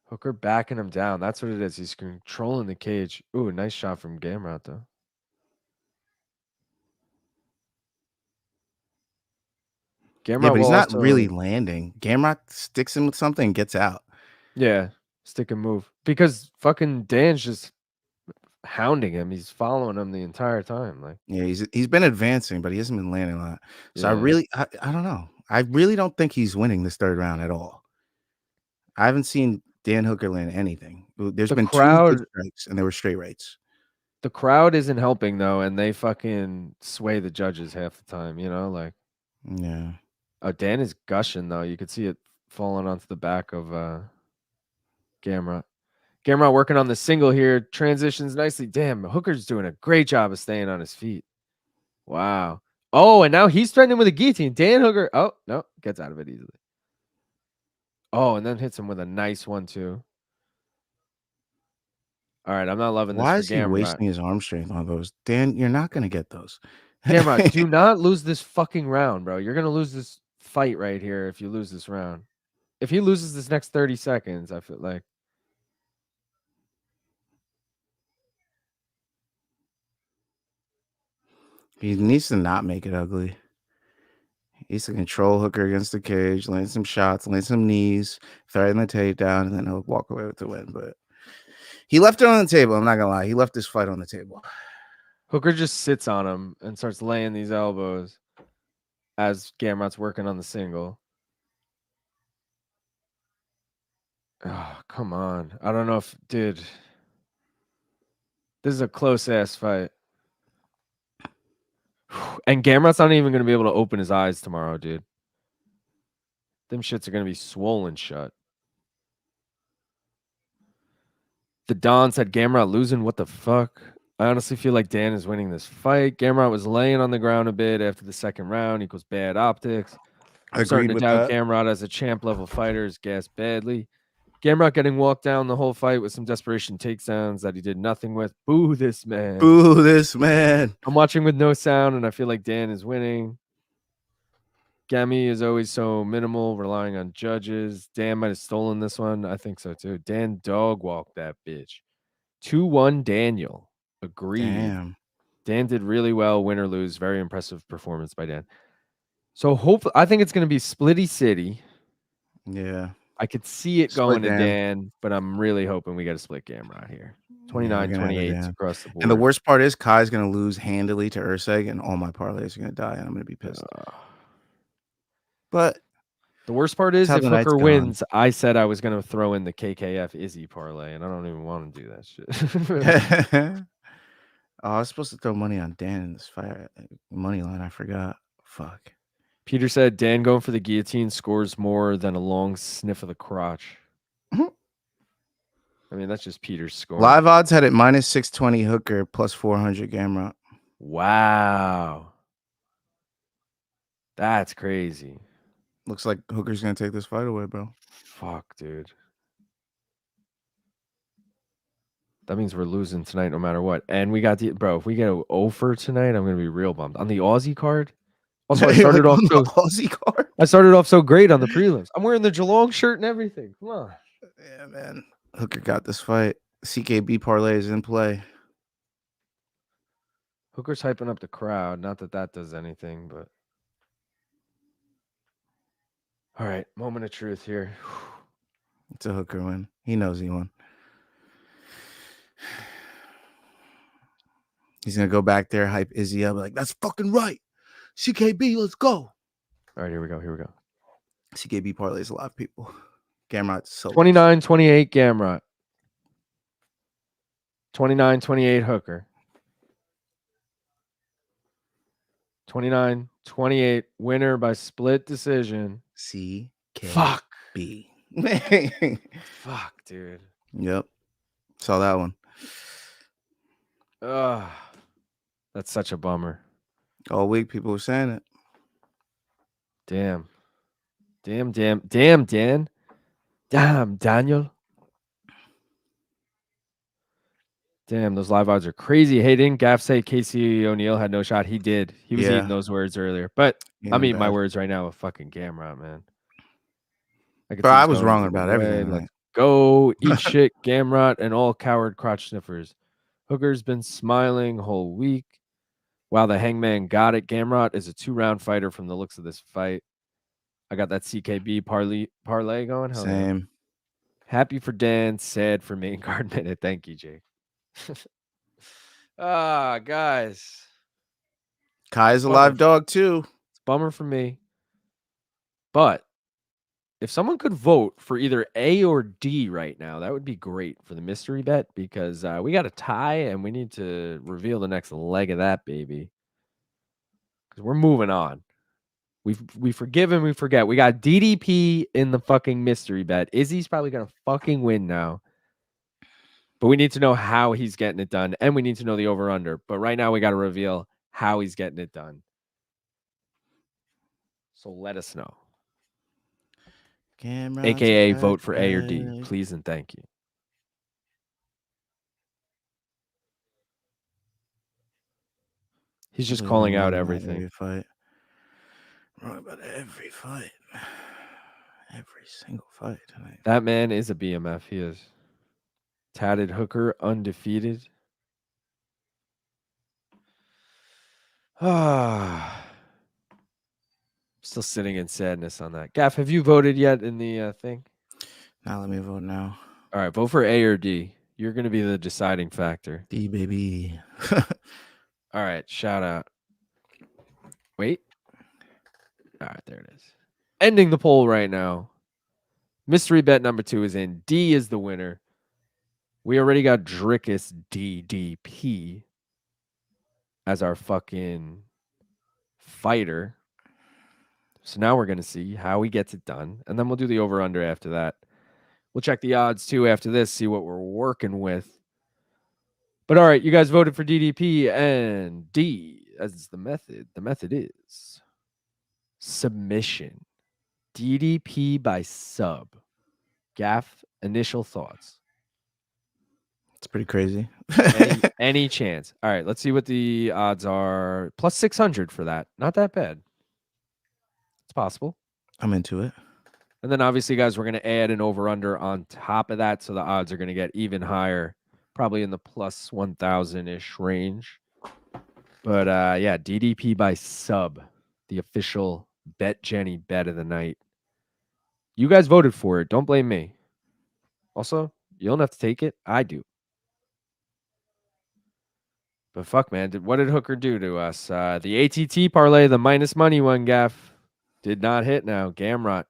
Hooker backing him down. That's what it is. He's controlling the cage. Ooh, nice shot from Gamrot, though. Gamrot Yeah, but he's will not really also, landing. Gamrot sticks him with something and gets out. yeah, stick and move. Because fucking Dan's just hounding him. He's following him the entire time. Like, Yeah, he's been advancing, but he hasn't been landing a lot. So yeah. I don't know. I really don't think he's winning this third round at all. I haven't seen Dan Hooker land anything. There's The been 2 good crowd, strikes, and they were straight rights. the crowd isn't helping though, and they fucking sway the judges half the time. You know, like, Yeah. oh, Dan is gushing though. You could see it falling onto the back of Gamrot. Gamrot working on the single here. Transitions nicely. Damn, Hooker's doing a great job of staying on his feet. Wow. Oh, and now he's threatening with a guillotine. Dan Hooker. Oh, no, gets out of it easily. Oh, and then hits him with a nice one, too. All right, I'm not loving this Why for is he Gamrot. wasting his arm strength on those? Dan, you're not gonna get those. Gamrot, do not lose this fucking round, bro. You're going to lose this fight right here if you lose this round. If he loses this next 30 seconds, I feel like. He needs to not make it ugly. He needs to control Hooker against the cage, land some shots, land some knees, threaten the takedown, and then he'll walk away with the win. But he left it on the table. I'm not gonna lie. He left this fight on the table. Hooker just sits on him and starts laying these elbows as Gamrot's working on the single. Oh, come on. I don't know if, dude. This is a close ass fight. And Gamrot's not even going to be able to open his eyes tomorrow, dude. Them shits are going to be swollen shut. The Don said Gamrot losing. What the fuck? I honestly feel like Dan is winning this fight. Gamrot was laying on the ground a bit after the second round. Equals bad optics. I'm starting to Agreed with doubt that. Gamrot as a champ level fighter is gassed badly. Gamrot getting walked down the whole fight with some desperation takedowns that he did nothing with. Boo this man. Boo this man. I'm watching with no sound, and I feel like Dan is winning. Gammy is always so minimal, relying on judges. Dan might have stolen this one. I think so too. Dan dog walked that bitch. 2-1 Daniel. Agreed. Damn. Dan did really well, win or lose. Very impressive performance by Dan. So hopefully, I think it's going to be Splitty City. Yeah. I could see it Split going to Dan. Dan, but I'm really hoping we get a split Gamrot here. 29, 28 across the board. And the worst part is Kai's gonna lose handily to Erceg, and all my parlays are gonna die, and I'm gonna be pissed. But the worst part is how if the night's Hooker gone. wins, I said I was going to throw in the KKF Izzy parlay, and I don't even want to do that shit. Oh, I was supposed to throw money on Dan in this fight. Money line, I forgot. Fuck. Peter said Dan going for the guillotine scores more than a long sniff of the crotch. I mean, that's just Peter's score. Live odds had it minus 620 Hooker, plus 400 Gamrot. Wow. That's crazy. Looks like Hooker's gonna take this fight away, bro. Fuck, dude. That means we're losing tonight no matter what. And we got the bro, if we get an over tonight, I'm gonna be real bummed. On the Aussie card. Also, I started off so Aussie card. I started off so great on the prelims. I'm wearing the Geelong shirt and everything. Come on. Yeah, man. Hooker got this fight. CKB parlay is in play. Hooker's hyping up the crowd. Not that that does anything, but. All right, moment of truth here. It's a Hooker win. He knows he won. He's gonna go back there, hype Izzy up, like that's fucking right. CKB, let's go. All right, here we go. CKB parlays a lot of people. Gamrot so 29-28 Gamrot. 29-28 Hooker. 29-28 winner by split decision. CKB. Fuck, dude. Yep. Saw that one. Ugh. That's such a bummer. All week people were saying it. Damn, Dan. Damn, Daniel. Damn, those live odds are crazy. Hey, didn't Gaff say Casey O'Neill had no shot? He did. He was eating those words earlier. But I'm eating my words right now with fucking Gamrot, man. Bro, I was wrong about everything. Let's go eat shit, Gamrot, and all coward crotch sniffers. Hooker's been smiling whole week. Wow, the hangman got it. Gamrot is a 2-round fighter from the looks of this fight. I got that CKB parlay going. Hell Same. Yeah. Happy for Dan, sad for main card minute. Thank you, Jake. Guys. Kai's a live dog too. It's a bummer for me. But if someone could vote for either A or D right now, that would be great for the mystery bet because we got a tie and we need to reveal the next leg of that baby. Because we're moving on. We forgive and we forget. We got DDP in the fucking mystery bet. Izzy's probably going to fucking win now. But we need to know how he's getting it done. And we need to know the over-under. But right now we got to reveal how he's getting it done. So let us know. Gamrot's AKA vote for A or D. Please and thank you. He's just calling out everything. Every fight. Wrong about every fight. Every single fight tonight. That man is a BMF. He is. Tatted Hooker, undefeated. Still sitting in sadness on that. Gaff, have you voted yet in the thing? Now let me vote now. All right, vote for A or D. You're going to be the deciding factor. D, baby. All right, shout out. Wait. All right, there it is. Ending the poll right now. Mystery bet number 2 is in. D is the winner. We already got Dricus DDP as our fucking fighter. So now we're going to see how he gets it done. And then we'll do the over-under after that. We'll check the odds, too, after this, see what we're working with. But, all right, you guys voted for DDP and D as the method. The method is submission. DDP by sub. Gaff, initial thoughts. It's pretty crazy. any chance. All right, let's see what the odds are. Plus 600 for that. Not that bad. It's possible. I'm into it. And then obviously, guys, we're going to add an over-under on top of that. So the odds are going to get even higher. Probably in the plus 1,000-ish range. But yeah, DDP by sub. The official Bet Jenny bet of the night. You guys voted for it. Don't blame me. Also, you don't have to take it. I do. But fuck, man. What did Hooker do to us? The ATT parlay, the minus money one, Gaff, did not hit now. Gamrot.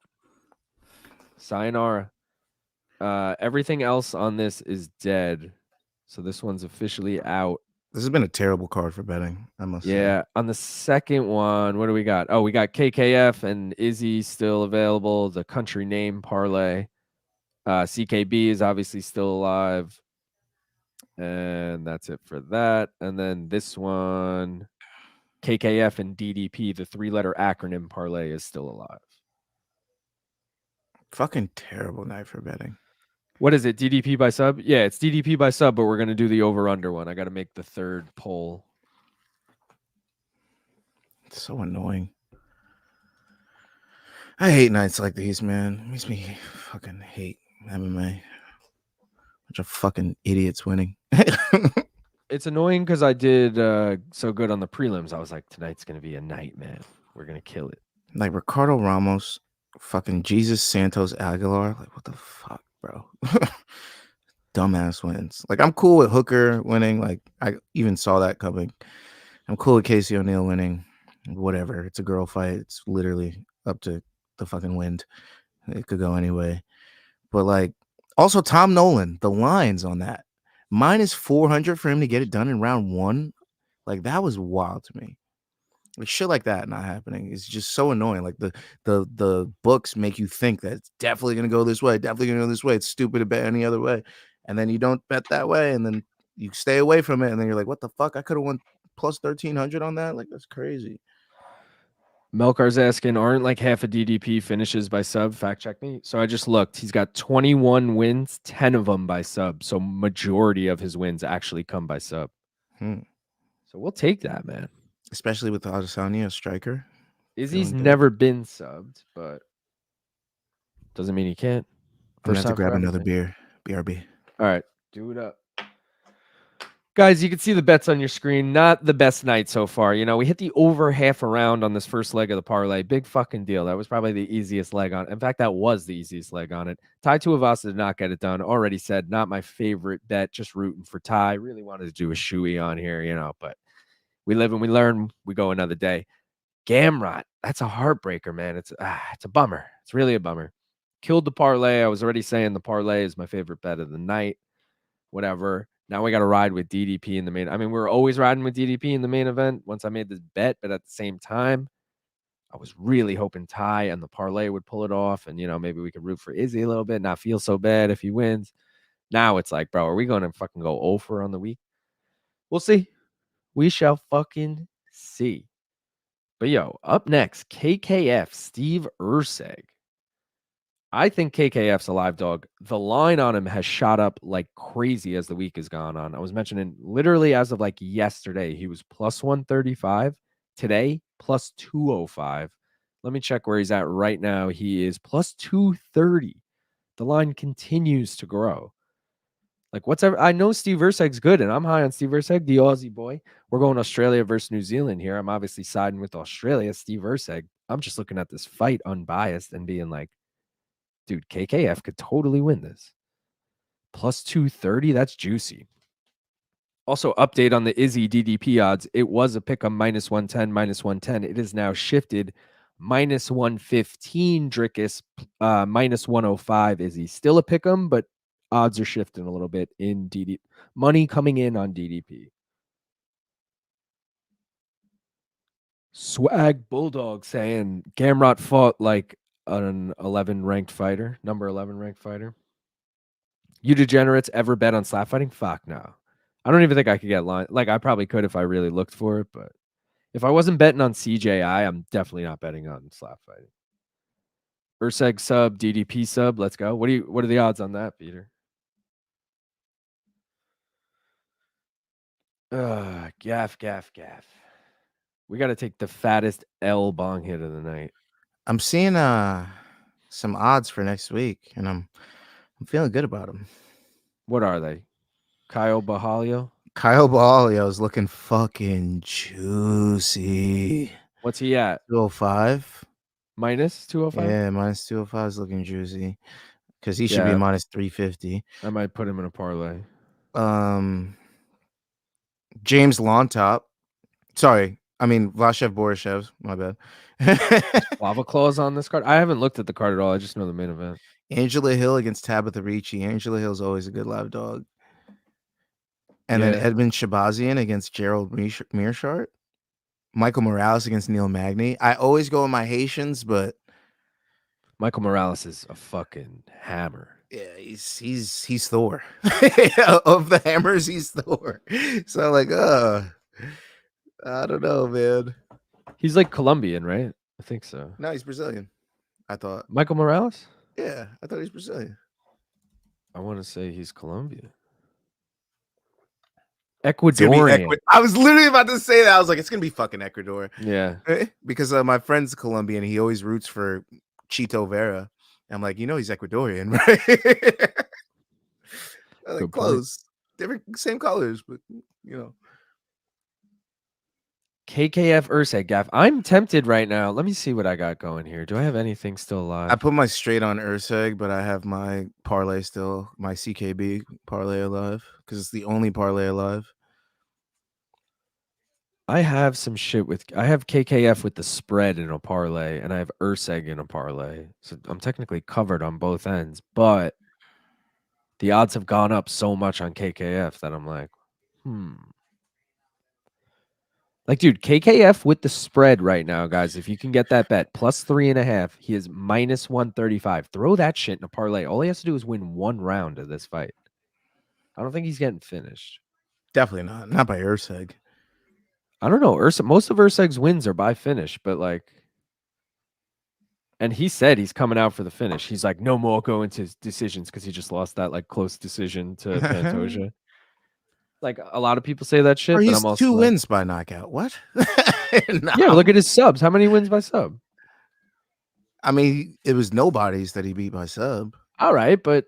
Sayonara. Everything else on this is dead. So this one's officially out. This has been a terrible card for betting, I must say. Yeah. On the second one, what do we got? Oh, we got KKF and Izzy still available. The country name parlay. CKB is obviously still alive. And that's it for that. And then this one, KKF and DDP, the 3-letter acronym parlay, is still alive. Fucking terrible night for betting. What is it? DDP by sub? Yeah, it's DDP by sub, but we're going to do the over-under one. I got to make the third poll. It's so annoying. I hate nights like these, man. It makes me fucking hate MMA. Bunch of fucking idiots winning. It's annoying because I did so good on the prelims. I was like, tonight's gonna be a night, man. We're gonna kill it. Like Ricardo Ramos, fucking Jesus Santos Aguilar. Like, what the fuck, bro? Dumbass wins. Like, I'm cool with Hooker winning. Like, I even saw that coming. I'm cool with Casey O'Neill winning. Whatever. It's a girl fight. It's literally up to the fucking wind. It could go anyway. But like, also Tom Nolan, the lines on that minus 400 for him to get it done in round 1. Like, that was wild to me. Like, shit like that not happening is just so annoying. Like, the books make you think that it's definitely gonna go this way, definitely gonna go this way. It's stupid to bet any other way, and then you don't bet that way, and then you stay away from it, and then you're like, what the fuck? I could have won plus 1,300 on that. Like, that's crazy. Melkar's asking, aren't like half a DDP finishes by sub? Fact check me. So I just looked. He's got 21 wins, 10 of them by sub. So majority of his wins actually come by sub. So we'll take that, man. Especially with Adesanya, a striker. Izzy's never been subbed, but doesn't mean he can't. I'm gonna have to grab another beer. BRB. All right, do it up. Guys, you can see the bets on your screen. Not the best night so far. You know, we hit the over half a round on this first leg of the parlay. Big fucking deal. That was probably the easiest leg on it. In fact, that was the easiest leg on it. Tuivasa did not get it done. Already said, not my favorite bet. Just rooting for Ty. Really wanted to do a shoey on here, you know, but we live and we learn. We go another day. Gamrot, that's a heartbreaker, man. It's a bummer. It's really a bummer. Killed the parlay. I was already saying the parlay is my favorite bet of the night. Whatever. Now we got to ride with DDP in the main. I mean, we were always riding with DDP in the main event once I made this bet, but at the same time, I was really hoping Ty and the parlay would pull it off, and you know, maybe we could root for Izzy a little bit, not feel so bad if he wins. Now it's like, bro, are we going to fucking go over on the week? We'll see. We shall fucking see. But yo, up next, KKF Steve Erceg. I think KKF's a live dog. The line on him has shot up like crazy as the week has gone on. I was mentioning literally as of like yesterday, he was plus 135. Today, plus 205. Let me check where he's at right now. He is plus 230. The line continues to grow. Like, whatever. I know Steve Erceg's good, and I'm high on Steve Erceg, the Aussie boy. We're going Australia versus New Zealand here. I'm obviously siding with Australia, Steve Erceg. I'm just looking at this fight unbiased and being like, dude, KKF could totally win this. Plus 230, that's juicy. Also, update on the Izzy DDP odds. It was a pick 'em minus 110, minus 110. It is now shifted minus 115, Dricus, minus 105 Izzy. Still a pick 'em, but odds are shifting a little bit in DDP. Money coming in on DDP. Swag Bulldog saying Gamrot fought like an 11 ranked fighter, number 11 ranked fighter. You degenerates ever bet on slap fighting? Fuck no. I don't even think I could get line. Like, I probably could if I really looked for it, but if I wasn't betting on CJI, I'm definitely not betting on slap fighting. Erceg sub, DDP sub. Let's go. What are the odds on that, Peter? Gaff. We got to take the fattest L bong hit of the night. I'm seeing some odds for next week, and I'm feeling good about them. What are they? Kyle Bahalio? Kyle Bahalio is looking fucking juicy. What's he at? 205. Minus 205? Yeah, minus 205 is looking juicy. Because he should be minus 350. I might put him in a parlay. James Lontop. Sorry. I mean, Vashev Borishev. My bad. Lava Claws on this card? I haven't looked at the card at all. I just know the main event. Angela Hill against Tabitha Ricci. Angela Hill's always a good live dog. And then Edmund Shabazian against Gerald Mearshart. Michael Morales against Neil Magny. I always go with my Haitians, but Michael Morales is a fucking hammer. Yeah, he's Thor. Of the hammers, he's Thor. So like, I don't know, man. He's like Colombian, right? I think so. No, he's Brazilian. I thought. Michael Morales? Yeah, I thought he's Brazilian. I want to say he's Colombian. Ecuadorian. I was literally about to say that. I was like, it's gonna be fucking Ecuador. Yeah, because my friend's Colombian. He always roots for Chito Vera. I'm like, he's Ecuadorian, right? Like, close. different, same colors, but you know. KKF Erceg Gaff. I'm tempted right now. Let me see what I got going here. Do I have anything still alive? I put my straight on Erceg, but I have my parlay still, my CKB parlay alive because it's the only parlay alive. I have some shit with. I have KKF with the spread in a parlay, and I have Erceg in a parlay. So I'm technically covered on both ends, but the odds have gone up so much on KKF that I'm like, Like, dude, KKF with the spread right now, guys. If you can get that bet, plus 3.5, he is minus 135. Throw that shit in a parlay. All he has to do is win one round of this fight. I don't think he's getting finished. Definitely not by Erceg. I don't know. Most of Erceg's wins are by finish, but like, and he said he's coming out for the finish. He's like, no more going to decisions because he just lost that like close decision to Pantoja. Like a lot of people say that shit, Or but he's I'm also 2 like, wins by knockout. What? No. yeah, look at his subs. How many wins by sub? I mean, it was nobodies that he beat by sub. All right, but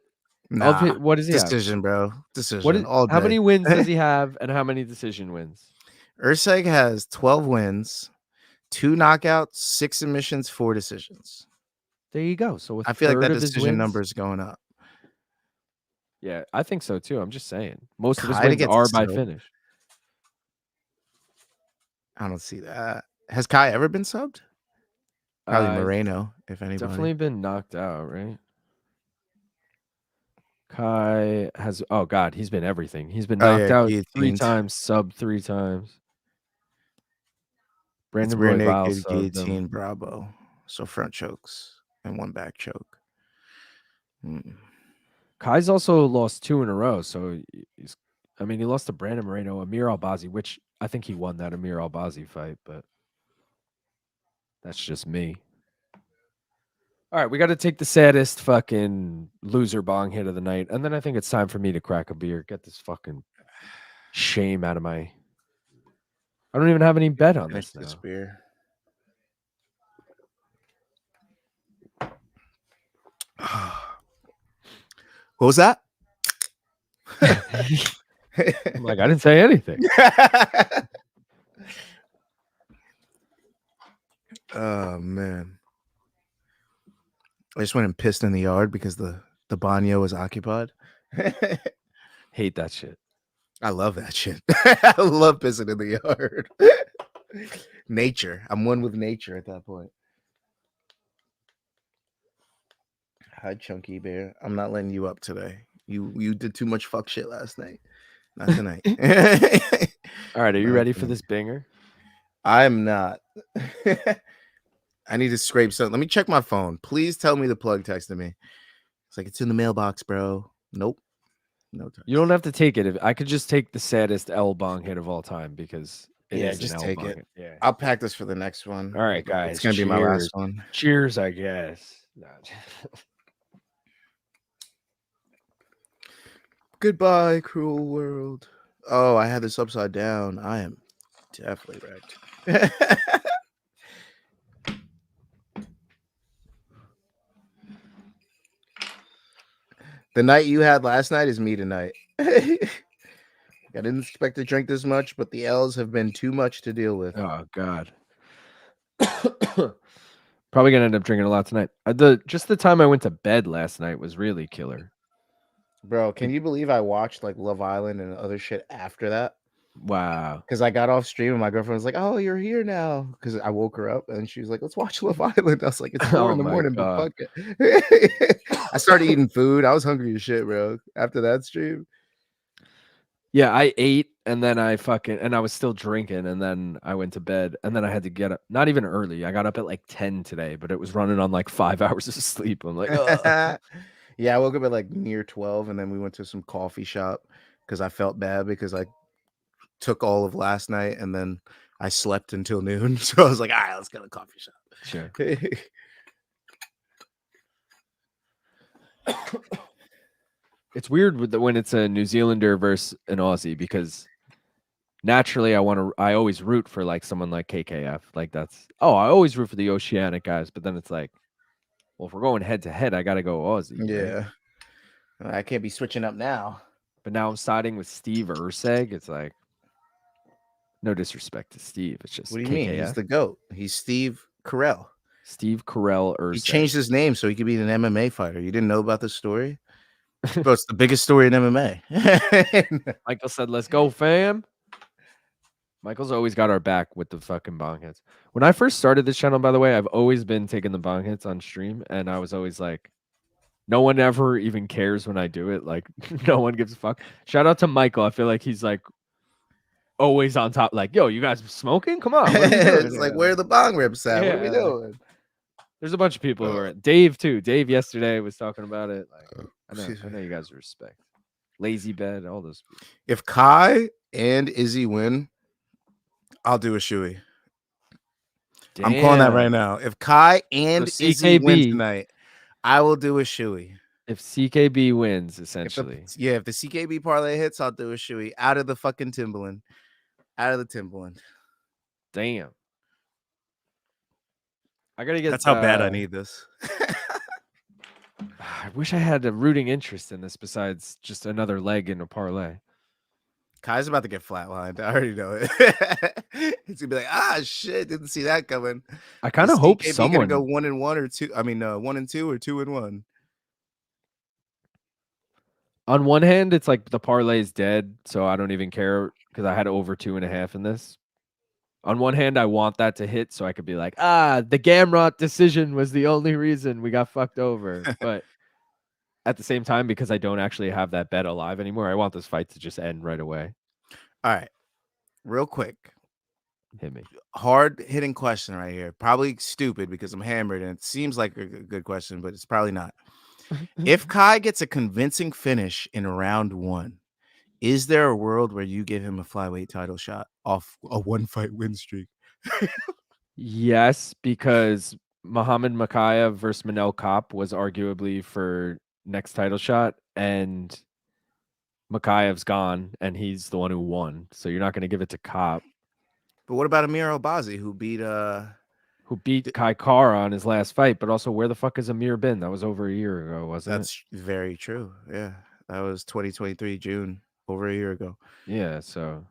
Nah, what does he have? decision, bro. Decision. What is, all day. how many wins does he have, and how many decision wins? Erceg has 12 wins, 2 knockouts, 6 submissions, 4 decisions. There you go. So I feel like that decision number is going up. Yeah, I think so too. I'm just saying. Most of his Kai to wins get are by subbed? finish. I don't see that. Has Kai ever been subbed? Probably Moreno, if anybody. Definitely been knocked out, right? Kai has, oh God, he's been everything. He's been knocked out 3 guillotines. times, sub 3 times. It's Brandon rear Royval naked, subbed guillotine, him. Bravo. So front chokes and 1 back choke. Kai's also lost 2 in a row. So he's, I mean, he lost to Brandon Moreno, Amir Albazi, which I think he won that Amir Albazi fight, but that's just me. All right, we got to take the saddest fucking loser bong hit of the night, and then I think it's time for me to crack a beer. Get this fucking shame out of my. I don't even have any bet on this now. Beer. What was that? I'm like, I didn't say anything. Oh man. I just went and pissed in the yard because the baño was occupied. Hate that shit. I love that shit. I love pissing in the yard. Nature. I'm one with nature at that point. Hi, Chunky Bear. I'm not letting you up today. You did too much fuck shit last night. Not tonight. All right, are you ready for this banger? I'm not. I need to scrape something. Let me check my phone. Please tell me the plug texted me. It's like, it's in the mailbox, bro. Nope. No text. You don't have to take it. I could just take the saddest L bong hit of all time because it is just an take L-bong it. hit. Yeah. I'll pack this for the next one. All right, guys. It's gonna be my last one. Cheers, I guess. No. Goodbye, cruel world. Oh, I had this upside down. I am definitely wrecked. The night you had last night is me tonight. I didn't expect to drink this much, but the L's have been too much to deal with. Oh God. Probably gonna end up drinking a lot tonight. Just the time I went to bed last night was really killer. Bro, can you believe I watched like Love Island and other shit after that? Wow. Because I got off stream and my girlfriend was like, "Oh, you're here now." Because I woke her up and she was like, "Let's watch Love Island." I was like, "It's 4 in the morning, but fuck it." I started eating food. I was hungry as shit, bro. After that stream. Yeah, I ate and then I was still drinking and then I went to bed and then I had to get up. Not even early. I got up at like 10 today, but it was running on like 5 hours of sleep. I'm like, ugh. Yeah, I woke up at like near 12 and then we went to some coffee shop because I felt bad because I took all of last night and then I slept until noon. So I was like, all right, let's go to a coffee shop. Sure. It's weird when it's a New Zealander versus an Aussie because naturally I always root for like someone like KKF. Like I always root for the Oceanic guys, but then it's like, well, if we're going head to head, I gotta go Aussie. Yeah. Right? I can't be switching up now. But now I'm siding with Steve Erceg. It's like, no disrespect to Steve. It's just What do you KKF. mean? He's the GOAT. He's Steve Carell. Steve Carell Erceg. He changed his name so he could be an MMA fighter. You didn't know about this story? Bro, it's the biggest story in MMA. Michael said, let's go, fam. Michael's always got our back with the fucking bong hits. When I first started this channel, by the way, I've always been taking the bong hits on stream, and I was always like, no one ever even cares when I do it. Like, no one gives a fuck. Shout out to Michael. I feel like he's like always on top. Like, yo, you guys smoking? Come on. What are we doing? It's like, where are the bong rips at? What are we Yeah. doing? There's a bunch of people who are Dave too. Dave yesterday was talking about it. Like, I know you guys respect. Lazy Bed, all those people. If Kai and Izzy win, I'll do a shoey. I'm calling that right now. If Kai and So Izzy win CKB tonight, I will do a shoey. If CKB wins, essentially. If the CKB parlay hits, I'll do a shoey out of the fucking Timberland. Out of the Timberland. Damn. I gotta get. That's how bad I need this. I wish I had a rooting interest in this besides just another leg in a parlay. Kai's about to get flatlined. I already know it. He's gonna be like, shit, didn't see that coming. I kind of hope CKB someone gonna go 1-1 or 2. I mean, 1-2 or 2-1. On one hand, it's like the parlay is dead, so I don't even care because I had over 2.5 in this. On one hand, I want that to hit so I could be like, the Gamrot decision was the only reason we got fucked over. But at the same time, because I don't actually have that bet alive anymore, I want this fight to just end right away. All right. Real quick. Hit me. Hard hitting question right here. Probably stupid because I'm hammered and it seems like a good question, but it's probably not. If Kai gets a convincing finish in round 1, is there a world where you give him a flyweight title shot off a 1-fight win streak? Yes, because Muhammad Makayev versus Manel Kopp was arguably for next title shot, and Makayev's gone, and he's the one who won. So you're not going to give it to Kopp. But what about Amir Albazi, who beat Kai Kara on his last fight? But also, where the fuck is Amir been? That was over a year ago, wasn't it? That's very true. Yeah, that was 2023 June, over a year ago. Yeah. So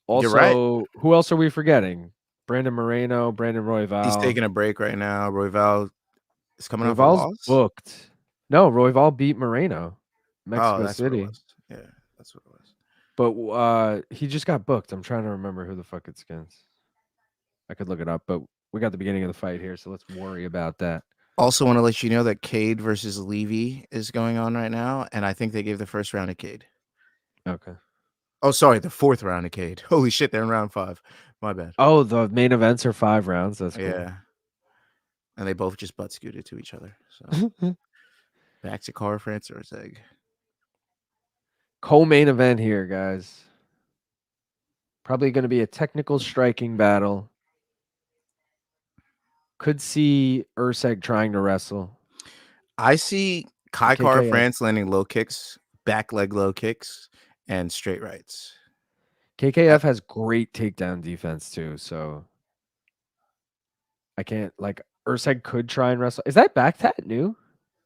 also, you're right. Who else are we forgetting? Brandon Moreno, Brandon Royval. He's taking a break right now. Royval is coming off a Royval's loss. booked. No, Royval beat Moreno, Mexico that's City. what it was. Yeah, that's what it was. But he just got booked. I'm trying to remember who the fuck it's against. I could look it up, but we got the beginning of the fight here, so let's worry about that. Also want to let you know that Cade versus Levy is going on right now, and I think they gave the first round to Cade. Okay. Oh, sorry, the 4th round to Cade. Holy shit, they're in round 5. My bad. Oh, the main events are 5 rounds. That's cool. Yeah. And they both just butt scooted to each other. So back to Cara France or Erceg. Co-main event here, guys. Probably going to be a technical striking battle. Could see Erceg trying to wrestle. I see Cara France landing low kicks, back leg low kicks, and straight rights. KKF has great takedown defense too, so I can't Erceg could try and wrestle. Is that back tat new?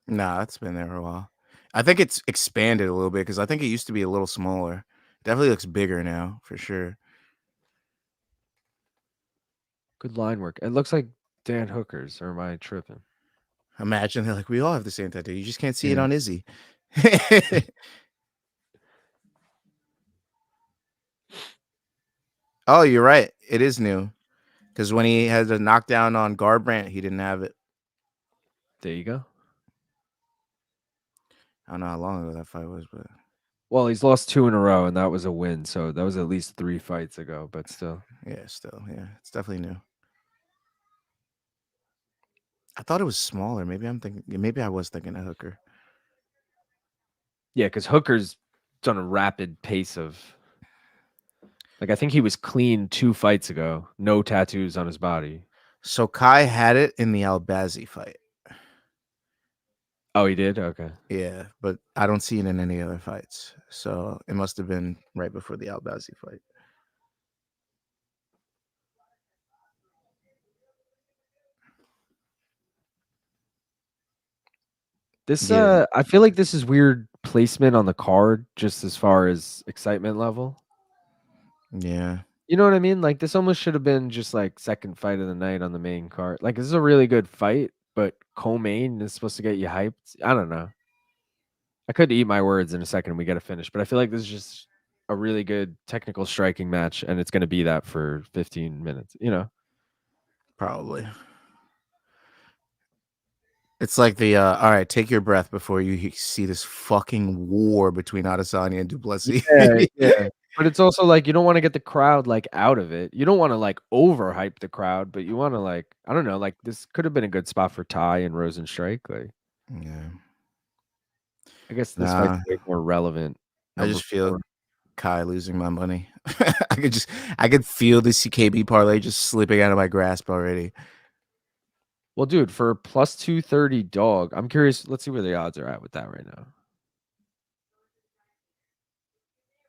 Nah, it's been there for a while. I think it's expanded a little bit because I think it used to be a little smaller. Definitely looks bigger now, for sure. Good line work. It looks like Dan Hooker's, or am I tripping? Imagine they're like, we all have the same tattoo. You just can't see it on Izzy. Oh, you're right. It is new. Because when he had a knockdown on Garbrandt, he didn't have it. There you go. I don't know how long ago that fight was, but well, he's lost 2 in a row, and that was a win. So that was at least 3 fights ago, but still. Yeah, it's definitely new. I thought it was smaller. Maybe I was thinking of Hooker. Yeah, because Hooker's done a rapid pace of. I think he was clean 2 fights ago. No tattoos on his body. So Kai had it in the Albazi fight. Oh, he did? Okay. Yeah, but I don't see it in any other fights. So it must have been right before the Albazi fight. This I feel like this is weird placement on the card, just as far as excitement level. Yeah. You know what I mean? Like this almost should have been just like second fight of the night on the main card. Like this is a really good fight, but co-main is supposed to get you hyped. I don't know. I could eat my words in a second and we get to finish, but I feel like this is just a really good technical striking match, and it's going to be that for 15 minutes, you know? Probably. It's like the all right, take your breath before you see this fucking war between Adesanya and Du Plessis. Yeah. But it's also like you don't want to get the crowd like out of it. You don't want to like overhype the crowd, but you want to like, I don't know, like this could have been a good spot for Ty and Rozenstruik. Like, Yeah. I guess this fight's way more relevant. I just feel 4. Kai losing my money. I could feel the CKB parlay just slipping out of my grasp already. Well, dude, for plus 230 dog, I'm curious. Let's see where the odds are at with that right now.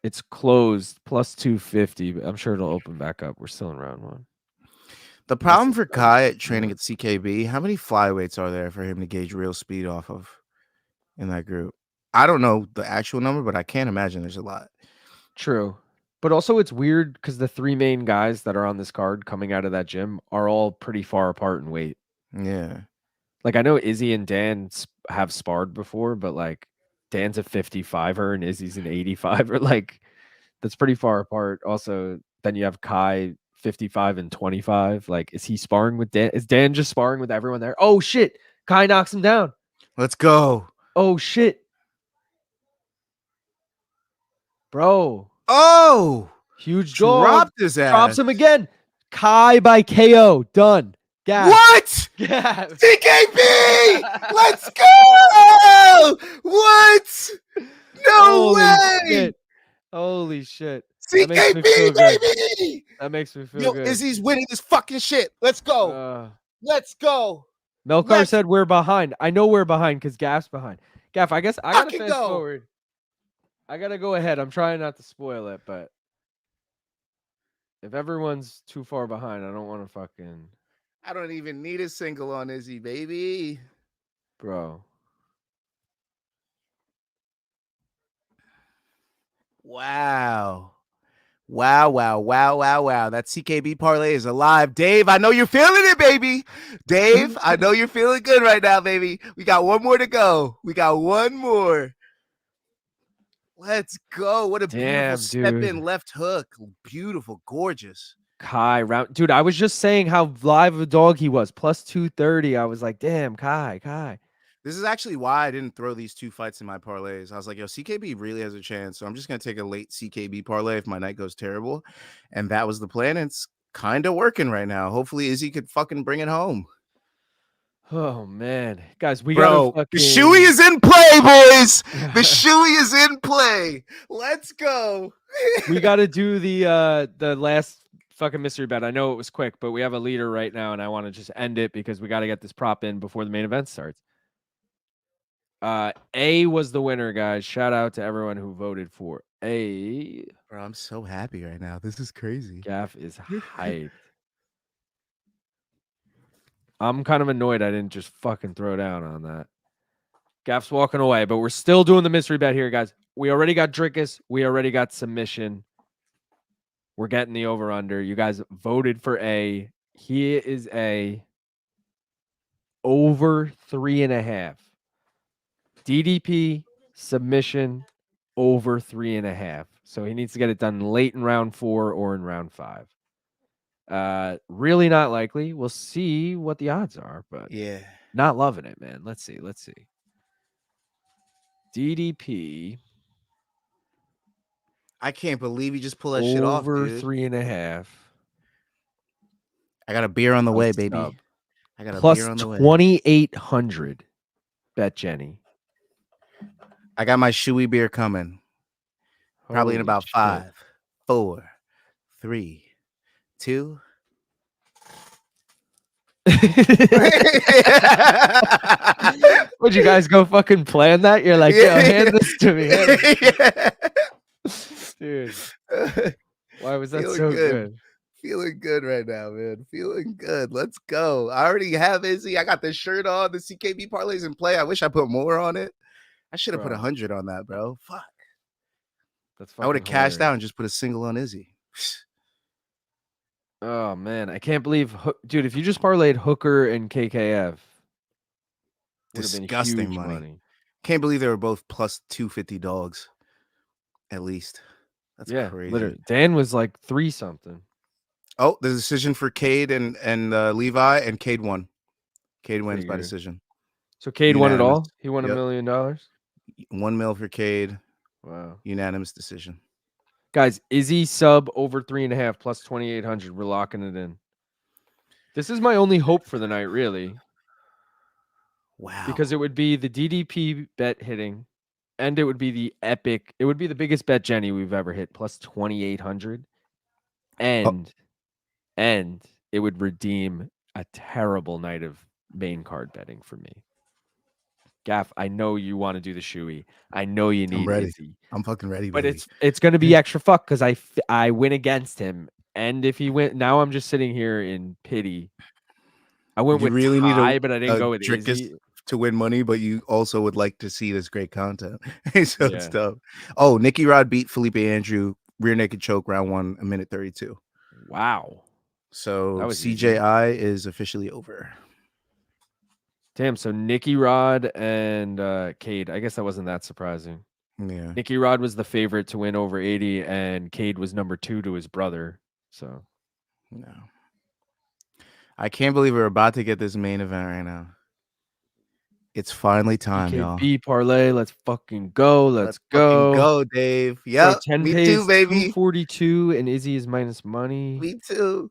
It's closed plus 250, but I'm sure it'll open back up. We're still in round 1. The problem for Kai at training at CKB, how many flyweights are there for him to gauge real speed off of in that group? I don't know the actual number, but I can't imagine there's a lot. True. But also it's weird because the 3 main guys that are on this card coming out of that gym are all pretty far apart in weight. Yeah. Like I know Izzy and Dan have sparred before, but like Dan's a 55er and Izzy's an 85er. Like that's pretty far apart. Also, then you have Kai 55 and 25. Like, is he sparring with Dan? Is Dan just sparring with everyone there? Oh shit! Kai knocks him down. Let's go. Oh shit. Bro. Oh, huge dropped dog. his ass. Drops him again. Kai by KO. Done. Gas. What? Gas. CKB! Let's go! What? No Holy way! Shit. Holy shit. CKB, baby! That makes me feel Yo, good. Izzy's winning this fucking shit. Let's go. Let's go. Melkar said we're behind. I know we're behind because Gaff's behind. Gaff, I guess I gotta fast forward. I gotta go ahead. I'm trying not to spoil it, but if everyone's too far behind, I don't want to fucking. I don't even need a single on Izzy, baby. Bro. Wow. Wow. That CKB parlay is alive. Dave, I know you're feeling it, baby. Dave, I know you're feeling good right now, baby. We got one more to go. We got one more. Let's go. What a beautiful step-in left hook. Beautiful, gorgeous. Kai round, dude. I was just saying how live of a dog he was. Plus 230. I was like, damn, Kai. This is actually why I didn't throw these 2 fights in my parlays. I was like, yo, CKB really has a chance. So I'm just going to take a late CKB parlay if my night goes terrible. And that was the plan. It's kind of working right now. Hopefully Izzy could fucking bring it home. Oh, man. Guys, we Bro, got the shoey is in play, boys. The shoey is in play. Let's go. We got to do the last fucking mystery bet. I know it was quick, but we have a leader right now, and I want to just end it because we got to get this prop in before the main event starts. A was the winner, guys. Shout out to everyone who voted for A. Bro, I'm so happy right now. This is crazy. Gaff is hyped. I'm kind of annoyed I didn't just fucking throw down on that. Gaff's walking away, but we're still doing the mystery bet here, guys. We already got Dricus. We already got submission. We're getting the over-under. You guys voted for A. He is a over 3.5. DDP, submission, over 3.5. So he needs to get it done late in round 4 or in round 5. Really not likely. We'll see what the odds are, but yeah, not loving it, man. Let's see. DDP. I can't believe you just pulled that shit off, over dude. 3.5. I got a beer on the way, baby. I got a plus beer on the way. 2,800. Bet Jenny. I got my shoey beer coming. Probably in about 5, 4, 3, 2. Would you guys go fucking plan that? You're like, yo, hand this to me. Dude. Why was that so good? Feeling good right now, man. Feeling good. Let's go. I already have Izzy. I got the shirt on. The CKB parlays in play. I wish I put more on it. I should have put Bro. 100 on that, bro. Fuck. That's I would have fucking cashed out hilarious. and just put a single on Izzy. Oh man, I can't believe, dude. If you just parlayed Hooker and KKF, would have been Disgusting huge money. Can't believe they were both plus 250 dogs. At least. That's Yeah, crazy. literally. Dan was like 3 something. Oh, the decision for Cade and Levi, and Cade won. Cade wins by Figured. decision. So Cade won it Unanimous. all. He won $1 Yep. million. $1 million for Cade. Wow. Unanimous decision. Guys, Izzy sub over 3.5 plus 2,800. We're locking it in. This is my only hope for the night, really, Wow. because it would be the DDP bet hitting, and it would be the epic. It would be the biggest bet Jenny we've ever hit, plus 2,800, and it would redeem a terrible night of main card betting for me. Gaff, I know you want to do the shoey. I know you need ready. Izzy. I'm fucking ready, But baby. it's going to be extra fuck because I win against him, and if he went, now I'm just sitting here in pity. I went You with really need Ty, but I didn't go with Dricus Izzy. to win money, but you also would like to see this great content. So it's Yeah. tough. Oh, Nicky Rod beat Felipe Andrew rear naked choke round 1, 1:32. Wow. So That was easy. CJI is officially over. Damn. So Nicky Rod and Cade. I guess that wasn't that surprising. Yeah. Nicky Rod was the favorite to win over 80, and Cade was number 2 to his brother. So No. I can't believe we're about to get this main event right now. It's finally time, y'all. CKB parlay. Let's fucking go. Let's go. Fucking go, Dave. Bro, Yeah, 10 me pays too, baby. 242, and Izzy is minus money. Me too.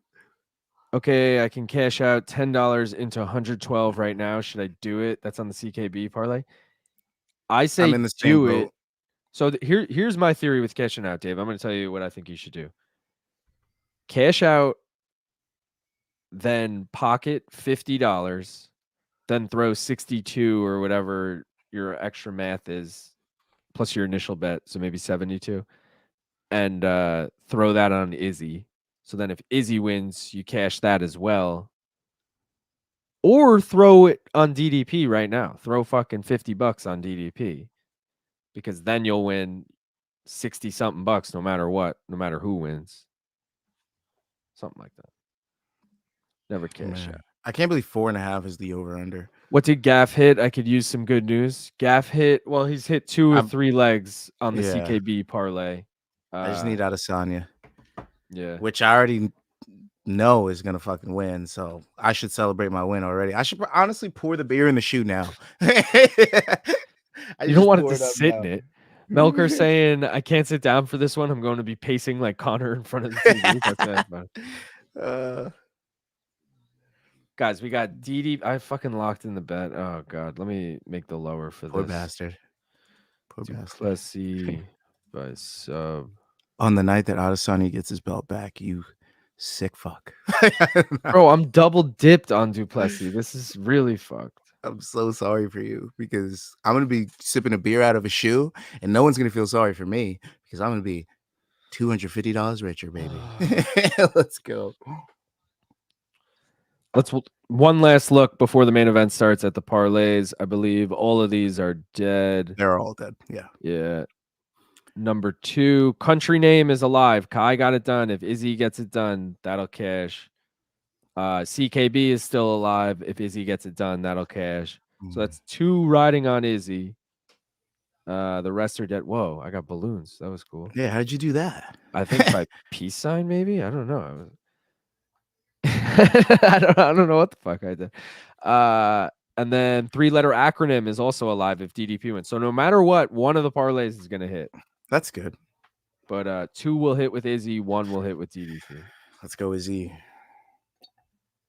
Okay, I can cash out $10 into 112 right now. Should I do it? That's on the CKB parlay. I say I'm in the same do boat. it. So here's my theory with cashing out, Dave. I'm going to tell you what I think you should do. Cash out, then pocket $50, then throw 62 or whatever your extra math is, plus your initial bet, so maybe 72, and throw that on Izzy. So then if Izzy wins, you cash that as well. Or throw it on DDP right now. Throw fucking $50 on DDP. Because then you'll win 60-something bucks no matter what, no matter who wins. Something like that. Never cash out. I can't believe 4.5 is the over-under. What did Gaff hit? I could use some good news. Gaff hit, well, he's hit 2 or 3 legs on the CKB parlay. I just need Adesanya. Yeah. Which I already know is gonna fucking win, so I should celebrate my win already. I should honestly pour the beer in the shoe now. You don't want it to sit in it. Melker saying, I can't sit down for this one. I'm going to be pacing like Connor in front of the TV. Okay, guys, we got DD. I fucking locked in the bet. Oh, God. Let me make the lower for Poor this. bastard. Poor Du bastard. Plessis by sub. On the night that Adesanya gets his belt back, you sick fuck. Bro, I'm double dipped on Du Plessis. This is really fucked. I'm so sorry for you because I'm going to be sipping a beer out of a shoe and no one's going to feel sorry for me because I'm going to be $250 richer, baby. Let's go. Let's one last look before the main event starts at the parlays. I believe all of these are dead. They're all dead. Yeah. Yeah. Number 2, country name is alive. Kai got it done. If Izzy gets it done, that'll cash. CKB is still alive. If Izzy gets it done, that'll cash. So that's 2 riding on Izzy. The rest are dead. Whoa, I got balloons. That was cool. Yeah, how did you do that? I think by peace sign, maybe. I don't know. I don't know what the fuck I did. And then 3-letter acronym is also alive if DDP wins. So no matter what, one of the parlays is gonna hit. That's good. But 2 will hit with Izzy, 1 will hit with DDP. Let's go, Izzy.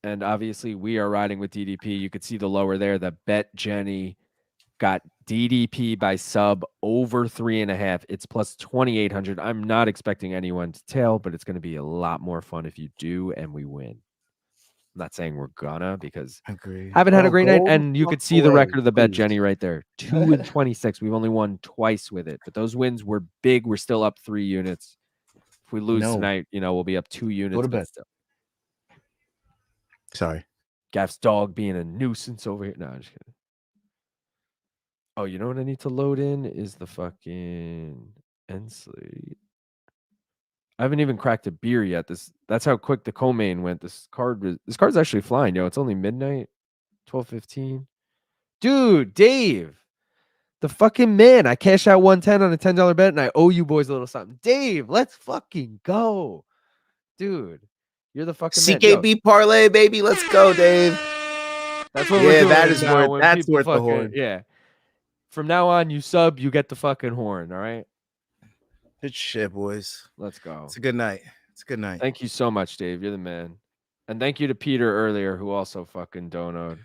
And obviously we are riding with DDP. You could see the lower there. The bet Jenny got DDP by sub over 3.5. It's plus 2,800. I'm not expecting anyone to tail, but it's going to be a lot more fun if you do and we win. I'm not saying we're gonna because Agree. haven't had a great night. And you could see the record of the bet Jenny right there. 2-26. We've only won twice with it, but those wins were big. We're still up 3 units. If we lose tonight, we'll be up 2 units. Go to bed. Sorry. Gaff's dog being a nuisance over here. No, I'm just kidding. Oh, you know what I need to load in is the fucking end slate. I haven't even cracked a beer yet. That's how quick the co-main went. This card's actually flying, yo. It's only midnight, 12:15. Dude, Dave, the fucking man. I cashed out 110 on a $10 bet, and I owe you boys a little something. Dave, let's fucking go, dude. You're the fucking man. Yo, CKB parlay, baby. Let's go, Dave. that's what we're doing. That is now worth. when That's people worth the fucking- horn. Yeah. From now on, you sub, you get the fucking horn. All right. Good shit, boys. Let's go. It's a good night. It's a good night. Thank you so much, Dave. You're the man. And thank you to Peter earlier, who also fucking donoed.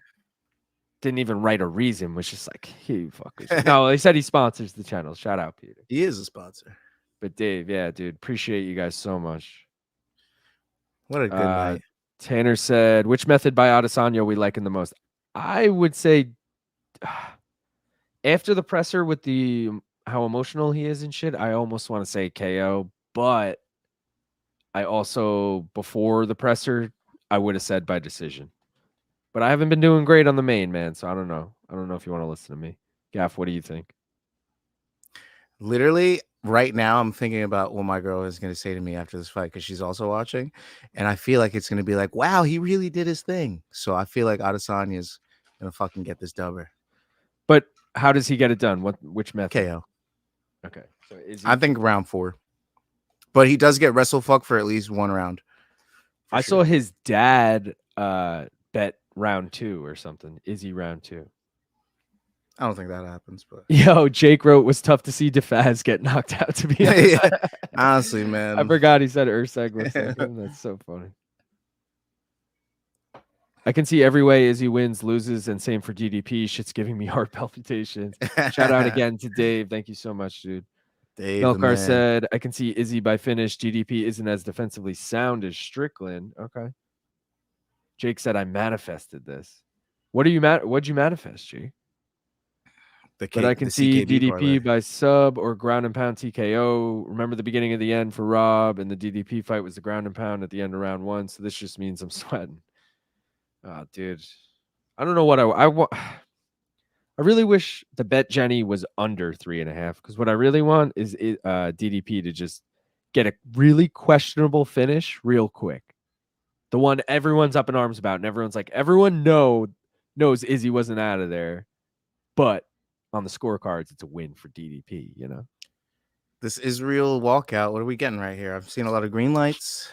Didn't even write a reason, was just like, you fuckers. No, he said he sponsors the channel. Shout out, Peter. He is a sponsor. But Dave, yeah, dude, appreciate you guys so much. What a good night. Tanner said, which method by Adesanya we liking the most? I would say after the presser with the how emotional he is and shit, I almost want to say KO, but I also, before the presser, I would have said by decision. But I haven't been doing great on the main, man, so I don't know. I don't know if you want to listen to me. Gaff, what do you think? Literally, right now, I'm thinking about what my girl is going to say to me after this fight because she's also watching. And I feel like it's going to be like, wow, he really did his thing. So I feel like Adesanya is going to fucking get this dubber. But how does he get it done? Which method? KO. Okay. So I think round 4. But he does get wrestle fuck for at least one round. I saw his dad bet round 2 or something. Izzy round 2. I don't think that happens, but Yo, Jake wrote, was tough to see DeFaz get knocked out, to be honest. yeah. Honestly, man. I forgot he said Erceg was second. That's so funny. I can see every way Izzy wins, loses, and same for DDP. Shit's giving me heart palpitations. Shout out again to Dave. Thank you so much, dude. Dave, Melkar said, I can see Izzy by finish. DDP isn't as defensively sound as Strickland. Okay. Jake said, I manifested this. What'd you manifest, G? But I can see DDP parlay by sub or ground and pound TKO. Remember the beginning of the end for Rob, and the DDP fight was the ground and pound at the end of round 1. So this just means I'm sweating. Oh, dude. I don't know what I want. I really wish the bet Jenny was under 3.5 because what I really want is DDP to just get a really questionable finish real quick. The one everyone's up in arms about, and everyone's like, everyone knows Izzy wasn't out of there, but on the scorecards, it's a win for DDP, you know? This Israel walkout. What are we getting right here? I've seen a lot of green lights.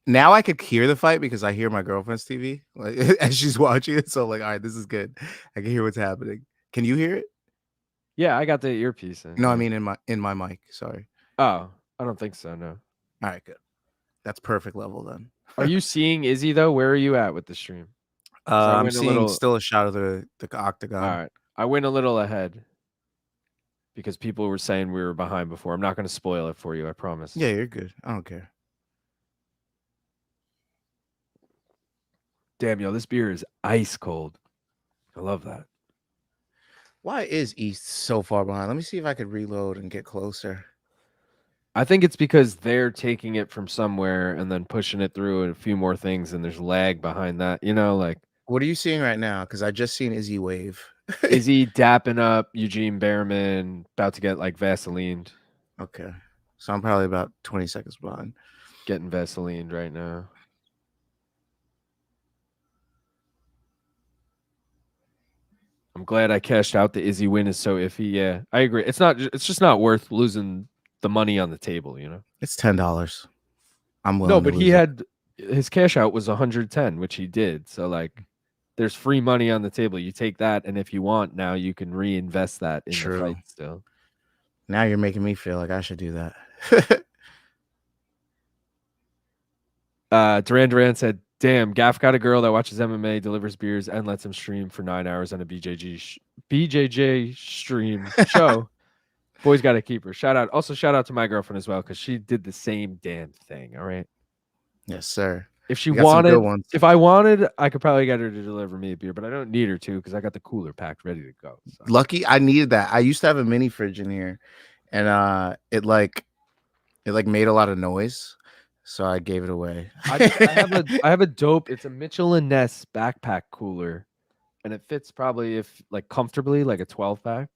Now I could hear the fight because I hear my girlfriend's TV like as she's watching it. So like, all right, this is good. I can hear what's happening. Can you hear it? Yeah, I got the earpiece in. No, I mean in my mic. Sorry. Oh, I don't think so. No. All right, good. That's perfect level then. Are you seeing Izzy though? Where are you at with the stream? I'm seeing still a shot of the octagon. All right, I went a little ahead because people were saying we were behind before. I'm not going to spoil it for you. I promise. Yeah, you're good. I don't care. Damn, yo, this beer is ice cold. I love that. Why is East so far behind? Let me see if I could reload and get closer. I think it's because they're taking it from somewhere and then pushing it through a few more things, and there's lag behind that. You know, like. What are you seeing right now? Because I just seen Izzy wave. Izzy dapping up Eugene Behrman, about to get like Vaselined. Okay. So I'm probably about 20 seconds behind. Getting Vaselined right now. I'm glad I cashed out. The Izzy win is so iffy. Yeah, I agree. It's just not worth losing the money on the table, you know? It's $10. I'm willing. No, but he had his cash out was 110, which he did. So like there's free money on the table. You take that, and if you want, now you can reinvest that in the fight still. Now you're making me feel like I should do that. Duran said, damn, Gaff got a girl that watches MMA, delivers beers, and lets him stream for 9 hours on a BJJ stream show. Boys got to keep her. Shout out to my girlfriend as well, because she did the same damn thing. All right. Yes, sir. If she wanted, if I wanted, I could probably get her to deliver me a beer, but I don't need her to because I got the cooler packed ready to go. So. Lucky I needed that. I used to have a mini fridge in here, and it made a lot of noise, so I gave it away. I have a dope. It's a Mitchell and Ness backpack cooler and it fits probably if like comfortably like a 12-pack.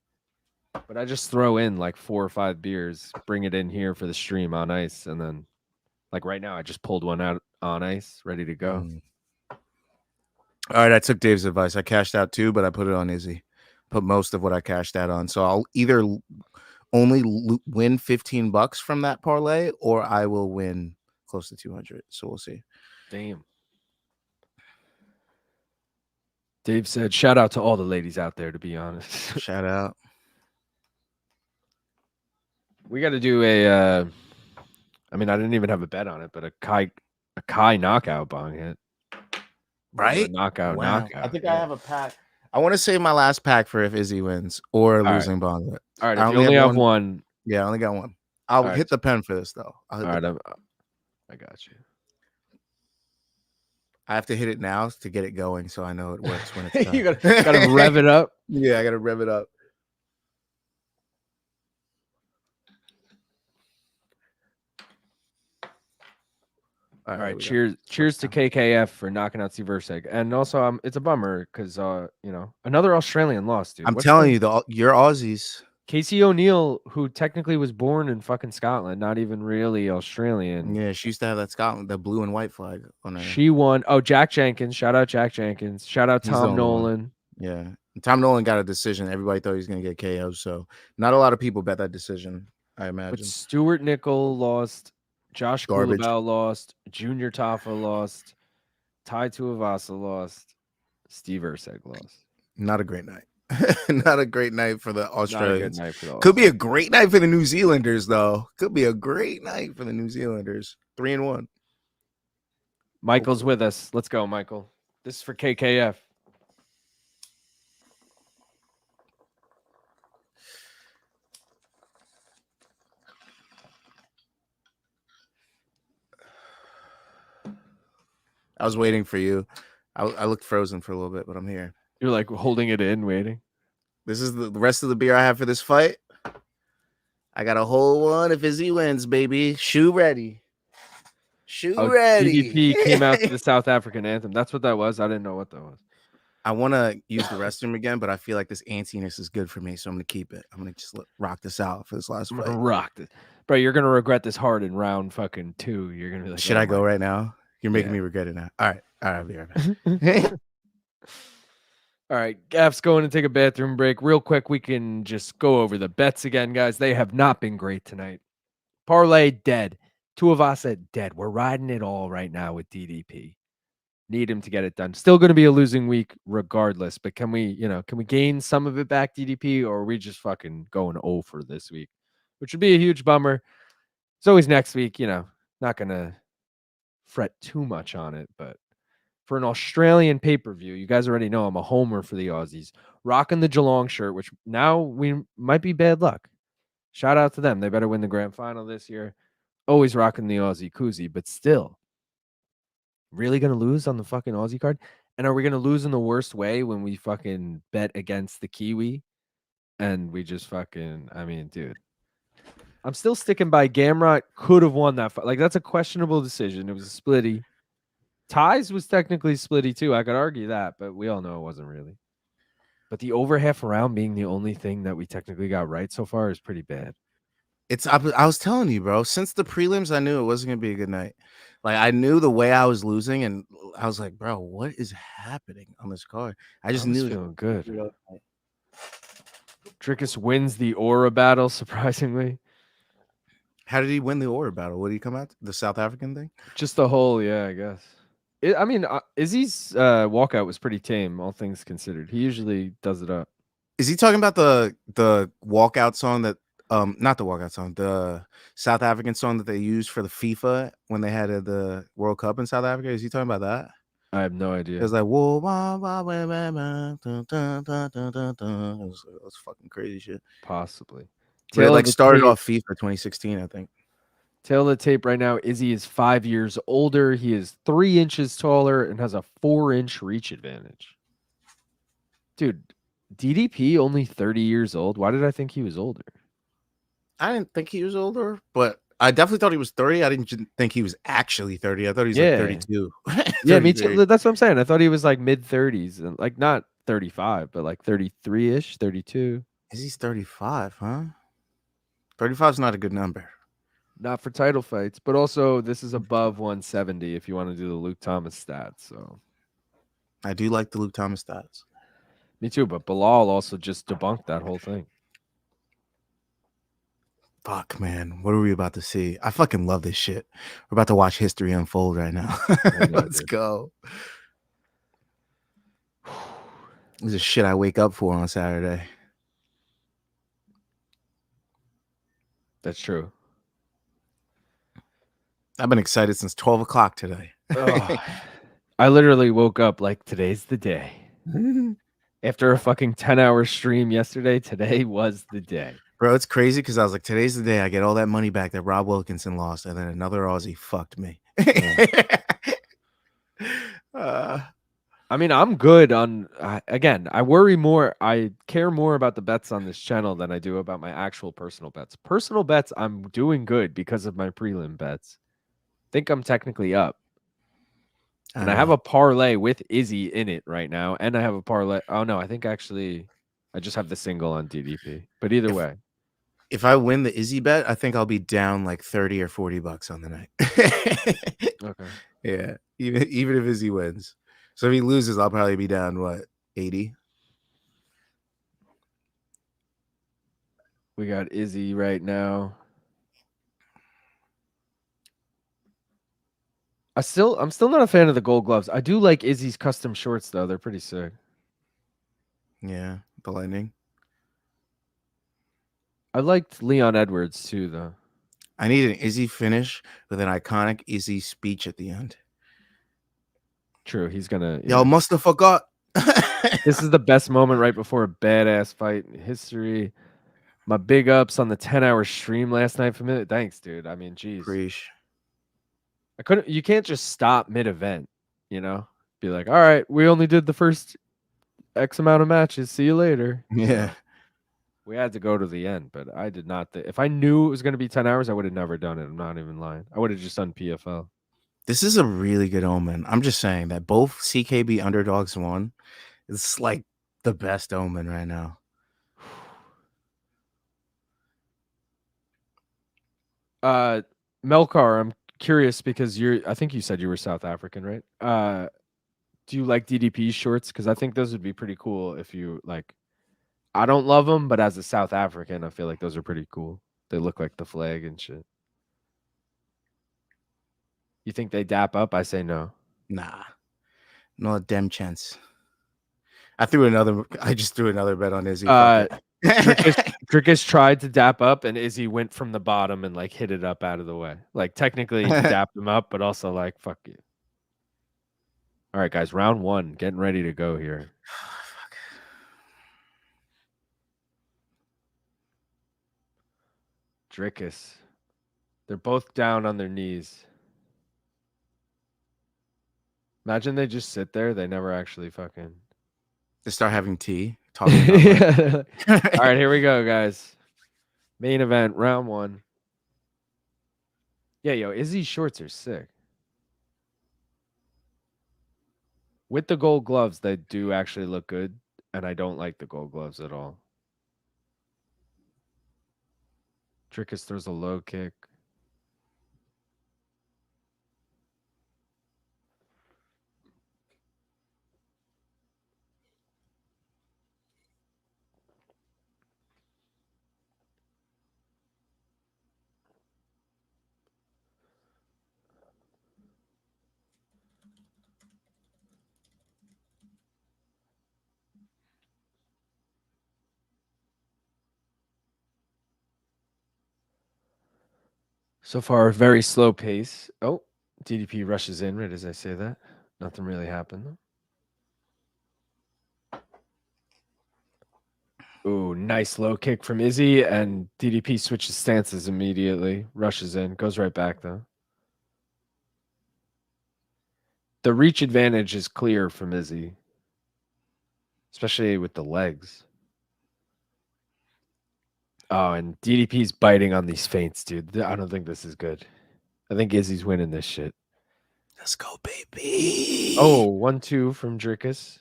But I just throw in like 4 or 5 beers, bring it in here for the stream on ice, and then like right now I just pulled one out on ice, ready to go. All right, I took Dave's advice. I cashed out too, but I put it on Izzy. Put most of what I cashed out on. So I'll either only win $15 from that parlay, or I will win close to 200. So we'll see. Damn. Dave said, shout out to all the ladies out there, to be honest. Shout out. We got to do a, I mean, I didn't even have a bet on it, but a Kai knockout bong hit. Right? Knockout. I think I have a pack. I want to save my last pack for if Izzy wins or All losing bong hit. All right, if you only have one. Yeah, I only got one. I'll right. hit the pen for this, though. All right, I got you. I have to hit it now to get it going, so I know it works when it's done. You gotta rev it up. Yeah, I gotta rev it up. All right, cheers to KKF for knocking out Steve Erceg. And also, it's a bummer because another Australian lost, dude. I'm telling you, you're Aussies. Casey O'Neill, who technically was born in fucking Scotland, not even really Australian. Yeah, she used to have that Scotland, the blue and white flag on her. She won. Oh, Jack Jenkins. Shout out Jack Jenkins. Shout out Tom Nolan. Yeah. Tom Nolan got a decision. Everybody thought he was going to get KO. So not a lot of people bet that decision, I imagine. But Stuart Nickel lost. Josh Kulabau lost. Junior Taffa lost. Tai Tuivasa lost. Steve Erceg lost. Not a great night. Not a great night for the Australians. Not a good night for the Could be a great night for the New Zealanders, though. Could be a great night for the New Zealanders. 3-1. Michael's with us. Let's go, Michael. This is for KKF. I was waiting for you. I looked frozen for a little bit, but I'm here. You're like holding it in, waiting. This is the rest of the beer I have for this fight. I got a whole one if Izzy wins, baby. Shoe ready. Ready. DDP came out to the South African anthem. That's what that was. I didn't know what that was. I want to use the restroom again, but I feel like this antsiness is good for me, so I'm going to keep it. I'm going to just rock this out for this last fight. Rock this. Bro, you're going to regret this hard in round fucking 2. You're going to be like, should I go right now? You're making me regret it now. All right. I'll be right back. All right, Gaff's going to take a bathroom break. Real quick, we can just go over the bets again, guys. They have not been great tonight. Parlay dead. Tuivasa dead. We're riding it all right now with DDP. Need him to get it done. Still going to be a losing week regardless, but can we gain some of it back, DDP, or are we just fucking going 0 for this week? Which would be a huge bummer. It's always next week, not going to fret too much on it, but for an Australian pay-per-view, you guys already know I'm a homer for the Aussies. Rocking the Geelong shirt, which now we might be bad luck. Shout out to them. They better win the grand final this year. Always rocking the Aussie koozie, but still. Really going to lose on the fucking Aussie card? And are we going to lose in the worst way when we fucking bet against the Kiwi? And we just fucking, dude. I'm still sticking by Gamrot could have won that fight. Like, that's a questionable decision. It was a splitty. Ties was technically splitty too. I could argue that, but we all know it wasn't really. But the over half round being the only thing that we technically got right so far is pretty bad. I was telling you, bro, since the prelims, I knew it wasn't going to be a good night. Like, I knew the way I was losing, and I was like, bro, what is happening on this card? I just knew. Feeling good. Dricus wins the Aura battle, surprisingly. How did he win the Aura battle? What did he come out? The South African thing? Just the whole, yeah, I guess. Izzy's walkout was pretty tame, all things considered. He usually does it up. Is he talking about the walkout song that not the walkout song, the South African song that they used for the FIFA when they had the World Cup in South Africa? Is he talking about that? I have no idea. It was like whoa, it was fucking crazy shit. Possibly. But it like started off FIFA 2016, I think. Tail of the tape right now, Izzy is 5 years older. He is 3 inches taller and has a 4-inch reach advantage. Dude, DDP only 30 years old. Why did I think he was older? I didn't think he was older, but I definitely thought he was 30. I didn't think he was actually 30. I thought he was like 32. Yeah, me too. That's what I'm saying. I thought he was like mid-30s and like not 35, but like 33-ish, 32. Izzy's 35, huh? 35 is not a good number. Not for title fights, but also this is above 170 if you want to do the Luke Thomas stats. So I do like the Luke Thomas stats. me too, but Bilal also just debunked that whole thing. Fuck, man. What are we about to see? I fucking love this shit. We're about to watch history unfold right now. Let's go. This is shit I wake up for on Saturday. That's true. I've been excited since 12 o'clock today. I literally woke up like today's the day. After a fucking 10-hour stream yesterday, today was the day. Bro, it's crazy because I was like, today's the day I get all that money back that Rob Wilkinson lost, and then another Aussie fucked me. I mean, I'm good on, again, I worry more, I care more about the bets on this channel than I do about my actual personal bets. Personal bets, I'm doing good because of my prelim bets. I think I'm technically up. And I have a parlay with Izzy in it right now, and I have a parlay. Oh, no, I think actually I just have the single on DDP. But either way. If I win the Izzy bet, I think I'll be down like 30 or 40 bucks on the night. Okay. Yeah, even if Izzy wins. So if he loses, I'll probably be down, what, 80? We got Izzy right now. I'm still not a fan of the gold gloves. I do like Izzy's custom shorts, though. They're pretty sick. Yeah, the Lightning. I liked Leon Edwards, too, though. I need an Izzy finish with an iconic Izzy speech at the end. True, he's gonna. Y'all must have forgot. This is the best moment right before a badass fight in history. My big ups on the 10-hour stream last night for me. Thanks, dude. I mean, geez. Preach. I couldn't. You can't just stop mid-event. You know, be like, all right, we only did the first X amount of matches. See you later. Yeah. We had to go to the end, but I did not. If I knew it was going to be 10 hours, I would have never done it. I'm not even lying. I would have just done PFL. This is a really good omen. I'm just saying that both CKB underdogs won. It's like the best omen right now. Melkar, I'm curious because I think you said you were South African, right? Do you like DDP shorts? Because I think those would be pretty cool if you like. I don't love them, but as a South African, I feel like those are pretty cool. They look like the flag and shit. You think they dap up? I say no. Nah. No damn chance. I just threw another bet on Izzy. Dricus tried to dap up, and Izzy went from the bottom and like hit it up out of the way. Like technically he dapped him up, but also like fuck you. All right, guys, round 1, getting ready to go here. Dricus. They're both down on their knees. Imagine they just sit there. They never actually fucking. They start having tea. Talking about All right, here we go, guys. Main event, round 1. Yeah, yo, Izzy's shorts are sick. With the gold gloves, they do actually look good, and I don't like the gold gloves at all. Dricus throws a low kick. So far, a very slow pace. Oh, DDP rushes in right as I say that. Nothing really happened, though. Ooh, nice low kick from Izzy, and DDP switches stances immediately. Rushes in, goes right back, though. The reach advantage is clear from Izzy, especially with the legs. Oh, and DDP's biting on these feints, dude. I don't think this is good. I think Izzy's winning this shit. Let's go, baby. Oh, 1-2 from Dricus.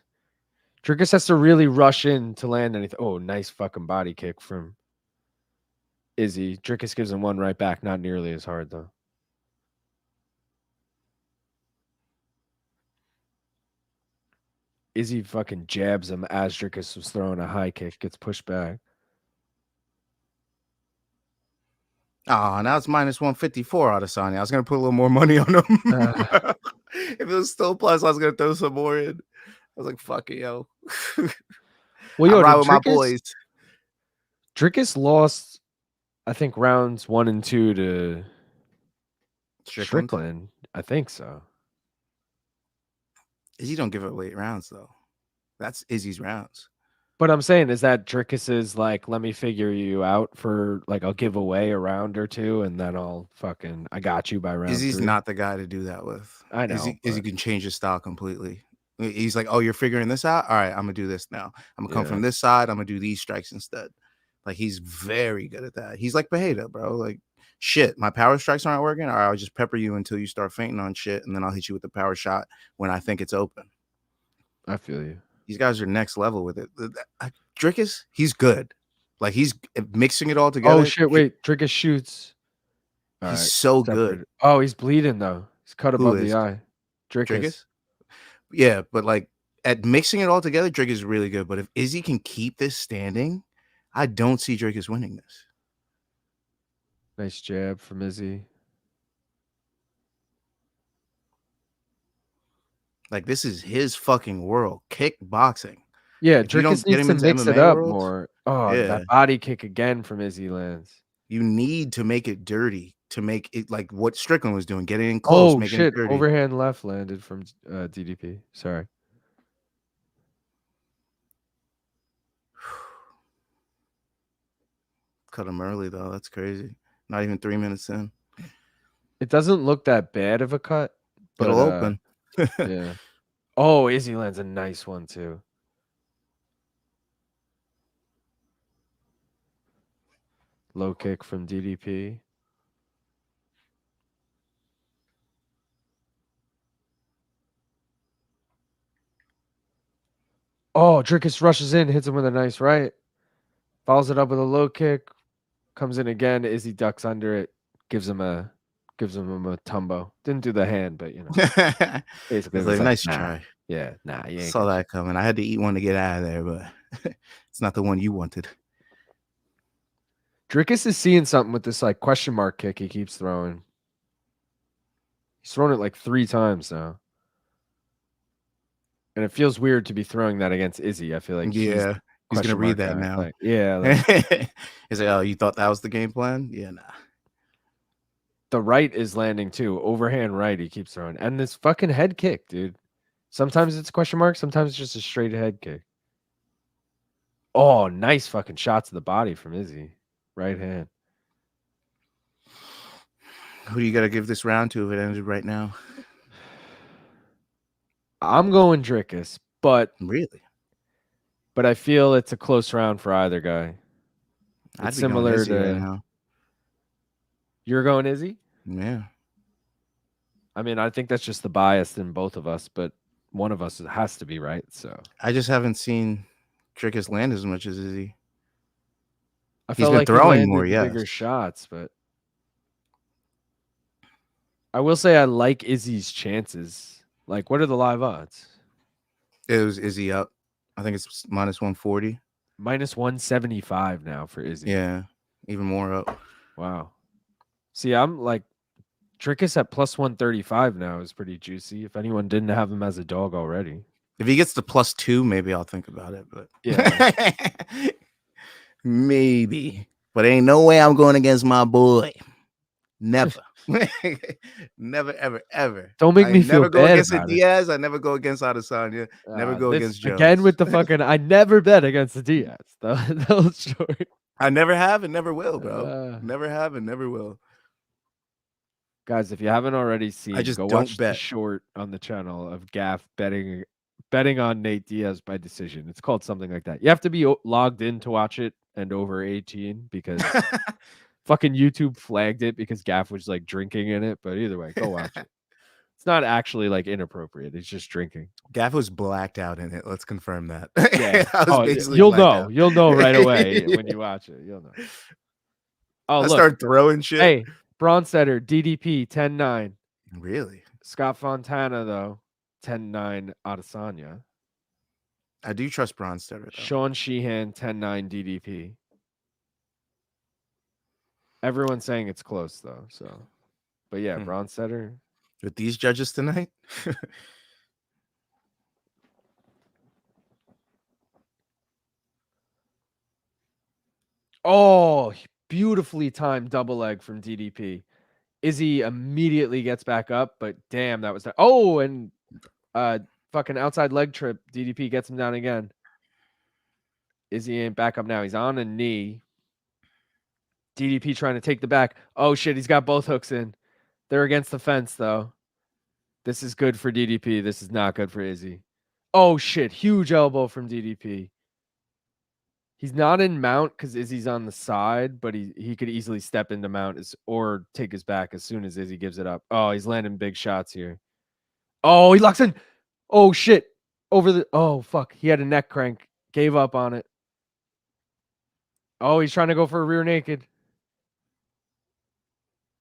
Dricus has to really rush in to land anything. Oh, nice fucking body kick from Izzy. Dricus gives him one right back. Not nearly as hard, though. Izzy fucking jabs him as Dricus was throwing a high kick. Gets pushed back. Oh, now it's minus 154 Adesanya. I was gonna put a little more money on him. If it was still plus, I was gonna throw some more in. I was like, "Fuck it, yo." Well, yo, I ride with my Dricus, boys. Dricus lost, I think, rounds 1 and 2 to Strickland. I think so. Izzy don't give up late rounds though. That's Izzy's rounds. But I'm saying is that Dricus's like, let me figure you out for like, I'll give away a round or two, and then I got you by round. Izzy's 3. not the guy to do that with. I know. Izzy can change his style completely. He's like, oh, you're figuring this out? All right, I'm gonna do this now. I'm gonna come from this side. I'm gonna do these strikes instead. Like, he's very good at that. He's like Pajeda, bro. Like, shit, my power strikes aren't working. All right, I'll just pepper you until you start fainting on shit, and then I'll hit you with the power shot when I think it's open. I feel you. These guys are next level with it. Dricus, he's good. Like, he's mixing it all together. Oh shit! Wait, Dricus shoots. He's so good. Oh, he's bleeding though. He's cut above the eye. Dricus. Yeah, but like at mixing it all together, Dricus is really good. But if Izzy can keep this standing, I don't see Dricus winning this. Nice jab from Izzy. Like, this is his fucking world. Kickboxing. Yeah, Dricus needs to mix it up more. Oh, yeah. That body kick again from Izzy lands. You need to make it dirty to make it like what Strickland was doing, getting in close, making it dirty. Overhand left landed from DDP. Sorry. Cut him early though. That's crazy. Not even 3 minutes in. It doesn't look that bad of a cut, but it'll open. Yeah. Oh, Izzy lands a nice one too. Low kick from DDP. Oh, Dricus rushes in, hits him with a nice right. Follows it up with a low kick. Comes in again. Izzy ducks under it. Gives him a tumbo. Didn't do the hand, but you know. Basically, it was like, nice try. Yeah, nah. You saw that coming. I had to eat one to get out of there, but it's not the one you wanted. Dricus is seeing something with this like question mark kick he keeps throwing. He's thrown it like 3 times now. And it feels weird to be throwing that against Izzy. I feel like he's gonna read that now. Like, yeah. He's like, oh, you thought that was the game plan? Yeah, nah. The right is landing too. Overhand right he keeps throwing. And this fucking head kick, dude. Sometimes it's question mark, sometimes it's just a straight head kick. Oh, nice fucking shot to the body from Izzy. Right hand. Who do you got to give this round to if it ended right now? I'm going Dricus, but I feel it's a close round for either guy. It's similar to right now. You're going Izzy? Yeah. I mean, I think that's just the bias in both of us, but one of us has to be right. So I just haven't seen Dricus land as much as Izzy. I felt like throwing more, bigger shots, but I will say I like Izzy's chances. Like, what are the live odds? It was Izzy up. I think it's minus 140. Minus 175 now for Izzy. Yeah, even more up. Wow. See, I'm like, Dricus at plus 135 now is pretty juicy. If anyone didn't have him as a dog already. If he gets to plus 2, maybe I'll think about it. But yeah. Maybe. But ain't no way I'm going against my boy. Never. Never, ever, ever. Don't make me feel bad. Never go against Diaz. I never go against Adesanya. Never go against Jones. Again with the fucking, I never bet against the Diaz. That story. I never have and never will, bro. Never have and never will. Guys, if you haven't already seen, go watch bet. The short on the channel of Gaff betting on Nate Diaz by decision. It's called something like that. You have to be logged in to watch it and over 18 because fucking YouTube flagged it because Gaff was like drinking in it. But either way, go watch it. It's not actually like inappropriate. It's just drinking. Gaff was blacked out in it. Let's confirm that. Yeah. I was basically you'll blacked know. out. You'll know right away when you watch it. You'll know. Oh, I look. start throwing shit. Hey, Bronstetter, DDP 10-9. Really? Scott Fontana, though, 10-9 Adesanya. I do trust Bronstetter, though. Sean Sheehan, 10-9 DDP. Everyone's saying it's close, though. So, but yeah, Bronstetter. With these judges tonight? Oh, beautifully timed double leg from DDP. Izzy immediately gets back up, but damn, that was oh, and fucking outside leg trip. DDP gets him down again. Izzy ain't back up now. He's on a knee. DDP trying to take the back. Oh shit, he's got both hooks in. They're against the fence though. This is good for DDP. This is not good for Izzy. Oh shit, huge elbow from DDP. He's not in mount because Izzy's on the side, but he could easily step into mount or take his back as soon as Izzy gives it up. Oh, he's landing big shots here. Oh, he locks in. Oh, shit. Oh, fuck. He had a neck crank. Gave up on it. Oh, he's trying to go for a rear naked.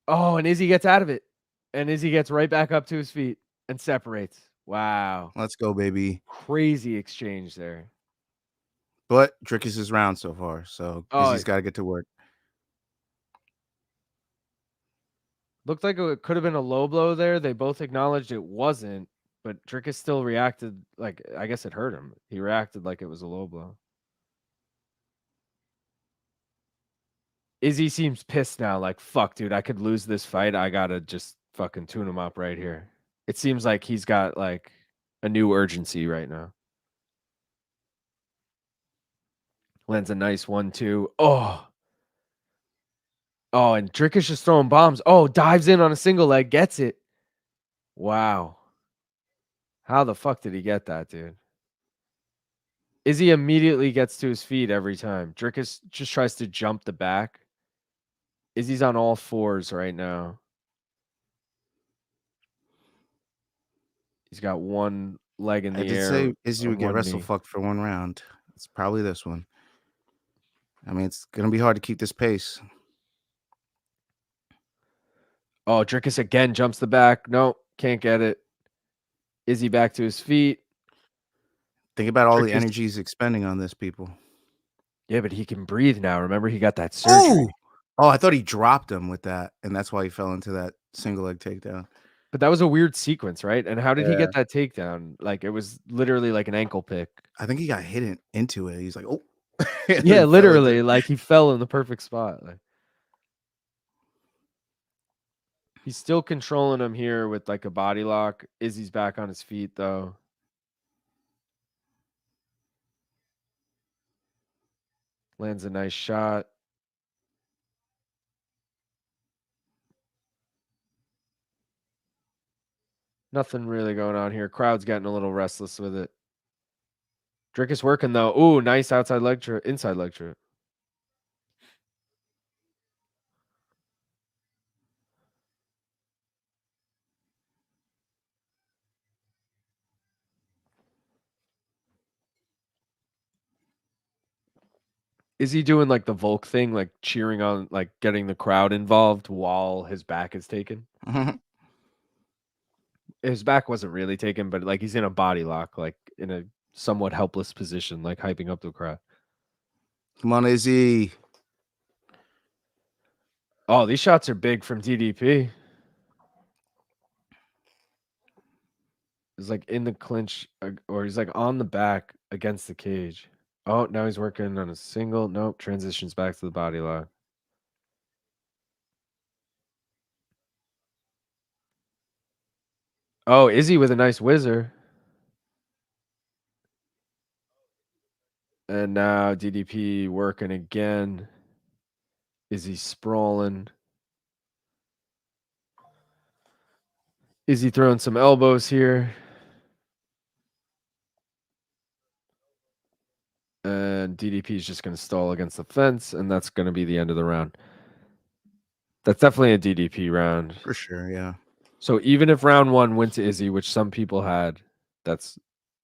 Oh, and Izzy gets out of it. And Izzy gets right back up to his feet and separates. Wow. Let's go, baby. Crazy exchange there. But Dricus is round so far, so Izzy's got to get to work. Looked like it could have been a low blow there. They both acknowledged it wasn't, but Dricus still reacted like, I guess it hurt him. He reacted like it was a low blow. Izzy seems pissed now, like, fuck, dude, I could lose this fight. I got to just fucking tune him up right here. It seems like he's got like a new urgency right now. Lands a nice 1-2. Oh, and Dricus just throwing bombs. Oh, dives in on a single leg, gets it. Wow. How the fuck did he get that, dude? Izzy immediately gets to his feet every time. Dricus just tries to jump the back. Izzy's on all fours right now. He's got one leg in the air. I did say Izzy would get wrestle fucked for one round. It's probably this one. I mean, it's going to be hard to keep this pace. Oh, Dricus again jumps the back. No, can't get it. Izzy back to his feet. Think about all the energy he's expending on this, people. Yeah, but he can breathe now. Remember, he got that surgery. Oh, I thought he dropped him with that, and that's why he fell into that single leg takedown. But that was a weird sequence, right? And how did he get that takedown? Like, it was literally like an ankle pick. I think he got hit into it. He's like, oh. Yeah, literally. Like, he fell in the perfect spot. Like, he's still controlling him here with like a body lock. Izzy's back on his feet, though. Lands a nice shot. Nothing really going on here. Crowd's getting a little restless with it. Dricus working, though. Ooh, nice outside leg trip, inside leg trip. Is he doing like the Volk thing, like cheering on, like getting the crowd involved while his back is taken? Mm-hmm. His back wasn't really taken, but like he's in a body lock, like in a somewhat helpless position, like hyping up the crowd. Come on, Izzy. Oh, these shots are big from DDP. He's like in the clinch, or he's like on the back against the cage. Oh, now he's working on a single. Nope, transitions back to the body lock. Oh, Izzy with a nice whizzer. And now DDP working again. Izzy sprawling. Izzy throwing some elbows here. And DDP is just going to stall against the fence, and that's going to be the end of the round. That's definitely a DDP round. For sure, yeah. So even if round 1 went to Izzy, which some people had, that's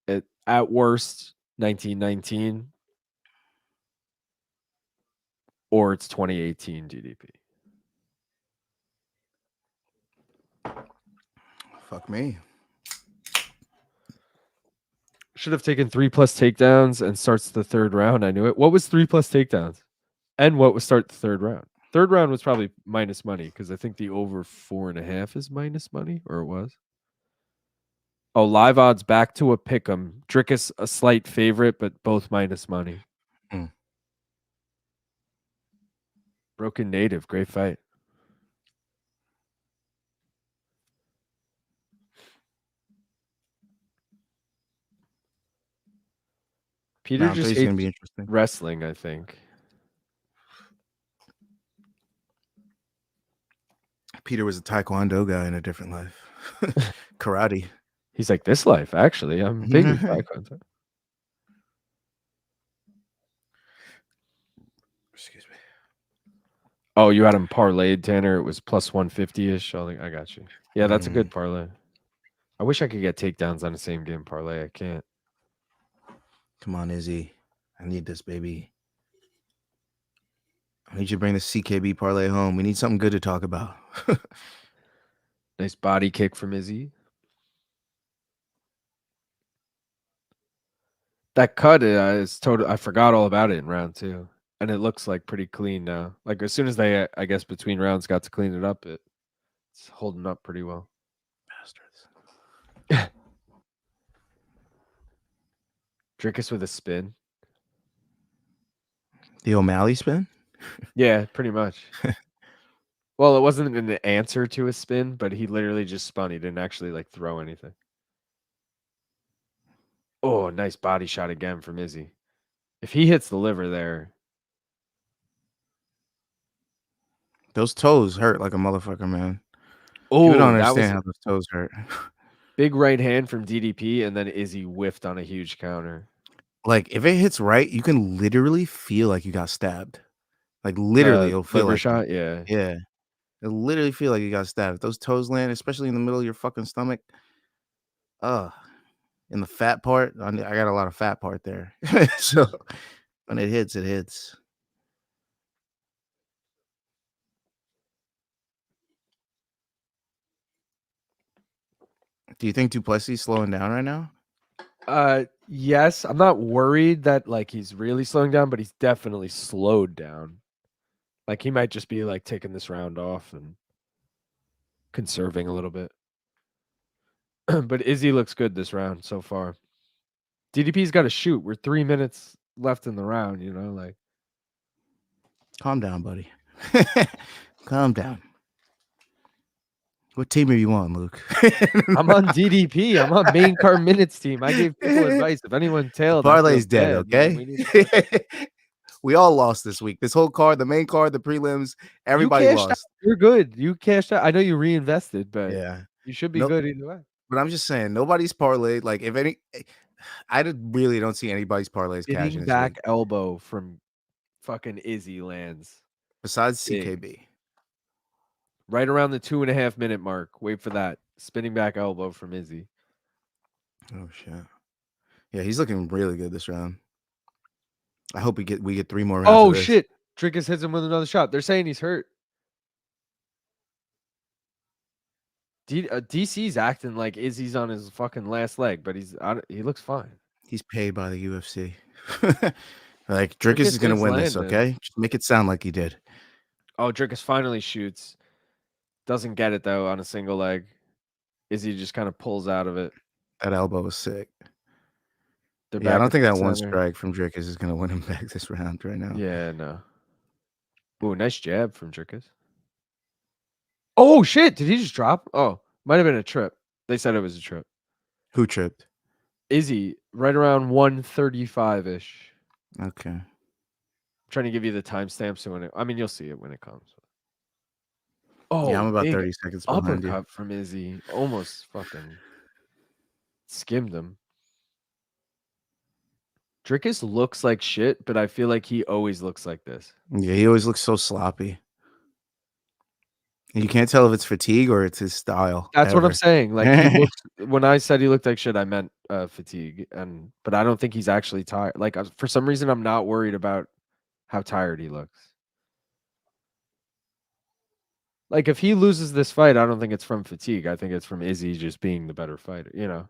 it at worst 1919 or it's 2018 DDP. Fuck me. Should have taken 3+ takedowns and starts the third round. I knew it. What was 3+ takedowns? And what was start the third round? Third round was probably minus money because I think the over 4.5 is minus money, or it was. Oh, live odds back to a pick'em. Dricus a slight favorite, but both minus money. Mm. Broken Native, great fight. Peter Round just 3 is hates gonna be interesting. wrestling, I think. Peter was a Taekwondo guy in a different life. Karate. He's like, this life, actually. I'm big with Taekwondo. Excuse me. Oh, you had him parlayed, Tanner. It was plus 150-ish. I got you. Yeah, that's a good parlay. I wish I could get takedowns on the same game parlay. I can't. Come on, Izzy. I need this, baby. I need you to bring the CKB parlay home. We need something good to talk about. Nice body kick from Izzy. That cut is total. I forgot all about it in round 2. And it looks like pretty clean now. Like as soon as they, I guess, between rounds got to clean it up, it's holding up pretty well. Bastards. Dricus with a spin. The O'Malley spin? Yeah, pretty much. Well, it wasn't an answer to a spin, but he literally just spun. He didn't actually like throw anything. Oh, nice body shot again from Izzy. If he hits the liver there. Those toes hurt like a motherfucker, man. Oh, People don't that was understand how those toes hurt. big right hand from DDP, and then Izzy whiffed on a huge counter. Like, if it hits right, you can literally feel like you got stabbed. Like, literally, it'll feel liver like shot, yeah. Yeah. It'll literally feel like you got stabbed. If those toes land, especially in the middle of your fucking stomach. In the fat part, I got a lot of fat part there. So when it hits, it hits. Do you think Du Plessis is slowing down right now? Yes. I'm not worried that like he's really slowing down, but he's definitely slowed down. Like he might just be like taking this round off and conserving a little bit. But Izzy looks good this round so far. DDP's got to shoot. We're 3 minutes left in the round, like. Calm down, buddy. Calm down. What team are you on, Luke? I'm on DDP. I'm on main card minutes team. I gave people advice. If anyone tailed, Parlay's dead, okay? We all lost this week. This whole card, the main card, the prelims, everybody lost. Out. You're good. You cashed out. I know you reinvested, but yeah, you should be good either way. But I'm just saying, nobody's parlayed. Like, if any, really don't see anybody's parlays cashing this back week. Elbow from fucking Izzy lands. Besides CKB. Right around the 2.5 minute mark. Wait for that. Spinning back elbow from Izzy. Oh, shit. Yeah, he's looking really good this round. I hope we get 3 more rounds. Oh, shit. Dricus hits him with another shot. They're saying he's hurt. DC's acting like Izzy's on his fucking last leg, but he looks fine. He's paid by the UFC. Like, Dricus is going to win this, okay? Just make it sound like he did. Oh, Dricus finally shoots. Doesn't get it, though, on a single leg. Izzy just kind of pulls out of it. That elbow was sick. Yeah, I don't think that one strike from Dricus is going to win him back this round right now. Yeah, no. Ooh, nice jab from Dricus. Oh, shit. Did he just drop? Oh, might have been a trip. They said it was a trip. Who tripped? Izzy, right around 135-ish. Okay. I'm trying to give you the timestamp so you'll see it when it comes. Oh, yeah, I'm about 30 seconds behind uppercut you. From Izzy. Almost fucking skimmed him. Dricus looks like shit, but I feel like he always looks like this. Yeah, he always looks so sloppy. You can't tell if it's fatigue or it's his style. That's what I'm ever. saying. Like he looks. When I said he looked like shit, I meant fatigue, but I don't think he's actually tired. Like for some reason, I'm not worried about how tired he looks. Like if he loses this fight, I don't think it's from fatigue. I think it's from Izzy just being the better fighter. You know.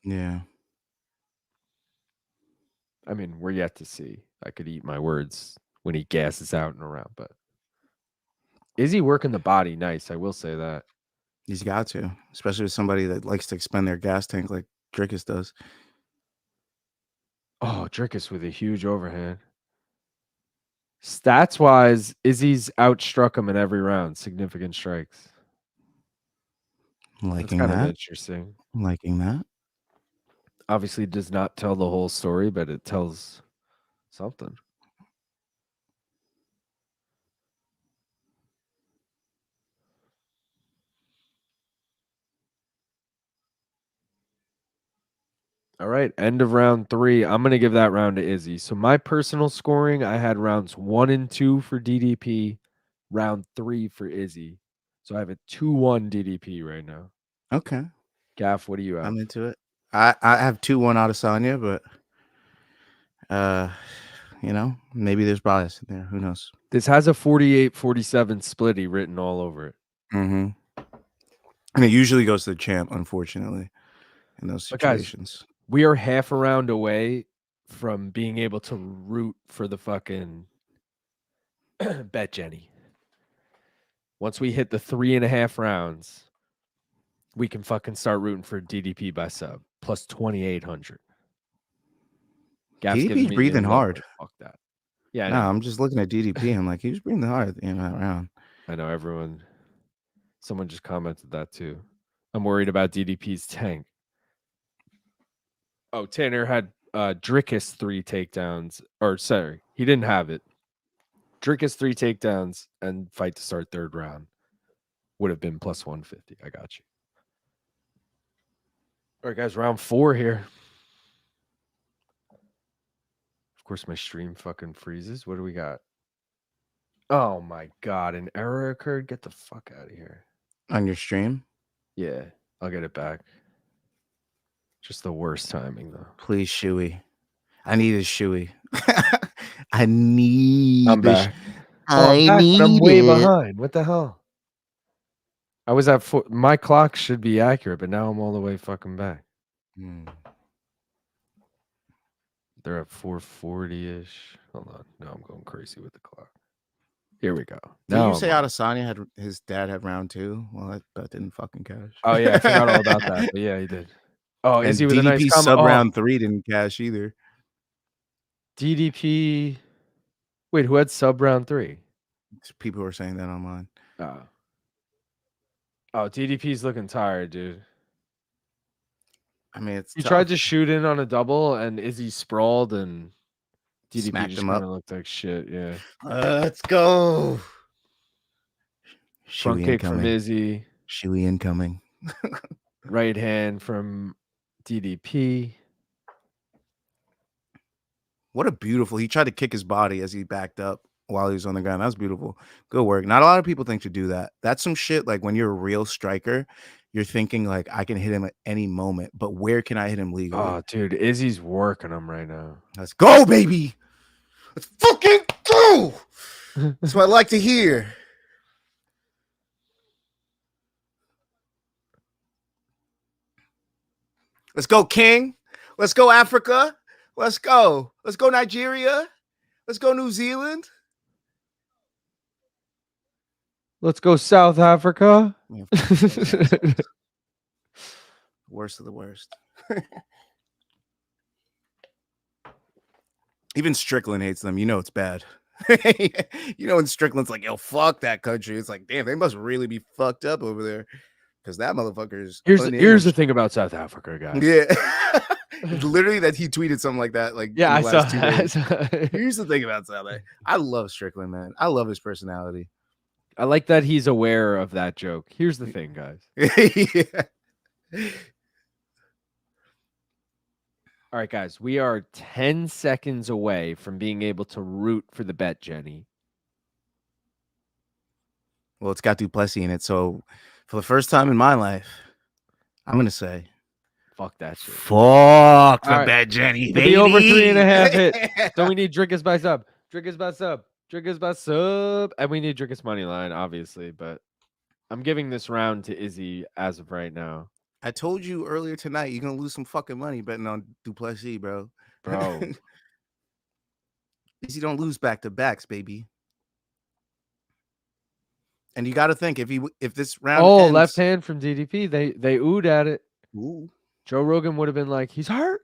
Yeah. I mean, we're yet to see. I could eat my words when he gasses out and around, but Izzy working the body nice. I will say that. He's got to, especially with somebody that likes to expend their gas tank like Dricus does. Oh, Dricus with a huge overhand. Stats wise, Izzy's outstruck him in every round. Significant strikes. Liking That's kind of that. interesting. Liking that. Obviously, does not tell the whole story, but it tells something. All right, end of round 3. I'm going to give that round to Izzy. So my personal scoring, I had rounds 1 and 2 for DDP, round 3 for Izzy. So I have a 2-1 DDP right now. Okay. Gaff, what do you have? I'm into it. I have 2-1 Adesanya, but you know, maybe there's bias in there. Who knows? This has a 48-47 splitty written all over it. Mm-hmm. And it usually goes to the champ, unfortunately, in those situations. Guys, we are half a round away from being able to root for the fucking Bet Jenny. Once we hit the 3.5 rounds, we can fucking start rooting for DDP by sub plus 2,800. DDP's breathing hard. Fuck that. Yeah, No, I'm just looking at DDP. I'm like, he was breathing hard at the end of that round. I know everyone. Someone just commented that too. I'm worried about DDP's tank. Oh, Tanner had Dricus 3 takedowns. Or sorry, he didn't have it. Dricus 3 takedowns and fight to start 3rd round would have been plus 150. I got you. All right, guys, round 4 here. Of course, my stream fucking freezes. What do we got? Oh my god, an error occurred. Get the fuck out of here. On your stream? Yeah, I'll get it back. Just the worst timing, though. Please, Shuey. I need a Shuey. I need. I'm back. I'm way behind. What the hell? I was at 4. My clock should be accurate, but now I'm all the way fucking back. They're at 440-ish. Hold on. Now I'm going crazy with the clock. Here we go. Did you say Adesanya had his dad had round 2? Well, that didn't fucking cash. Oh yeah, I forgot all about that. But yeah, he did. Oh, and is he with DDP a nice sub round 3 didn't cash either. DDP. Wait, who had sub round 3? People were saying that online. Oh, DDP's looking tired, dude. I mean, he tried to shoot in on a double, and Izzy sprawled, and DDP smacked just him up. kind of looked like shit. Yeah. Let's go. Front kick from Izzy. Shuey incoming. Right hand from DDP. What a beautiful. He tried to kick his body as he backed up while he was on the ground. That's beautiful. Good work. Not a lot of people think to do that. That's some shit. Like when you're a real striker, you're thinking like I can hit him at any moment, but where can I hit him legally? Oh, dude, Izzy's working him right now. Let's go, baby. Let's fucking go. That's what I like to hear. Let's go, King. Let's go, Africa. Let's go. Let's go, Nigeria. Let's go, New Zealand. Let's go, South Africa. Worst of the worst. Even Strickland hates them. You know it's bad. You know when Strickland's like, yo, fuck that country. It's like, damn, they must really be fucked up over there. Because that motherfucker's here's the thing about South Africa, guys. Yeah. Literally that he tweeted something like that. Like, yeah, I saw that. Here's the thing about South Africa. I love Strickland, man. I love his personality. I like that he's aware of that joke. Here's the thing, guys. Yeah. All right, guys, we are 10 seconds away from being able to root for the Bet Jenny. Well, it's got Du Plessis in it. So for the first time in my life, I'm gonna say Fuck that shit. fuck the All right. bet, Jenny, The baby. over 3.5 hit. So we need Dricus by sub. Dricus by sub. Dricus by sub. And we need Dricus money line, obviously. But I'm giving this round to Izzy as of right now. I told you earlier tonight you're gonna lose some fucking money betting on Du Plessis, bro. Bro. Izzy don't lose back to backs, baby. And you got to think if this round ends, left hand from DDP. They oohed at it. Ooh. Joe Rogan would have been like, he's hurt.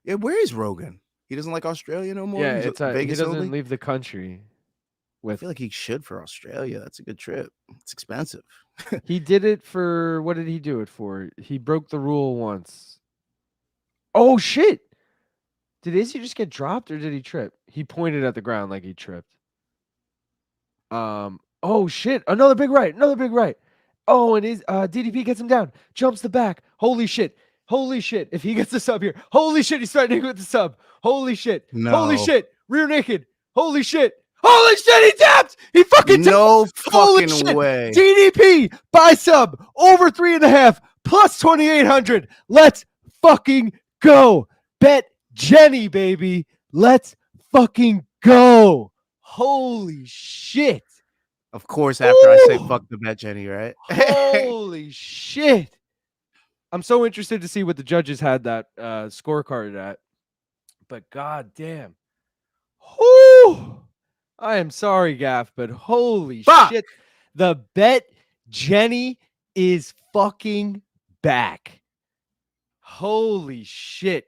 Yeah, where is Rogan? He doesn't like Australia no more. Yeah, He's it's a he Vegas doesn't only? leave the country. I feel like he should for Australia. That's a good trip. It's expensive. He did it for what did he do it for? He broke the rule once. Oh shit! Did Izzy just get dropped or did he trip? He pointed at the ground like he tripped. Oh shit! Another big right. Another big right. Oh, and his DDP gets him down. Jumps the back. Holy shit! Holy shit! If he gets the sub here, holy shit! He's threatening with the sub. Holy shit! Holy No. shit! Rear naked. Holy shit! Holy shit! He tapped. He fucking tapped. No Holy fucking shit. way. DDP buy sub over 3.5 plus 2,800. Let's fucking go. Bet Jenny, baby. Let's fucking go. Holy shit. Of course, after I say fuck the bet, Jenny, right? Holy shit. I'm so interested to see what the judges had that scorecard at. But goddamn. Whoo! I am sorry, Gaff, but holy shit. The bet Jenny is fucking back. Holy shit.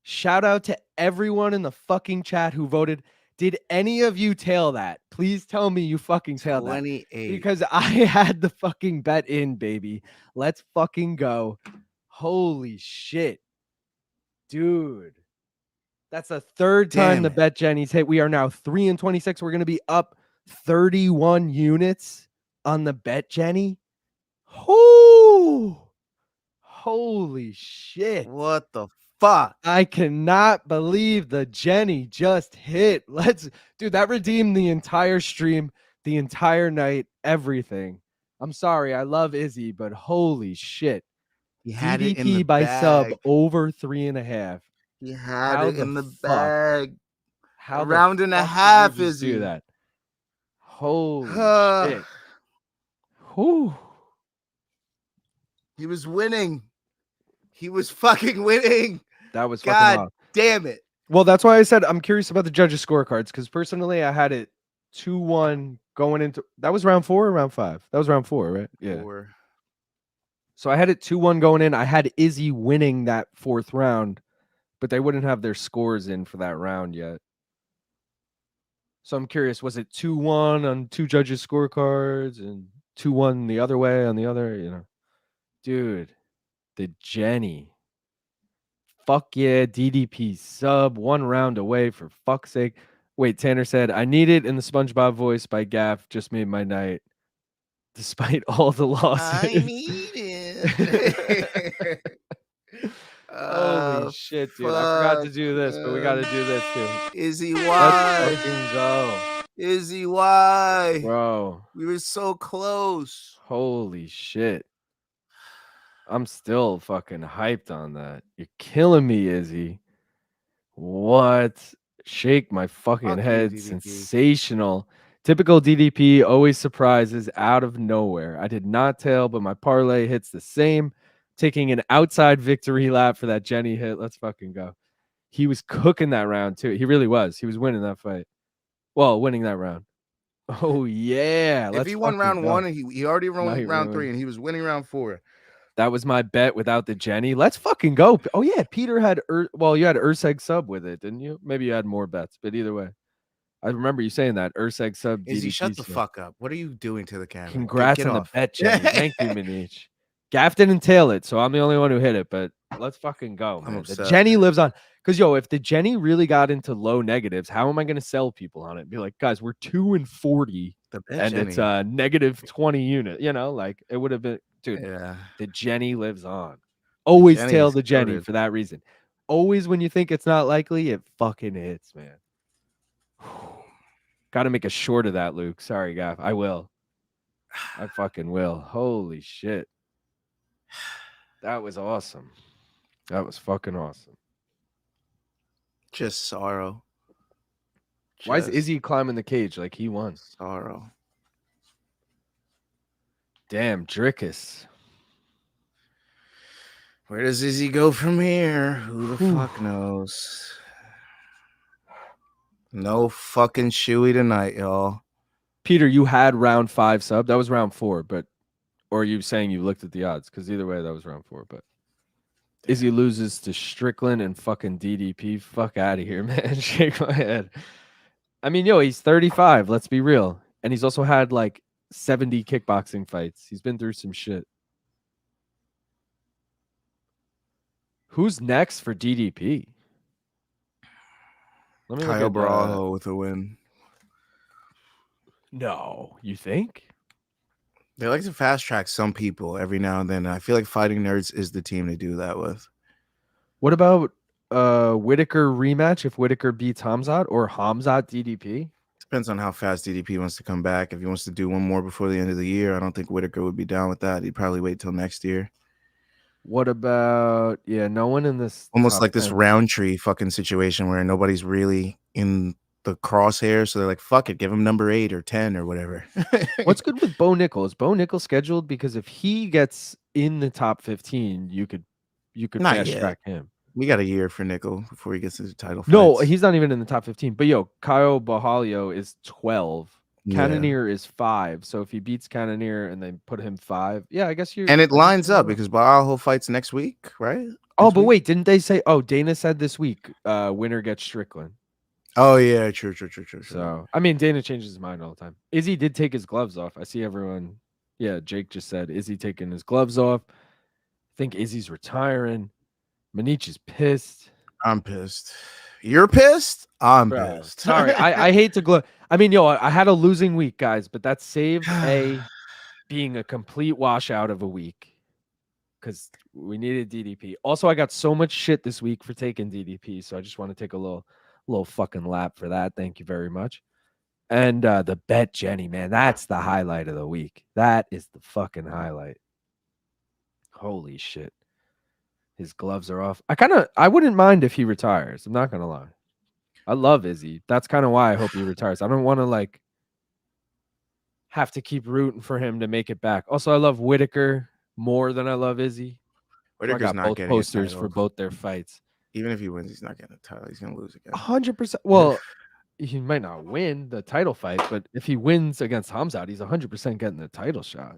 Shout out to everyone in the fucking chat who voted. Did any of you tail that? Please tell me you fucking tailed that. 28. Because I had the fucking bet in, baby. Let's fucking go. Holy shit. Dude. That's the third time the bet Jenny's hit. We are now 3-26. We're going to be up 31 units on the bet Jenny. Whoo! Holy shit. What the fuck? I cannot believe the Jenny just hit. Dude, that redeemed the entire stream, the entire night, everything. I'm sorry. I love Izzy, but holy shit. He had it in DDP the by bag. sub over 3.5. He had How it in the the fuck? bag. How A round and a half, is do Izzy. that? Holy shit. Whew. He was winning. He was fucking winning. That was fucking God wild. damn it. Well, that's why I said I'm curious about the judges' scorecards because personally I had it 2-1 going into that was round 4 or round 5? That was round 4, right? Yeah. 4. So I had it 2-1 going in. I had Izzy winning that 4th round, but they wouldn't have their scores in for that round yet. So I'm curious, was it 2-1 on 2 judges' scorecards and 2-1 the other way on the other, Dude, the Jenny. Fuck yeah, DDP sub 1 round away for fuck's sake. Wait, Tanner said, I need it in the SpongeBob voice by Gaff. Just made my night. Despite all the losses. I need it. Holy shit, dude. I forgot to do this, but we got to do this too. Izzy, Let's why? fucking go. Izzy, why? Bro. We were so close. Holy shit. I'm still fucking hyped on that. You're killing me, Izzy. What? Shake my fucking Fuck you, head. DDP. Sensational. Typical DDP always surprises out of nowhere. I did not tail, but my parlay hits the same. Taking an outside victory lap for that Jenny hit. Let's fucking go. He was cooking that round too. He really was. He was winning that fight. Well, winning that round. Oh yeah. If he won round 1 and he already won he round ruined. 3 and he was winning round 4. That was my bet without the Jenny. Let's fucking go. Oh yeah, Peter had you had Erceg sub with it, didn't you? Maybe you had more bets, but either way. I remember you saying that. Erceg sub. Izzy, DDP shut the sub. fuck up. What are you doing to the camera? Congrats Get on off. the bet, Jenny. Thank you, Manich. Gaff didn't tail it, so I'm the only one who hit it, but let's fucking go, I'm man. The upset. Jenny lives on. Because, if the Jenny really got into low negatives, how am I going to sell people on it? Be like, guys, we're 2-40, The bet, and Jenny. it's a negative 20 unit. Like it would have been, dude. Yeah. The Jenny lives on. Always Jenny tail is the Jenny goated. for that reason. Always when you think it's not likely, it fucking hits, man. Got to make a short of that, Luke. Sorry, Gaff. I will. I fucking will. Holy shit. That was awesome. That was fucking awesome. Just sorrow. Why is Just Izzy climbing the cage like he won? sorrow? Damn, Dricus. Where does Izzy go from here? Who the Whew. fuck knows? No fucking shoey tonight, y'all. Peter, you had round 5 sub. That was round 4, but or are you saying you looked at the odds? Because either way, that was round 4. But Izzy loses to Strickland and fucking DDP. Fuck out of here, man. Shake my head. I mean, yo, he's 35. Let's be real. And he's also had like 70 kickboxing fights. He's been through some shit. Who's next for DDP? Let me Kyle look at Barajo with a win. No, you think? They like to fast track some people every now and then. I feel like Fighting Nerds is the team to do that with. What about Whitaker rematch if Whitaker beats Hamzat or Hamzat DDP? Depends on how fast DDP wants to come back. If he wants to do one more before the end of the year, I don't think Whitaker would be down with that. He'd probably wait till next year. What about no one in this Almost top like this 10. Roundtree fucking situation where nobody's really in the crosshair, so they're like, fuck it, give him number 8 or 10 or whatever. What's good with Bo Nickel? Is Bo Nickel scheduled? Because if he gets in the top 15, you could Not fast yet. track him. We got a year for Nickel before he gets his title fights. No, he's not even in the top 15. But yo, Kyle Bahalio is 12. Yeah. Cannonier is 5. So if he beats Cannonier and then put him 5, I guess you're. And it lines up because Barajo fights next week, right? Oh, Next but week? wait, didn't they say? Oh, Dana said this week, winner gets Strickland. Oh yeah, true. So I mean, Dana changes his mind all the time. Izzy did take his gloves off. I see everyone. Yeah, Jake just said Izzy taking his gloves off. I think Izzy's retiring. Maniche's pissed. I'm pissed. You're pissed? I'm Bro, pissed. sorry, I hate to glow. I mean, I had a losing week, guys, but that saved being a complete washout of a week because we needed DDP. Also, I got so much shit this week for taking DDP, so I just want to take a little fucking lap for that. Thank you very much. And the bet Jenny, man, that's the highlight of the week. That is the fucking highlight. Holy shit. His gloves are off. I wouldn't mind if he retires. I'm not gonna lie. I love Izzy. That's kind of why I hope he retires. I don't want to have to keep rooting for him to make it back. Also, I love Whitaker more than I love Izzy. Whitaker's I got not both getting posters a for title. both their fights. Even if he wins, he's not getting a title. He's gonna lose again. 100%. Well, he might not win the title fight, but if he wins against Hamzat, he's 100% getting the title shot.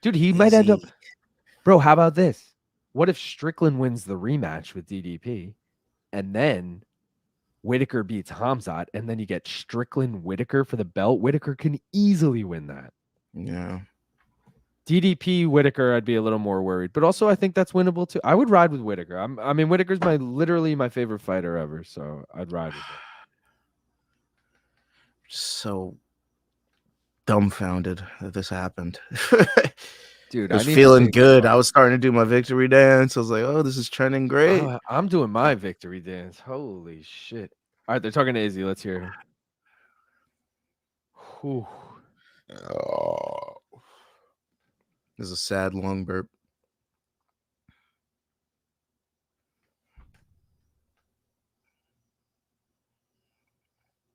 Dude, he might end up. Bro, how about this? What if Strickland wins the rematch with DDP and then Whitaker beats Hamzat and then you get Strickland Whitaker for the belt? Whitaker can easily win that. Yeah. DDP Whitaker, I'd be a little more worried, but also I think that's winnable too. I would ride with Whitaker. I mean, Whitaker's literally my favorite fighter ever, so I'd ride with him. So dumbfounded that this happened. Dude, I was need to feeling take good. off. I was starting to do my victory dance. I was like, oh, this is trending great. Oh, I'm doing my victory dance. Holy shit. All right, they're talking to Izzy. Let's hear him. Whew. Oh. This is a sad long burp.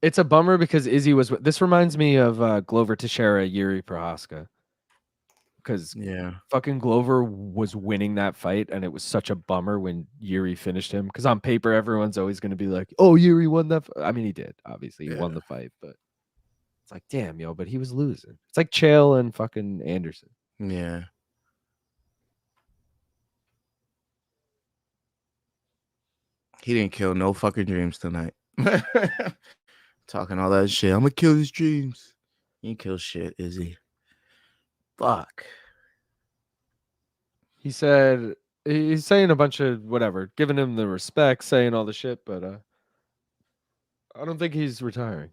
It's a bummer because Izzy was. This reminds me of Glover Teixeira, Yuri Prohaska. Because fucking Glover was winning that fight, and it was such a bummer when Yuri finished him. Because on paper, everyone's always going to be like, "Oh, Yuri won that." I mean, he did. Obviously, he won the fight, but it's like, damn, yo, but he was losing. It's like Chael and fucking Anderson. Yeah. He didn't kill no fucking dreams tonight. Talking all that shit. I'm gonna kill his dreams. He ain't kill shit, is he? Fuck. He said he's saying a bunch of whatever, giving him the respect, saying all the shit, but I don't think he's retiring.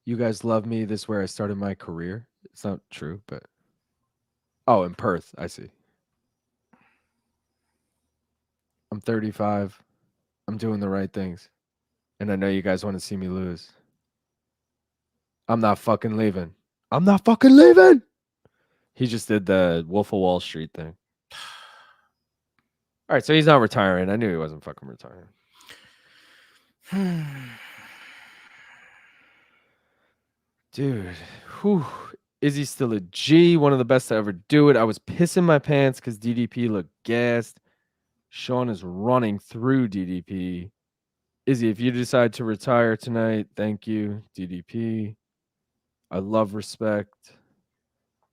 You guys love me. This is where I started my career. It's not true, but in Perth, I see. I'm 35. I'm doing the right things. And I know you guys want to see me lose. I'm not fucking leaving. I'm not fucking leaving. He just did the Wolf of Wall Street thing. All right, so he's not retiring. I knew he wasn't fucking retiring. Dude, whew. Is he still a G? One of the best to ever do it. I was pissing my pants because DDP looked gassed. Sean is running through DDP. Izzy, if you decide to retire tonight, thank you, DDP. I love respect.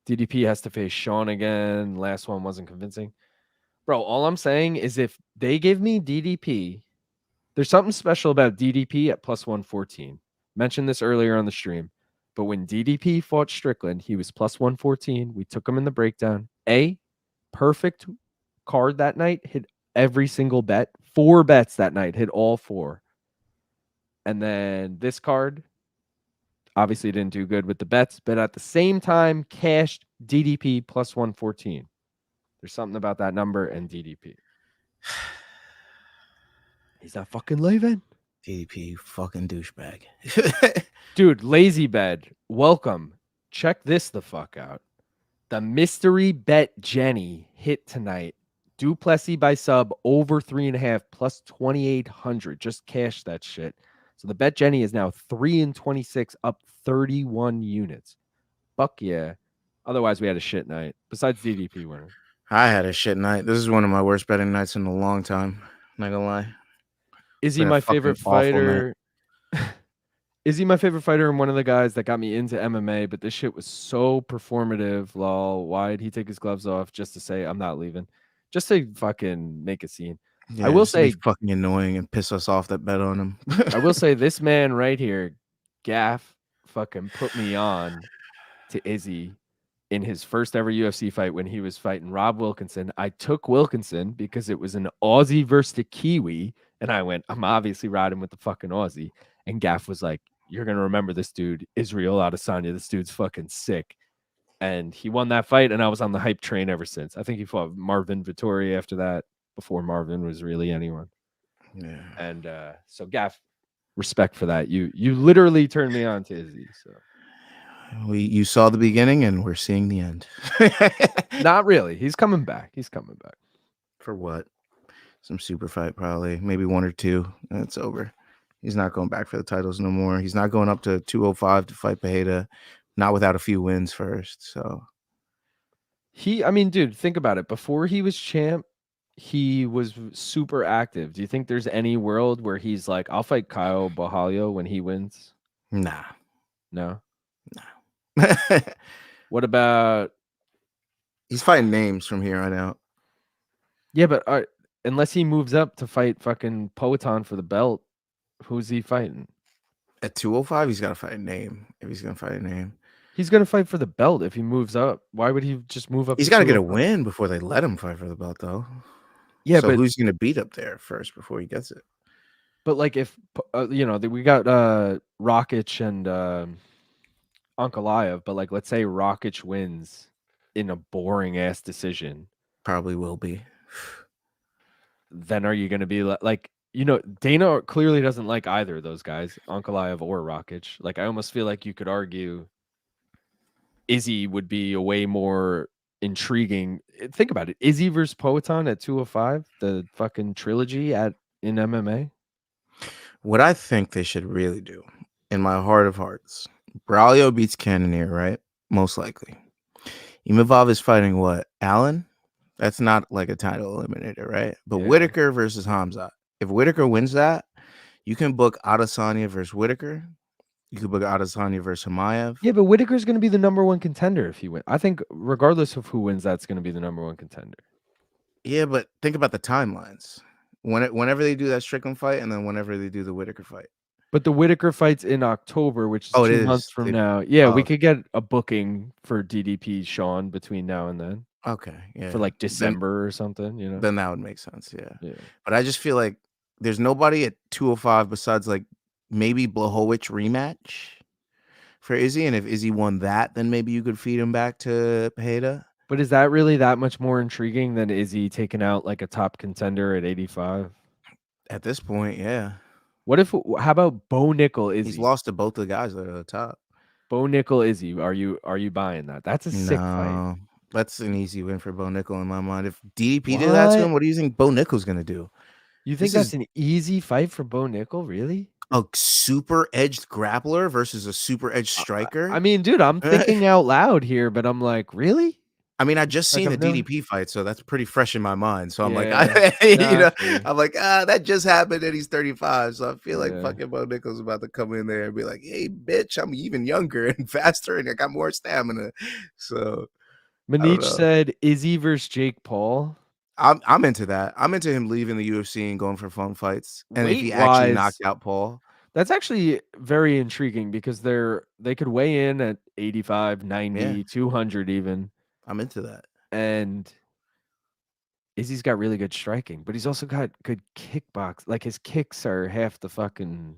DDP has to face Sean again. Last one wasn't convincing. Bro, all I'm saying is if they give me DDP, there's something special about DDP at plus 114. Mentioned this earlier on the stream. But when DDP fought Strickland, he was plus 114. We took him in the breakdown. Perfect card that night. Hit every single bet. 4 bets that night. Hit all 4. And then this card obviously didn't do good with the bets, but at the same time cashed DDP plus 114. There's something about that number and DDP. He's not fucking leaving. DDP, fucking douchebag. Dude, lazy bed. Welcome. Check this the fuck out. The mystery bet Jenny hit tonight. Du Plessis by sub over 3.5 plus 2,800. Just cash that shit. So the bet Jenny is now 3-26, up 31 units. Fuck yeah. Otherwise, we had a shit night. Besides DDP winning. I had a shit night. This is one of my worst betting nights in a long time. Not gonna lie. Is he my favorite fighter? Is he my favorite fighter and one of the guys that got me into MMA? But this shit was so performative. Lol. Why'd he take his gloves off just to say I'm not leaving? Just to fucking make a scene. Yeah, I will say fucking annoying and piss us off that bet on him. I will say this man right here, Gaff, fucking put me on to Izzy in his first ever UFC fight when he was fighting Rob Wilkinson. I took Wilkinson because it was an Aussie versus the Kiwi. And I went, I'm obviously riding with the fucking Aussie. And Gaff was like, you're going to remember this dude, Israel Adesanya. This dude's fucking sick. And he won that fight, and I was on the hype train ever since. I think he fought Marvin Vettori after that, before Marvin was really anyone. Yeah. And so Gaff, respect for that. You literally turned me on to Izzy. So You saw the beginning, and we're seeing the end. not really. He's coming back. He's coming back. For what? Some super fight, probably. Maybe 1 or 2. And it's over. He's not going back for the titles no more. He's not going up to 205 to fight Pereira, not without a few wins first. So I mean, dude, think about it. Before he was champ, he was super active. Do you think there's any world where he's like, I'll fight Kyle Bahalio when he wins? Nah. No? No. What about... He's fighting names from here on out. Yeah, but unless he moves up to fight fucking Poatan for the belt, who's he fighting? At 205, he's got to fight a name. If he's going to fight a name. He's going to fight for the belt if he moves up. Why would he just move up? He's got to get a win before they let him fight for the belt, though. Yeah, so but who's going to beat up there first before he gets it? But like if, we got Rakic and Ankalaev, but like let's say Rakic wins in a boring-ass decision. Probably will be. Then are you going to be like, Dana clearly doesn't like either of those guys, Ankalaev or Rakic. Like, I almost feel like you could argue Izzy would be a way more intriguing. Think about it. Izzy versus Poatan at 205, the fucking trilogy in MMA. What I think they should really do, in my heart of hearts, Braulio beats Cannonier, right? Most likely. Imavov is fighting what? Allen? That's not like a title eliminator, right? But Yeah. Whitaker versus Hamzat. If Whitaker wins that, you can book Adesanya versus Whitaker. You could book Adesanya versus Hamaev. Yeah, but Whitaker's going to be the number 1 contender if he wins. I think regardless of who wins, that's going to be the number 1 contender. Yeah, but think about the timelines. Whenever they do that Strickland fight, and then whenever they do the Whitaker fight. But the Whitaker fight's in October, which is 2 months from now. Yeah, we could get a booking for DDP Sean between now and then. Okay, yeah. For like December or something, Then that would make sense, yeah. But I just feel like there's nobody at 205 besides like maybe Blachowicz rematch for Izzy. And if Izzy won that, then maybe you could feed him back to Pereira. But is that really that much more intriguing than Izzy taking out like a top contender at 85? At this point, yeah. What if? How about Bo Nickel He's Izzy? lost to both the guys that are at the top. Bo Nickel Izzy. Are you buying that? That's a sick fight. No, that's an easy win for Bo Nickel in my mind. If DDP did that to him, what do you think Bo Nickel's gonna do? You think that's an easy fight for Bo Nickel? Really? A super edged grappler versus a super edged striker? I mean, dude, I'm thinking out loud here, but I'm like, really? I mean, I just Like, seen the I've never- DDP fight, so that's pretty fresh in my mind. So I'm like, Yeah, I'm like, that just happened and he's 35. So I feel like Yeah. fucking Bo Nickel's about to come in there and be like, hey, bitch, I'm even younger and faster and I got more stamina. So Manich said Izzy versus Jake Paul. I'm into that. I'm into him leaving the UFC and going for fun fights. And if he actually knocked out Paul. That's actually very intriguing because they could weigh in at 85, 90, 200 even. I'm into that. And Izzy's got really good striking, but he's also got good kickbox. Like his kicks are half the fucking,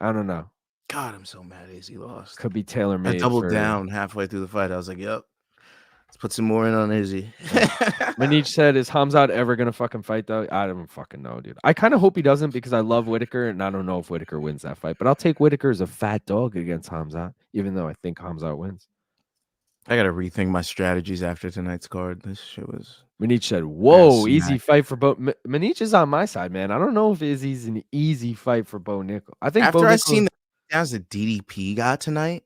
I don't know. God, I'm so mad Izzy lost. Could be tailor-made. I doubled down halfway through the fight. I was like, yep. Let's put some more in on Izzy. Manich said, is Hamzat ever going to fucking fight, though? I don't fucking know, dude. I kind of hope he doesn't because I love Whitaker, and I don't know if Whitaker wins that fight. But I'll take Whitaker as a fat dog against Hamzat, even though I think Hamzat wins. I got to rethink my strategies after tonight's card. This shit was... Manich said, whoa, easy fight for Bo. Manich is on my side, man. I don't know if Izzy's an easy fight for Bo Nickel. I think after I seen the downs that DDP got tonight,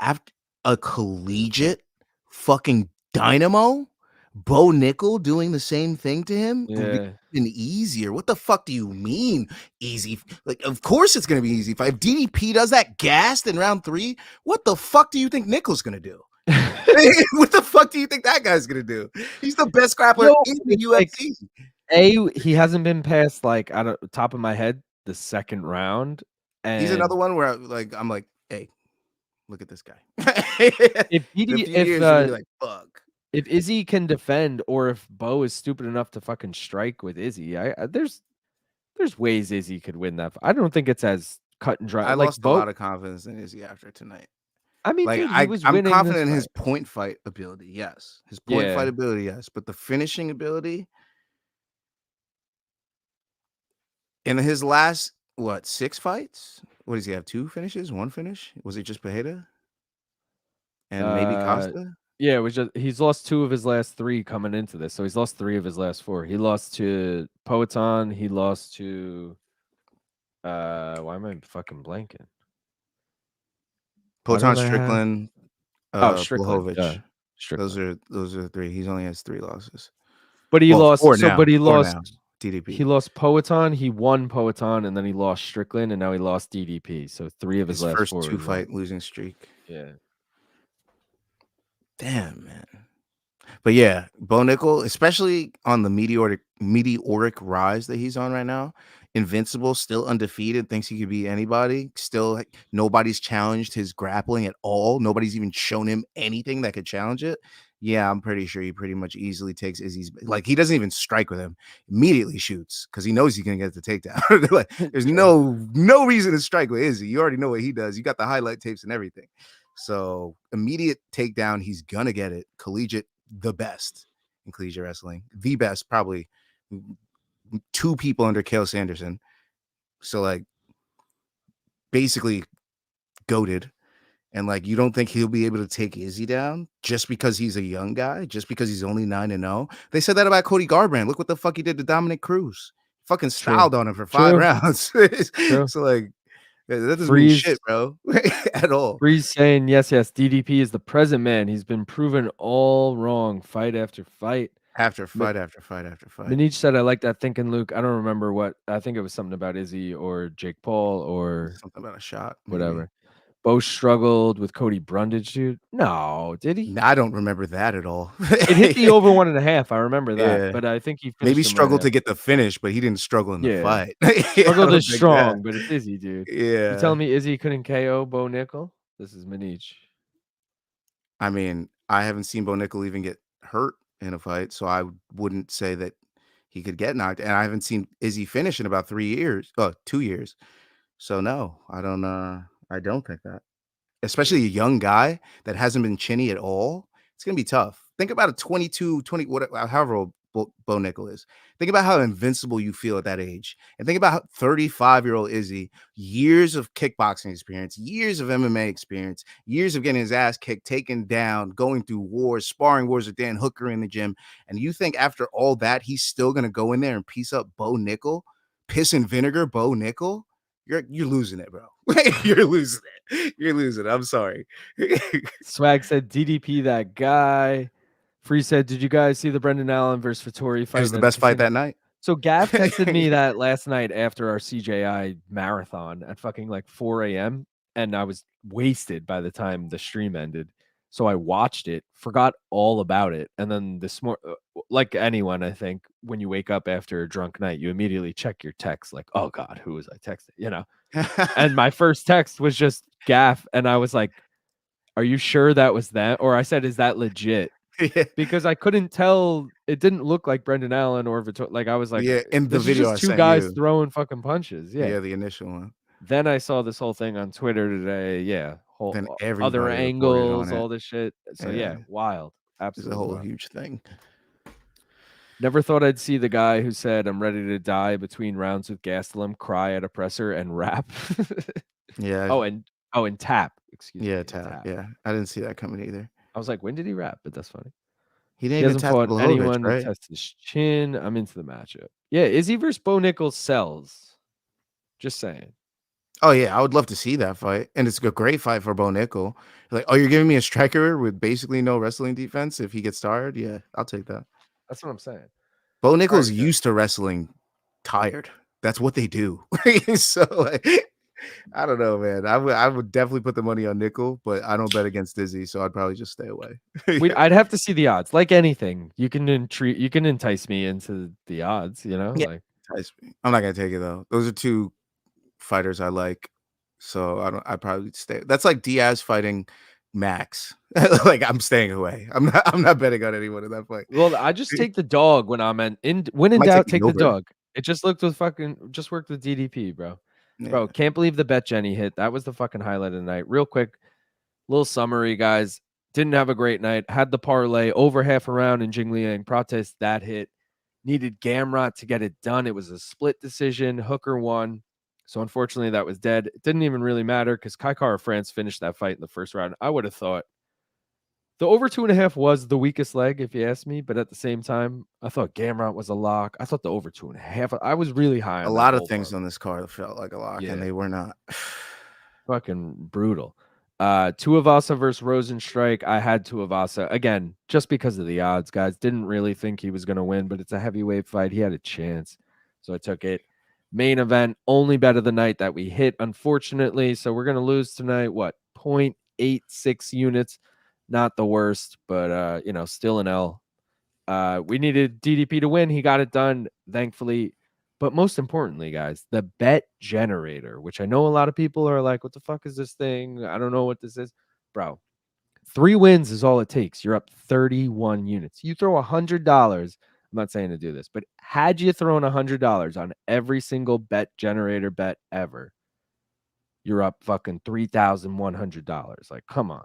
after a collegiate fucking dynamo, Bo Nickel doing the same thing to him, even easier. What the fuck do you mean easy? Like, of course it's gonna be easy. If DDP does that gassed in round 3, what the fuck do you think Nickel's gonna do? What the fuck do you think that guy's gonna do? He's the best grappler in the UFC. He hasn't been past, like, I don't top of my head, the second round. And he's another one where I'm like, hey, look at this guy. If Izzy can defend, or if Bo is stupid enough to fucking strike with Izzy, there's ways Izzy could win that. I don't think it's as cut and dry. I lost a lot of confidence in Izzy after tonight. I mean, like, dude, I'm confident in his point fight ability. Yes, his point fight ability. Yes, but the finishing ability in his last 6 fights. What does he have? 2 finishes? 1 finish? Was it just Pereira? And maybe Costa? Yeah, it was just he's lost 2 of his last 3 coming into this. So he's lost 3 of his last 4. He lost to Poatan, he lost to why am I fucking blanking? Poatan, Strickland, Strickland. Strickland. Those are 3. He only has 3 losses. But he lost DDP. He lost Poatan, he won Poatan, and then he lost Strickland, and now he lost DDP. So 3 of his last first 4 2 fight losing streak. Yeah. Damn, man. But yeah, Bo Nickel, especially on the meteoric rise that he's on right now, invincible, still undefeated, thinks he could beat anybody. Still, nobody's challenged his grappling at all. Nobody's even shown him anything that could challenge it. Yeah, I'm pretty sure he pretty much easily takes Izzy's. Like, he doesn't even strike with him. Immediately shoots because he knows he's gonna get the takedown. Like, there's no reason to strike with Izzy. You already know what he does. You got the highlight tapes and everything. So immediate takedown, he's gonna get it. Collegiate, the best in collegiate wrestling, the best, probably 2 people under Cael Sanderson. So, like, basically goated. And, like, you don't think he'll be able to take Izzy down just because he's a young guy, just because he's only 9-0? They said that about Cody Garbrandt. Look what the fuck he did to Dominic Cruz. Fucking styled on him for 5 rounds. So, like, that doesn't mean shit, bro, at all. Freeze saying, yes, DDP is the present man. He's been proven all wrong fight after fight. After fight after fight after fight. Manich said, I like that thinking, Luke. I don't remember what. I think it was something about Izzy or Jake Paul or something about a shot. Whatever. Bo struggled with Cody Brundage, dude. No, did he? I don't remember that at all. It hit the over 1.5. I remember that, but I think he maybe struggled to get the finish, but he didn't struggle in the fight. Struggled is strong, but it's Izzy, dude. Yeah. You telling me Izzy couldn't KO Bo Nickel? This is Manich. I mean, I haven't seen Bo Nickel even get hurt in a fight, so I wouldn't say that he could get knocked. And I haven't seen Izzy finish in about 2 years. So no, I don't think that. Especially a young guy that hasn't been chinny at all. It's gonna be tough. think about a 22, 20, whatever, however old Bo Nickel is. Think about how invincible you feel at that age. And think about 35-year-old Izzy, years of kickboxing experience, years of MMA experience, years of getting his ass kicked, taken down, going through wars, sparring wars with Dan Hooker in the gym. And you think after all that, he's still going to go in there and piece up Bo Nickel? Piss and vinegar Bo Nickel? You're losing it, bro. You're losing it. You're losing it. I'm sorry. Swag said DDP that guy. Free said, did you guys see the Brendan Allen versus Vettori fight? It was the best fight that night. So Gav texted me that last night after our CJI marathon at fucking like 4 a.m. and I was wasted by the time the stream ended. So I watched it, forgot all about it. And then this morning, like anyone, I think, when you wake up after a drunk night, you immediately check your text like, oh God, who was I texting? You know? And my first text was just Gaff. And I was like, are you sure that was that? Or I said, is that legit? Yeah. Because I couldn't tell. It didn't look like Brendan Allen or Vittori. Like I was like, yeah, in the this video, is I just two sent guys you. throwing fucking punches. Yeah. Yeah, the initial one. Then I saw this whole thing on Twitter today. Yeah, whole Then other everybody reported angles, on it. all this shit. So yeah, wild. It's a Absolutely whole wild. huge thing. Never thought I'd see the guy who said I'm ready to die between rounds with Gastelum cry at a presser and rap. Yeah. Oh, and tap. Excuse me. Yeah, tap. Yeah, I didn't see that coming either. I was like, when did he rap? But that's funny. He didn't He even hasn't tap fought Blachowicz, anyone right? to test his chin. I'm into the matchup. Yeah, Izzy versus Bo Nichols sells. Just saying. Oh yeah, I would love to see that fight, and it's a great fight for Bo Nickel. Like, oh, you're giving me a striker with basically no wrestling defense if he gets tired? Yeah, I'll take that. That's what I'm saying. Bo Nickel's Right, used to wrestling tired. That's what they do. So like, I don't know, man. I would definitely put the money on Nickel, but I don't bet against Izzy, so I'd probably just stay away. I'd have to see the odds. Like anything, you can entice me into the odds. You know, Yeah, like I'm not gonna take it though. Those are two fighters I like, so I'd probably stay. That's like Diaz fighting Max. Like I'm staying away. I'm not betting on anyone in that fight. Well, I just take the dog when I'm when in Might doubt, take take the the over. dog. It just worked with DDP, bro. Yeah. Bro, can't believe the bet Jenny hit. That was the fucking highlight of the night. Real quick, little summary, guys. Didn't have a great night. Had the parlay over half a round in Jingliang. Prates, that hit. Needed Gamrot to get it done. It was a split decision. Hooker won. So unfortunately, that was dead. It didn't even really matter because Kai Kara France finished that fight in the first round. I would have thought the over 2.5 was the weakest leg, if you ask me. But at the same time, I thought Gamrot was a lock. I thought the over 2.5. I was really high on A lot of things on this card felt like a lock, and they were not. Fucking brutal. Tuivasa versus Rozenstruik. I had Tuivasa again just because of the odds, guys. Didn't really think he was going to win, but it's a heavyweight fight. He had a chance, so I took it. Main event, only bet of the night that we hit, unfortunately. So we're going to lose tonight. What, 0.86 units? Not the worst, but still an L. We needed DDP to win. He got it done, thankfully. But most importantly, guys, the bet generator, which I know a lot of people are like, what the fuck is this thing? I don't know what this is. Bro, 3 wins is all it takes. You're up 31 units. You throw $100. I'm not saying to do this, but had you thrown $100 on every single bet generator bet ever, you're up fucking $3,100. Like, come on.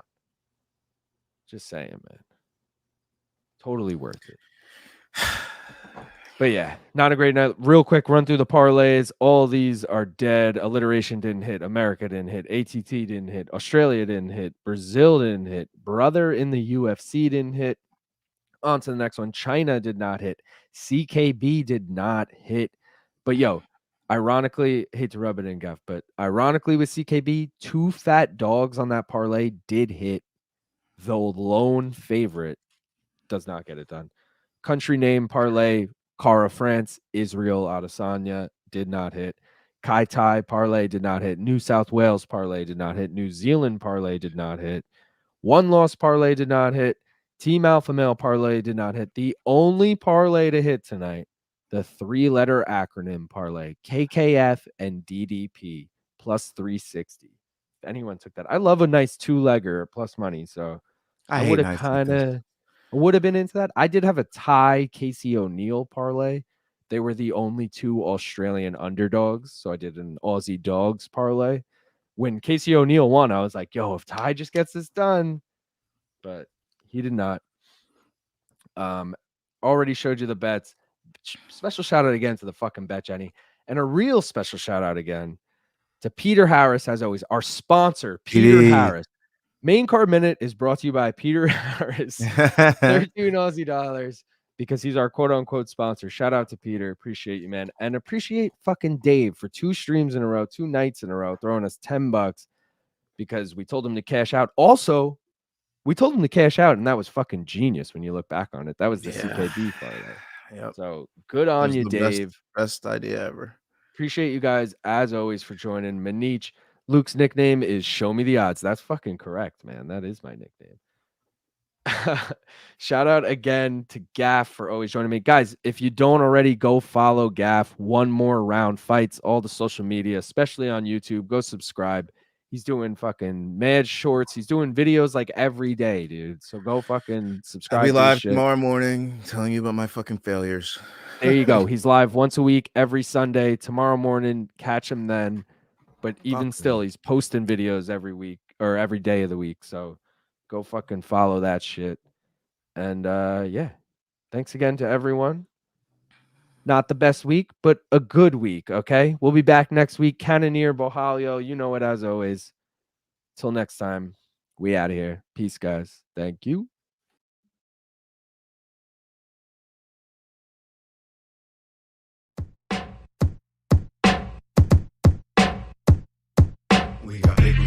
Just saying, man. Totally worth it. But yeah, not a great night. Real quick run through the parlays. All these are dead. Alliteration didn't hit. America didn't hit. ATT didn't hit. Australia didn't hit. Brazil didn't hit. Brother in the UFC didn't hit. On to the next one. China did not hit. CKB did not hit. But yo, ironically, hate to rub it in, Guff, but ironically with CKB, 2 fat dogs on that parlay did hit. The lone favorite does not get it done. Country name parlay, Cara France, Israel, Adesanya did not hit. Kai Tai parlay did not hit. New South Wales parlay did not hit. New Zealand parlay did not hit. 1 loss parlay did not hit. Team Alpha Male parlay did not hit. The only parlay to hit tonight, the 3-letter acronym parlay, KKF and DDP plus 360. If anyone took that, I love a nice 2-legger plus money. So I would have been into that. I did have a Thai Casey O'Neill parlay. They were the only 2 Australian underdogs. So I did an Aussie dogs parlay. When Casey O'Neill won, I was like, yo, if Ty just gets this done. But he did not. Already showed you the bets. Special shout out again to the fucking bet, Jenny. And a real special shout out again to Peter Harris, as always, our sponsor, Peter Harris. Main Card Minute is brought to you by Peter Harris. 13 Aussie dollars because he's our quote unquote sponsor. Shout out to Peter. Appreciate you, man. And appreciate fucking Dave for 2 streams in a row, 2 nights in a row, throwing us $10 because we told him to cash out. Also, we told him to cash out, and that was fucking genius when you look back on it. That was the CKB parlay. Yep. So good on you, Dave. Best idea ever. Appreciate you guys, as always, for joining. Manich, Luke's nickname is Show Me the Odds. That's fucking correct, man. That is my nickname. Shout out again to Gaff for always joining me. Guys, if you don't already, go follow Gaff. One More Round Fights, all the social media, especially on YouTube. Go subscribe. He's doing fucking mad shorts. He's doing videos like every day, dude. So go fucking subscribe. I'll be live tomorrow morning telling you about my fucking failures. There you go. He's live once a week, every Sunday. Tomorrow morning, catch him then. But even still, he's posting videos every week or every day of the week. So go fucking follow that shit. And yeah, thanks again to everyone. Not the best week, but a good week, okay? We'll be back next week. Cannoneer, Bohalio, you know it as always. Till next time, we out of here. Peace, guys. Thank you. We got people